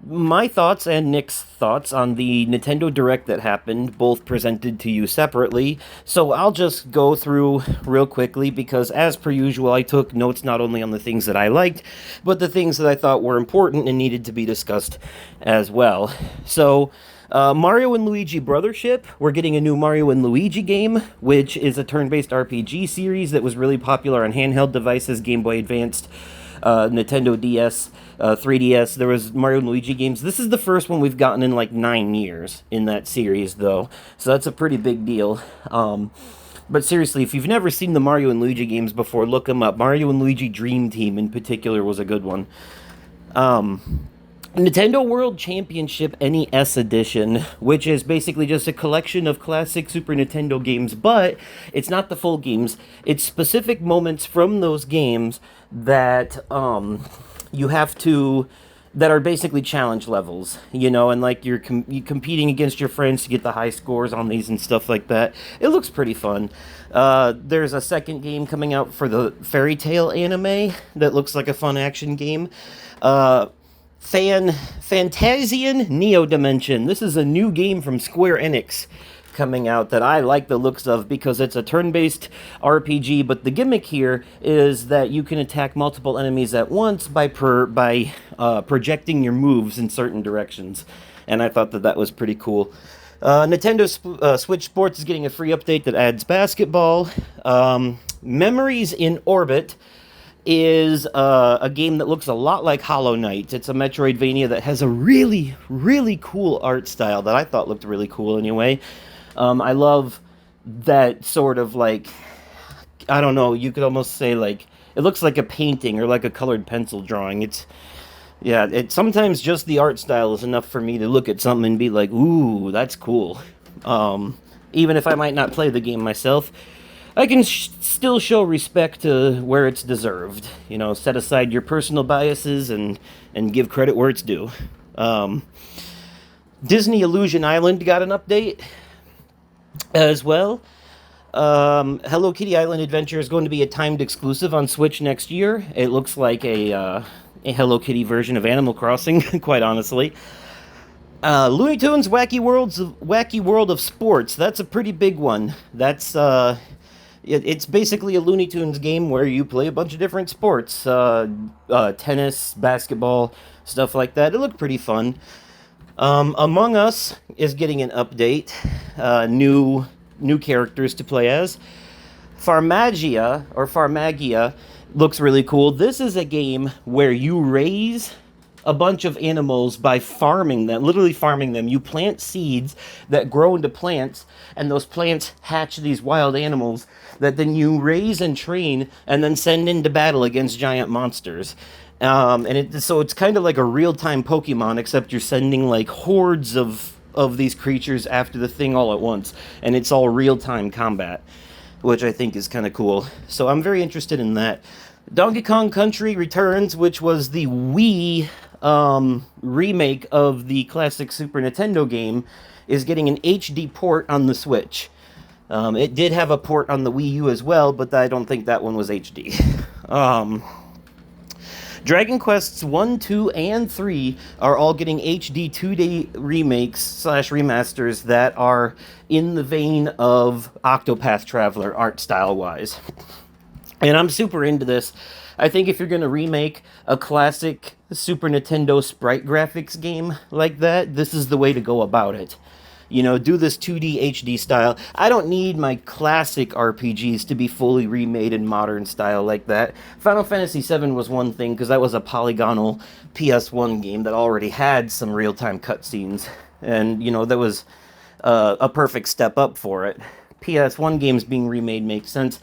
my thoughts and Nick's thoughts on the Nintendo Direct that happened, both presented to you separately. So I'll just go through real quickly, because as per usual, I took notes not only on the things that I liked, but the things that I thought were important and needed to be discussed as well. So Mario & Luigi Brothership, we're getting a new Mario & Luigi game, which is a turn-based RPG series that was really popular on handheld devices, Game Boy Advanced, Nintendo DS, 3DS. There was Mario & Luigi games. This is the first one we've gotten in like 9 years in that series, though, so that's a pretty big deal. But seriously, if you've never seen the Mario & Luigi games before, look them up. Mario & Luigi Dream Team in particular was a good one. Nintendo World Championship NES Edition, which is basically just a collection of classic Super Nintendo games, but it's not the full games. It's specific moments from those games that you have to, that are basically challenge levels, you know, and like you're competing against your friends to get the high scores on these and stuff like that. It looks pretty fun. There's a second game coming out for the Fairy Tail anime that looks like a fun action game. Fantasian Neo Dimension. This is a new game from Square Enix coming out that I like the looks of because it's a turn-based RPG, but the gimmick here is that you can attack multiple enemies at once by projecting your moves in certain directions, and I thought that was pretty cool. Nintendo Switch Sports is getting a free update that adds basketball. Memories in Orbit is a game that looks a lot like Hollow Knight. It's a Metroidvania that has a really, really cool art style that I thought looked really cool anyway. I love that sort of like, I don't know, you could almost say like, it looks like a painting or like a colored pencil drawing. Sometimes just the art style is enough for me to look at something and be like, ooh, that's cool. Even if I might not play the game myself, I can still show respect to where it's deserved. You know, set aside your personal biases and give credit where it's due. Disney Illusion Island got an update as well. Hello Kitty Island Adventure is going to be a timed exclusive on Switch next year. It looks like a Hello Kitty version of Animal Crossing, quite honestly. Looney Tunes Wacky World of Sports. That's a pretty big one. That's it's basically a Looney Tunes game where you play a bunch of different sports, tennis, basketball, stuff like that. It looked pretty fun. Among Us is getting an update, new characters to play as. Farmagia looks really cool. This is a game where you raise a bunch of animals by farming them, literally farming them. You plant seeds that grow into plants, and those plants hatch these wild animals that then you raise and train and then send into battle against giant monsters. So it's kind of like a real-time Pokemon, except you're sending like hordes of these creatures after the thing all at once, and it's all real-time combat, which I think is kind of cool. So I'm very interested in that. Donkey Kong Country Returns, which was the Wii remake of the classic Super Nintendo game, is getting an HD port on the Switch. It did have a port on the Wii U as well, but I don't think that one was HD. Dragon Quests 1, 2, and 3 are all getting HD 2D remakes / remasters that are in the vein of Octopath Traveler art style-wise. And I'm super into this. I think if you're going to remake a classic Super Nintendo sprite graphics game like that, this is the way to go about it. You know, do this 2D HD style. I don't need my classic RPGs to be fully remade in modern style like that. Final Fantasy VII was one thing, because that was a polygonal PS1 game that already had some real-time cutscenes. And, you know, that was a perfect step up for it. PS1 games being remade makes sense.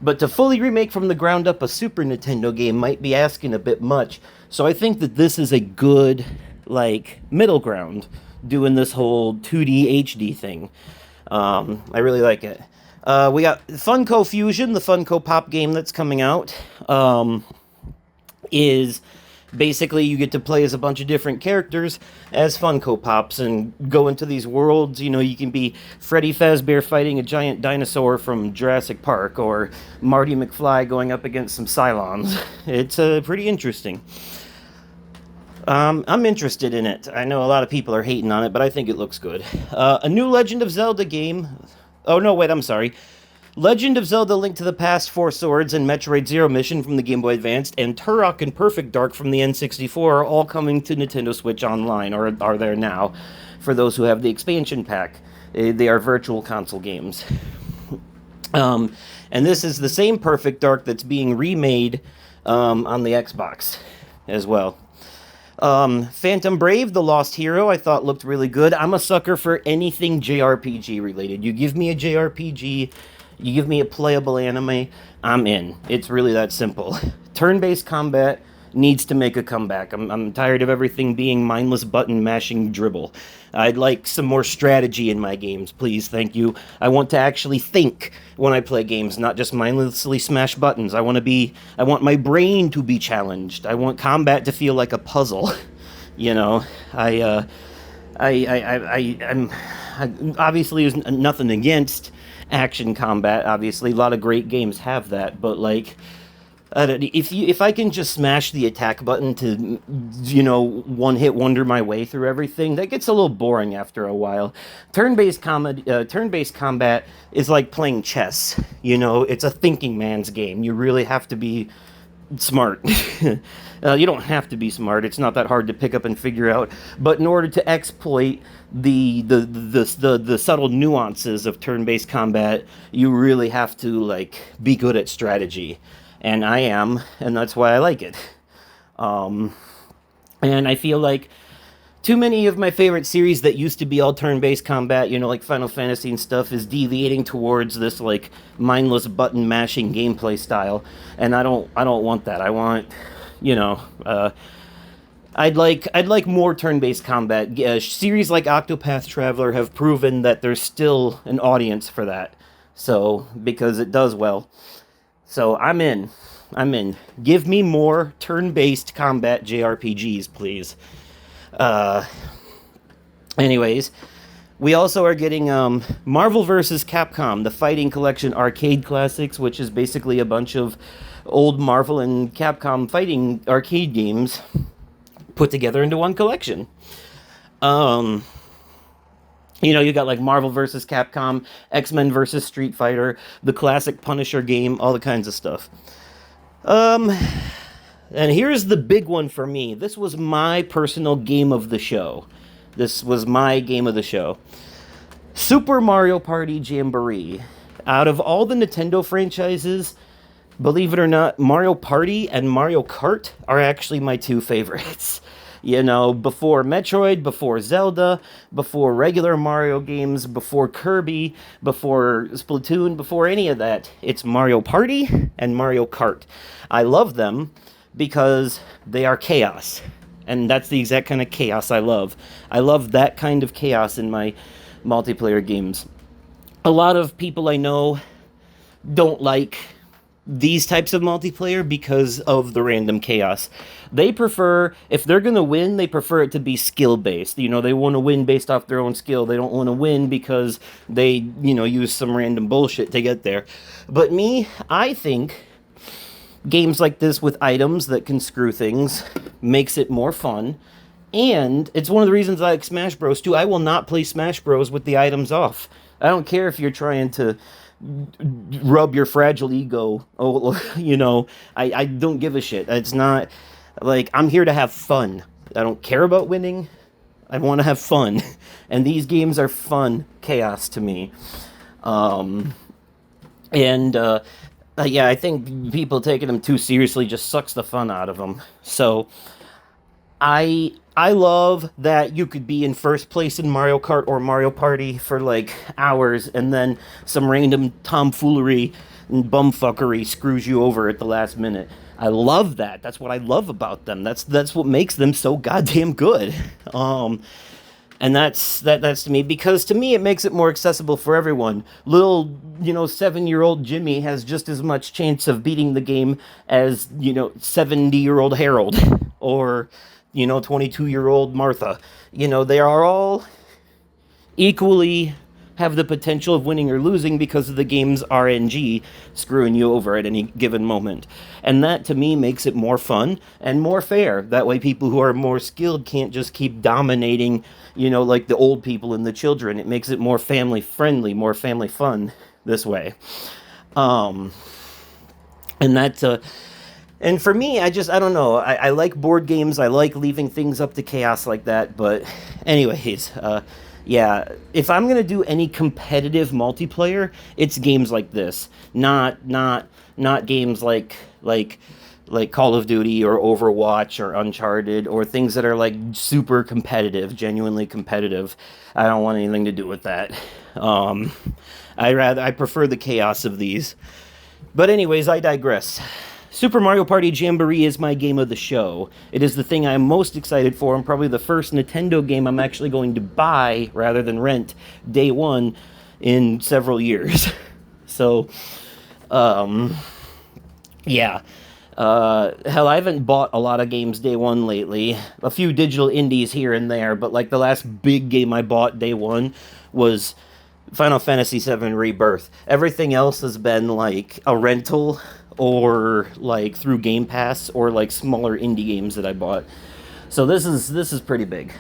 But to fully remake from the ground up a Super Nintendo game might be asking a bit much. So I think that this is a good, like, middle ground, doing this whole 2D HD thing. I really like it. We got Funko Fusion, the Funko Pop game that's coming out, is basically you get to play as a bunch of different characters as Funko Pops and go into these worlds. You know, you can be Freddy Fazbear fighting a giant dinosaur from Jurassic Park, or Marty McFly going up against some Cylons. It's pretty interesting. I'm interested in it. I know a lot of people are hating on it, but I think it looks good. A new Legend of Zelda game. Oh, no, wait, I'm sorry. Legend of Zelda Link to the Past 4 Swords and Metroid Zero Mission from the Game Boy Advance and Turok and Perfect Dark from the N64 are all coming to Nintendo Switch Online, or are there now, for those who have the expansion pack. They are virtual console games. And this is the same Perfect Dark that's being remade on the Xbox as well. Phantom Brave, The Lost Hero, I thought looked really good. I'm a sucker for anything JRPG related. You give me a JRPG, you give me a playable anime, I'm in. It's really that simple. Turn-based combat needs to make a comeback. I'm tired of everything being mindless button mashing dribble. I'd like some more strategy in my games, please, thank you. I want to actually think when I play games, not just mindlessly smash buttons. I want my brain to be challenged. I want combat to feel like a puzzle. You know, I'm obviously there's nothing against action combat. Obviously, a lot of great games have that, but like, if I can just smash the attack button to, you know, one-hit wonder my way through everything, that gets a little boring after a while. Turn-based combat is like playing chess. You know, it's a thinking man's game. You really have to be smart. You don't have to be smart. It's not that hard to pick up and figure out. But in order to exploit the subtle nuances of turn-based combat, you really have to like be good at strategy, and I am, and that's why I like it. And I feel like too many of my favorite series that used to be all turn-based combat, like Final Fantasy and stuff, is deviating towards this like mindless button mashing gameplay style, and I don't want that. I want, I'd like more turn-based combat. Series like Octopath Traveler have proven that there's still an audience for that. So because it does well, so I'm in. Give me more turn-based combat JRPGs, please. Anyways, we also are getting Marvel vs. Capcom, the Fighting Collection Arcade Classics, which is basically a bunch of old Marvel and Capcom fighting arcade games put together into one collection. You got like Marvel vs. Capcom, X-Men vs. Street Fighter, the classic Punisher game, all the kinds of stuff. And here's the big one for me. This was my personal game of the show. Super Mario Party Jamboree. Out of all the Nintendo franchises, believe it or not, Mario Party and Mario Kart are actually my two favorites. Before Metroid, before Zelda, before regular Mario games, before Kirby, before Splatoon, before any of that, it's Mario Party and Mario Kart. I love them because they are chaos. And that's the exact kind of chaos I love. I love that kind of chaos in my multiplayer games. A lot of people I know don't like these types of multiplayer because of the random chaos. They prefer, if they're going to win, they prefer it to be skill-based. They want to win based off their own skill. They don't want to win because they, use some random bullshit to get there. But me, I think games like this with items that can screw things makes it more fun. And it's one of the reasons I like Smash Bros. Too. I will not play Smash Bros. With the items off. I don't care if you're trying to rub your fragile ego. I don't give a shit. It's not like I'm here to have fun. I don't care about winning. I want to have fun. And these games are fun chaos to me. I think people taking them too seriously just sucks the fun out of them. So I love that you could be in first place in Mario Kart or Mario Party for like hours, and then some random tomfoolery and bumfuckery screws you over at the last minute. I love that. That's what I love about them. That's what makes them so goddamn good. And that's to me, because to me it makes it more accessible for everyone. Little, 7-year-old Jimmy has just as much chance of beating the game as, 70-year-old Harold or, 22-year-old Martha. They are all equally have the potential of winning or losing because of the game's RNG screwing you over at any given moment. And that, to me, makes it more fun and more fair. That way people who are more skilled can't just keep dominating, like the old people and the children. It makes it more family-friendly, more family fun this way. And for me, I don't know. I like board games. I like leaving things up to chaos like that. But anyways, yeah, if I'm going to do any competitive multiplayer, it's games like this. Not games like Call of Duty or Overwatch or Uncharted or things that are like super competitive, genuinely competitive. I don't want anything to do with that. I prefer the chaos of these. But anyways, I digress. Super Mario Party Jamboree is my game of the show. It is the thing I'm most excited for, and probably the first Nintendo game I'm actually going to buy rather than rent day one in several years. So, yeah. Hell, I haven't bought a lot of games day one lately. A few digital indies here and there, but like the last big game I bought day one was Final Fantasy VII Rebirth. Everything else has been like a rental or like through Game Pass or like smaller indie games that I bought. So this is pretty big.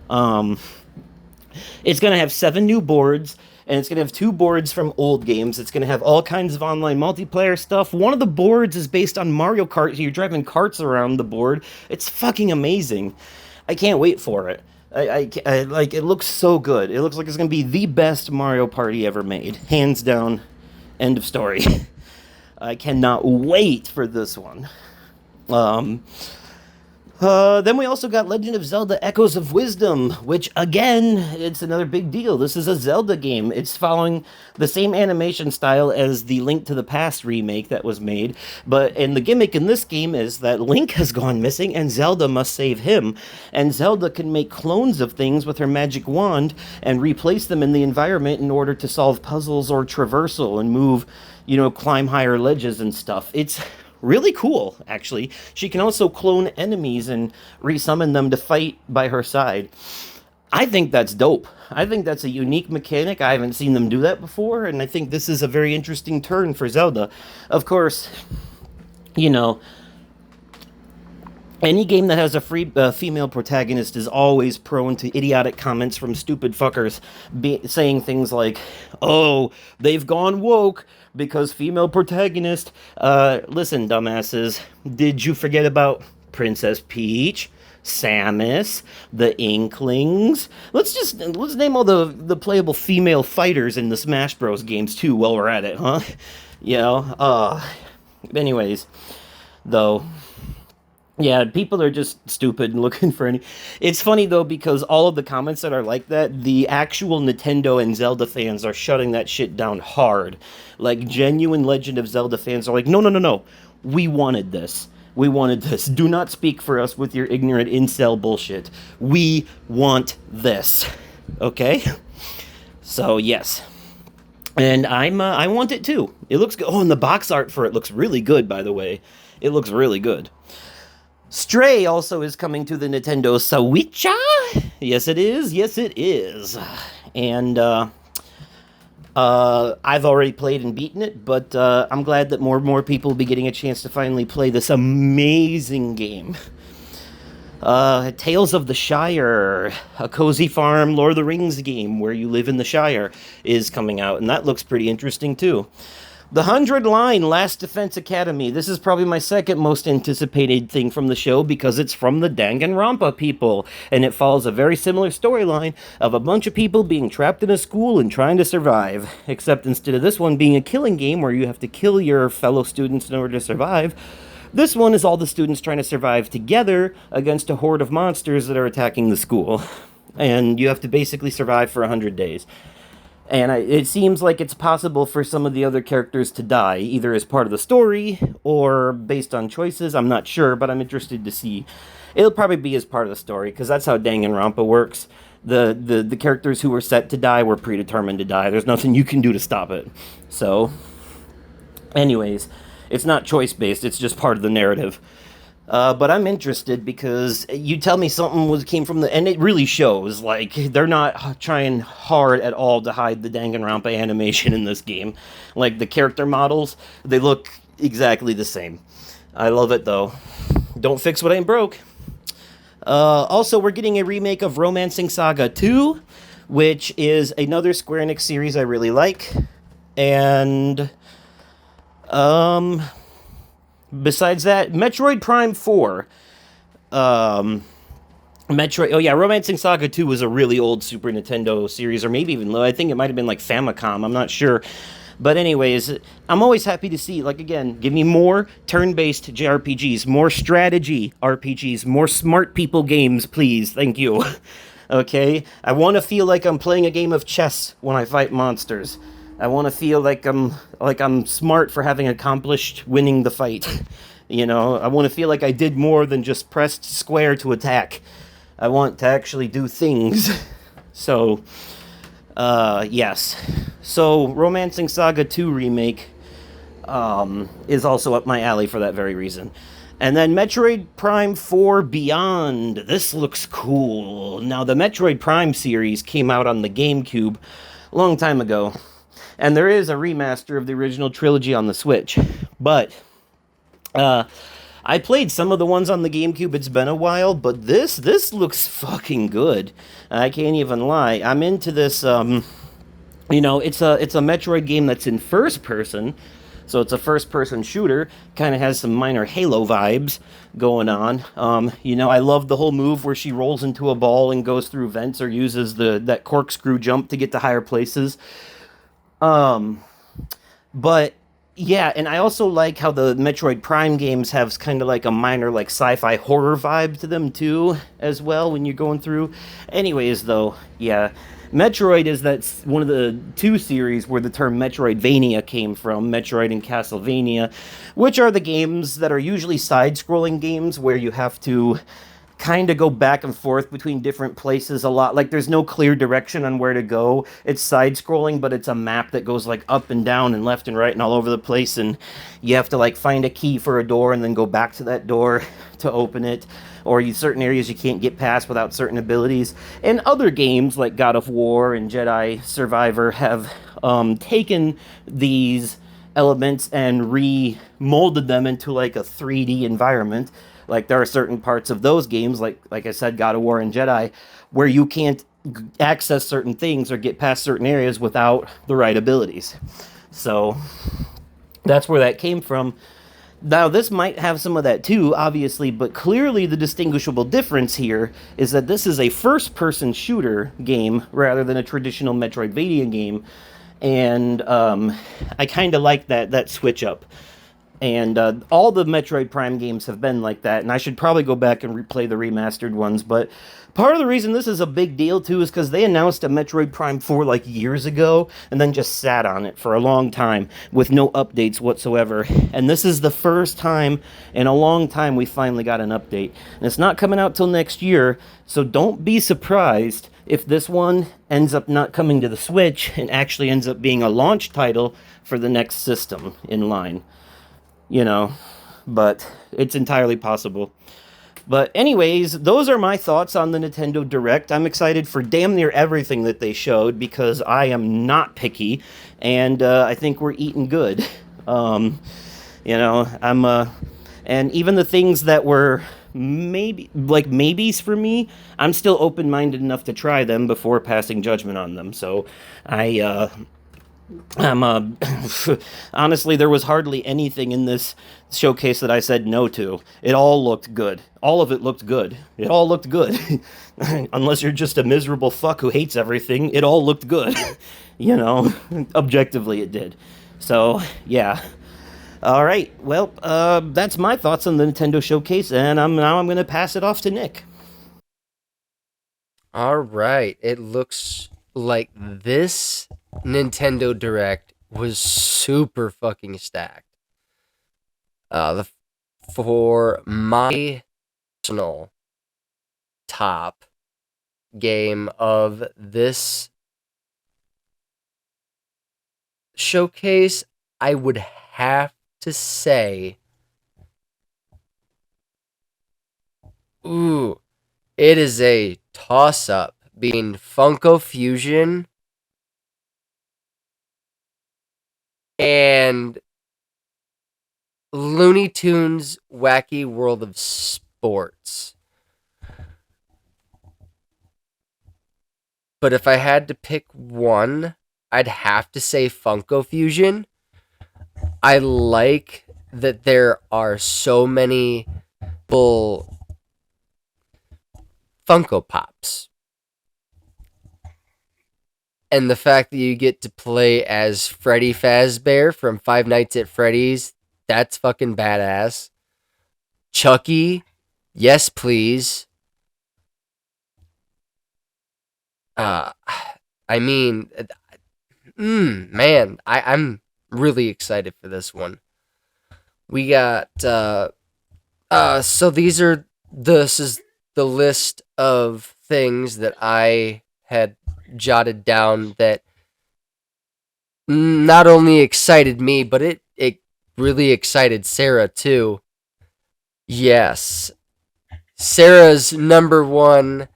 It's gonna have 7 new boards. and it's going to have 2 boards from old games. It's going to have all kinds of online multiplayer stuff. One of the boards is based on Mario Kart, so you're driving carts around the board. It's fucking amazing. I can't wait for it. I like, it looks so good. It looks like it's going to be the best Mario Party ever made. Hands down. End of story. I cannot wait for this one. Then we also got Legend of Zelda Echoes of Wisdom, which, again, it's another big deal. This is a Zelda game. It's following the same animation style as the Link to the Past remake that was made, and the gimmick in this game is that Link has gone missing and Zelda must save him, and Zelda can make clones of things with her magic wand and replace them in the environment in order to solve puzzles or traversal and move, climb higher ledges and stuff. It's really cool, actually. She can also clone enemies and resummon them to fight by her side. I think that's dope. I think that's a unique mechanic. I haven't seen them do that before, and I think this is a very interesting turn for Zelda. Of course, any game that has a free female protagonist is always prone to idiotic comments from stupid fuckers saying things like, oh, they've gone woke because female protagonist. Listen, dumbasses, did you forget about Princess Peach, Samus, the Inklings? Let's name all the playable female fighters in the Smash Bros. Games too while we're at it, huh? Anyways, though. Yeah, people are just stupid and looking for any... It's funny, though, because all of the comments that are like that, the actual Nintendo and Zelda fans are shutting that shit down hard. Like, genuine Legend of Zelda fans are like, no. We wanted this. We wanted this. Do not speak for us with your ignorant incel bullshit. We want this. Okay? So, yes. And I want it, too. It looks good. Oh, and the box art for it looks really good, by the way. It looks really good. Stray also is coming to the Nintendo Switch. Yes, it is. Yes, it is. And I've already played and beaten it, but I'm glad that more and more people will be getting a chance to finally play this amazing game. Tales of the Shire, a cozy farm Lord of the Rings game where you live in the Shire, is coming out, and that looks pretty interesting too. The 100 Line Last Defense Academy. This is probably my second most anticipated thing from the show because it's from the Danganronpa people, and it follows a very similar storyline of a bunch of people being trapped in a school and trying to survive, except instead of this one being a killing game where you have to kill your fellow students in order to survive, this one is all the students trying to survive together against a horde of monsters that are attacking the school, and you have to basically survive for 100 days. And it seems like it's possible for some of the other characters to die, either as part of the story or based on choices. I'm not sure, but I'm interested to see. It'll probably be as part of the story, because that's how Danganronpa works. The characters who were set to die were predetermined to die. There's nothing you can do to stop it. So, anyways, it's not choice-based, it's just part of the narrative. But I'm interested because you tell me something came from and it really shows, like, they're not trying hard at all to hide the Danganronpa animation in this game. Like, the character models, they look exactly the same. I love it, though. Don't fix what ain't broke. Also, we're getting a remake of Romancing Saga 2, which is another Square Enix series I really like. And, besides that, Metroid Prime 4. Romancing Saga 2 was a really old Super Nintendo series, or maybe even, I think it might have been like Famicom, I'm not sure. But anyways, I'm always happy to see, like, again, give me more turn-based JRPGs, more strategy RPGs, more smart people games, please, thank you. Okay? I want to feel like I'm playing a game of chess when I fight monsters. I want to feel like I'm smart for having accomplished winning the fight. I want to feel like I did more than just pressed square to attack. I want to actually do things. So, yes. So, Romancing Saga 2 remake is also up my alley for that very reason. And then Metroid Prime 4 Beyond. This looks cool. Now, the Metroid Prime series came out on the GameCube a long time ago. And there is a remaster of the original trilogy on the Switch. But I played some of the ones on the GameCube. It's been a while, but this looks fucking good. I can't even lie. I'm into this It's a Metroid game that's in first person, so it's a first person shooter. Kind of has some minor Halo vibes going on. I love the whole move where she rolls into a ball and goes through vents or uses that corkscrew jump to get to higher places. Um, but yeah, and I also like how the Metroid Prime games have kind of like a minor like sci-fi horror vibe to them too, as well when you're going through. Anyways, though, yeah, Metroid is that's one of the two series where the term Metroidvania came from, Metroid and Castlevania, which are the games that are usually side-scrolling games where you have to kind of go back and forth between different places a lot. Like there's no clear direction on where to go. It's side scrolling, but it's a map that goes like up and down and left and right and all over the place, and you have to like find a key for a door and then go back to that door to open it. Or certain areas you can't get past without certain abilities. And other games like God of War and Jedi Survivor have taken these elements and remolded them into like a 3D environment. Like there are certain parts of those games, like I said, God of War and Jedi, where you can't access certain things or get past certain areas without the right abilities. So that's where that came from. Now, this might have some of that too, obviously, but clearly the distinguishable difference here is that this is a first-person shooter game rather than a traditional Metroidvania game, and I kind of like that switch up. And all the Metroid Prime games have been like that, and I should probably go back and replay the remastered ones, but part of the reason this is a big deal, too, is because they announced a Metroid Prime 4, like, years ago, and then just sat on it for a long time, with no updates whatsoever, and this is the first time in a long time we finally got an update, and it's not coming out till next year, so don't be surprised if this one ends up not coming to the Switch, and actually ends up being a launch title for the next system in line. But it's entirely possible. But anyways, those are my thoughts on the Nintendo Direct. I'm excited for damn near everything that they showed because I am not picky, and I think we're eating good. I'm and even the things that were maybes for me, I'm still open-minded enough to try them before passing judgment on them. So honestly, there was hardly anything in this showcase that I said no to. It all looked good. All of it looked good. It all looked good. Unless you're just a miserable fuck who hates everything, it all looked good. Objectively it did. So, yeah. All right. Well, that's my thoughts on the Nintendo showcase, and I'm going to pass it off to Nick. All right. It looks like this Nintendo Direct was super fucking stacked. For my personal top game of this showcase, I would have to say, it is a toss-up between Funko Fusion and Looney Tunes Wacky World of Sports. But if I had to pick one, I'd have to say Funko Fusion. I like that there are so many Funko Pops. And the fact that you get to play as Freddy Fazbear from Five Nights at Freddy's, that's fucking badass. Chucky, yes please. Man, I'm really excited for this one. We got, so this is the list of things that I had jotted down that not only excited me, but it really excited Sarah too. Yes. Sarah's number one,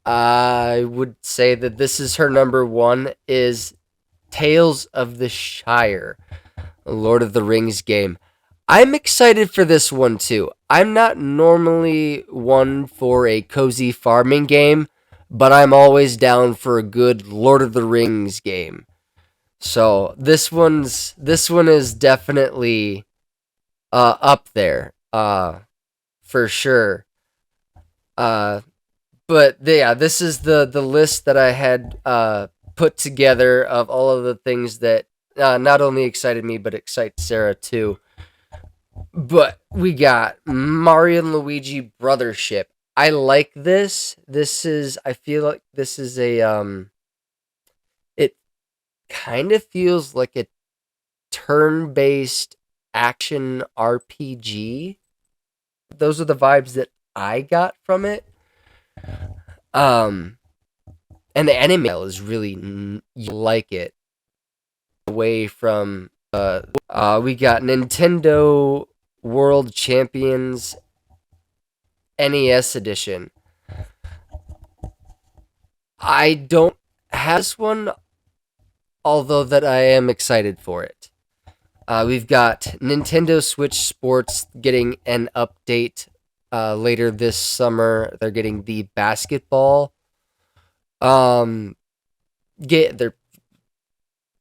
I would say that this is her number one, is Tales of the Shire, a Lord of the Rings game. I'm excited for this one too. I'm not normally one for a cozy farming game, but I'm always down for a good Lord of the Rings game. So this one is definitely up there, for sure. But yeah, this is the list that I had put together of all of the things that not only excited me but excite Sarah too. But we got Mario and Luigi Brothership. I like this. I feel like this is it kind of feels like a turn-based action RPG. Those are the vibes that I got from it. Um and the anime is really you like it. Away from we got Nintendo World Champions NES edition. I don't have this one, although that I am excited for it. We've got Nintendo Switch Sports getting an update later this summer. They're getting the basketball. They're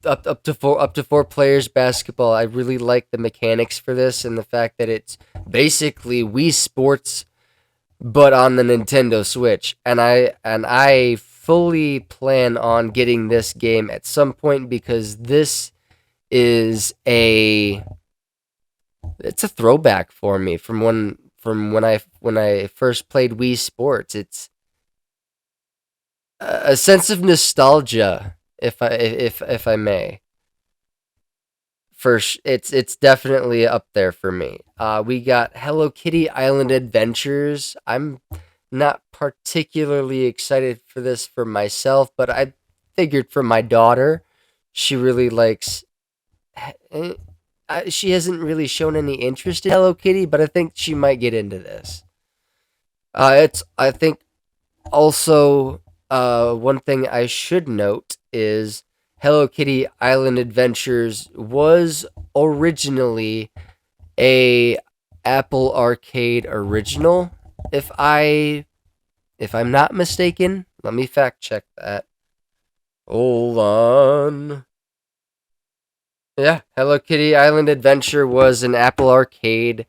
up to four players basketball. I really like the mechanics for this and the fact that it's basically Wii Sports but on the Nintendo Switch. And I fully plan on getting this game at some point because this is it's a throwback for me from when I first played Wii Sports. It's a sense of nostalgia, if I may. It's definitely up there for me. We got Hello Kitty Island Adventures. I'm not particularly excited for this for myself, but I figured for my daughter, she really likes. She hasn't really shown any interest in Hello Kitty, but I think she might get into this. It's I think also one thing I should note is Hello Kitty Island Adventures was originally a Apple Arcade original. If I'm not mistaken, let me fact check that. Hold on. Yeah, Hello Kitty Island Adventure was an Apple Arcade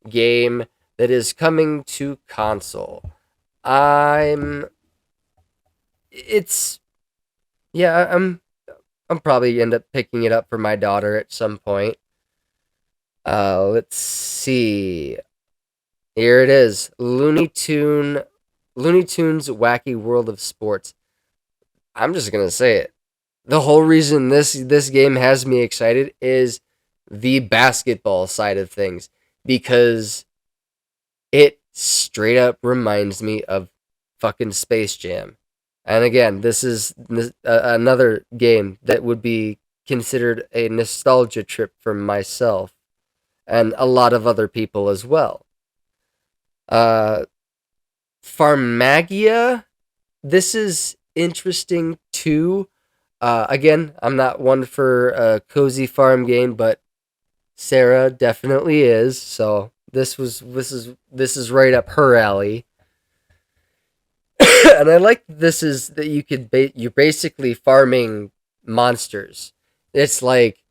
game that is coming to console. I'm it's yeah, I'm probably end up picking it up for my daughter at some point. Let's see. Here it is. Looney Tunes Wacky World of Sports. I'm just going to say it. The whole reason this game has me excited is the basketball side of things because it straight up reminds me of fucking Space Jam. And again, this is another game that would be considered a nostalgia trip for myself and a lot of other people as well. Uh, Farmagia, this is interesting too. Again, I'm not one for a cozy farm game, but Sarah definitely is. So this is right up her alley. And I like this is that you're basically farming monsters. It's like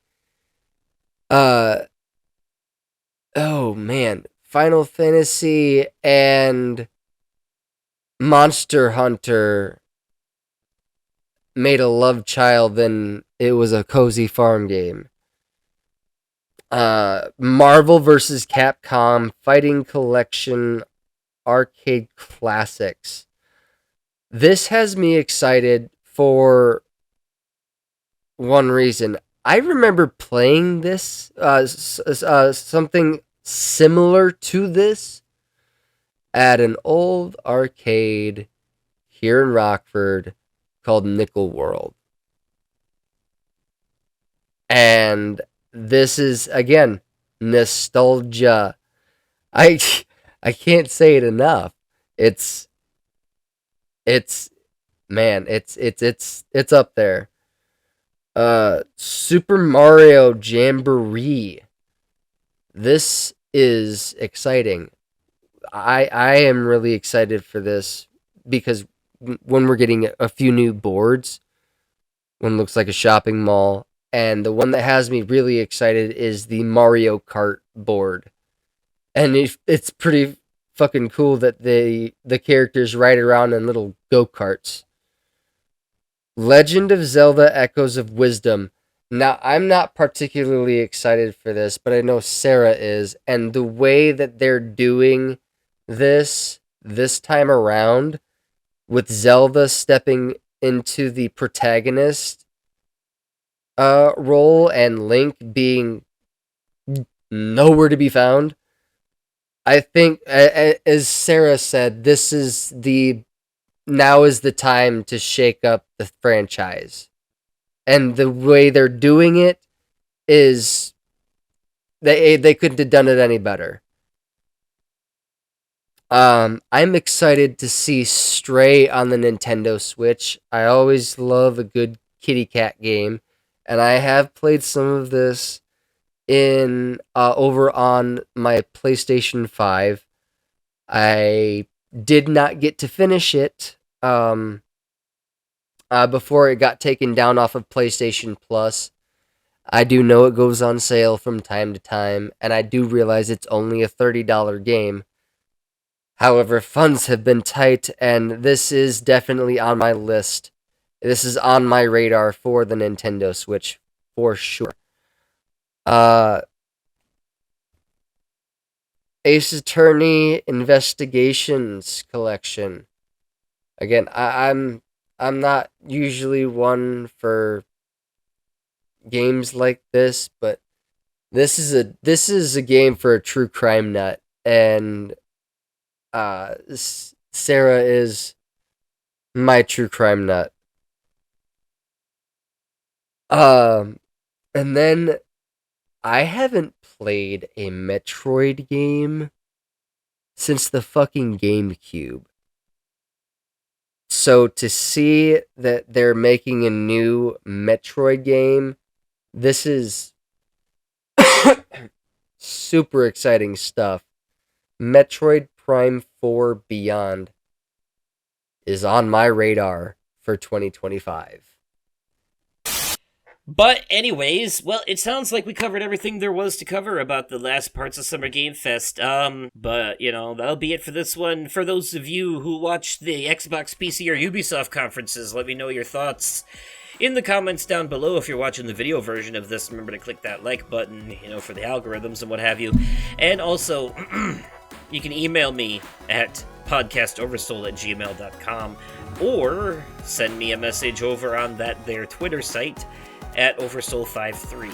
uh oh man, Final Fantasy and Monster Hunter made a love child, then it was a cozy farm game. Marvel vs. Capcom Fighting Collection Arcade Classics. This has me excited for one reason. I remember playing this, something similar to this at an old arcade here in Rockford called Nickel World. And this is, again, nostalgia. I I can't say it enough. It's man, it's up there. Super Mario Jamboree. This is exciting. I am really excited for this because when we're getting a few new boards, one looks like a shopping mall, And the one that has me really excited is the Mario Kart board. And it's pretty fucking cool that the characters ride around in little go-karts. Legend of Zelda Echoes of Wisdom. Now, I'm not particularly excited for this, but I know Sarah is. And the way that they're doing this time around, with Zelda stepping into the protagonist role and Link being nowhere to be found, I think, as Sarah said, now is the time to shake up the franchise. And the way they're doing it is they couldn't have done it any better. I'm excited to see Stray on the Nintendo Switch. I always love a good kitty cat game, and I have played some of this in over on my PlayStation 5. I did not get to finish it before it got taken down off of PlayStation Plus. I do know it goes on sale from time to time, and I do realize it's only a $30 game. However, funds have been tight, and this is definitely on my list. This is on my radar for the Nintendo Switch, for sure. Ace Attorney Investigations Collection. Again, I'm not usually one for games like this, but this is a game for a true crime nut, and Sarah is my true crime nut. And then I haven't played a Metroid game since the fucking GameCube. So to see that they're making a new Metroid game, this is super exciting stuff. Metroid Prime 4 Beyond is on my radar for 2025. But anyways, well, it sounds like we covered everything there was to cover about the last parts of Summer Game Fest. But, that'll be it for this one. For those of you who watch the Xbox, PC, or Ubisoft conferences, let me know your thoughts in the comments down below. If you're watching the video version of this, remember to click that like button, for the algorithms and what have you. And also, you can email me at podcastoversoul@gmail.com or send me a message over on their Twitter site at Oversoul53.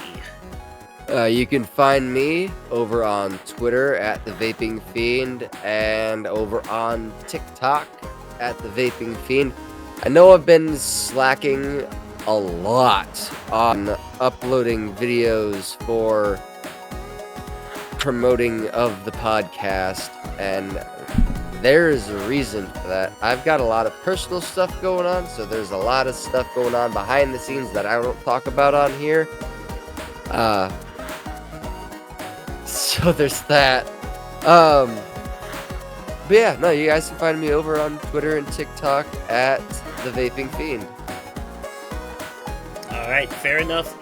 You can find me over on Twitter at The Vaping Fiend and over on TikTok at The Vaping Fiend. I know I've been slacking a lot on uploading videos for promoting of the podcast, and there is a reason for that. I've got a lot of personal stuff going on, so there's a lot of stuff going on behind the scenes that I don't talk about on here. So there's that. But yeah, no, you guys can find me over on Twitter and TikTok at The Vaping Fiend. Alright, fair enough.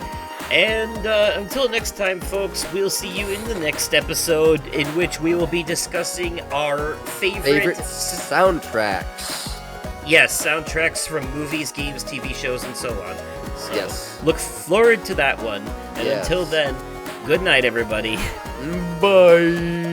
And until next time, folks, we'll see you in the next episode, in which we will be discussing our favorite soundtracks. Yes, soundtracks from movies, games, TV shows, and so on. So yes. Look forward to that one. And until then, good night, everybody. Bye.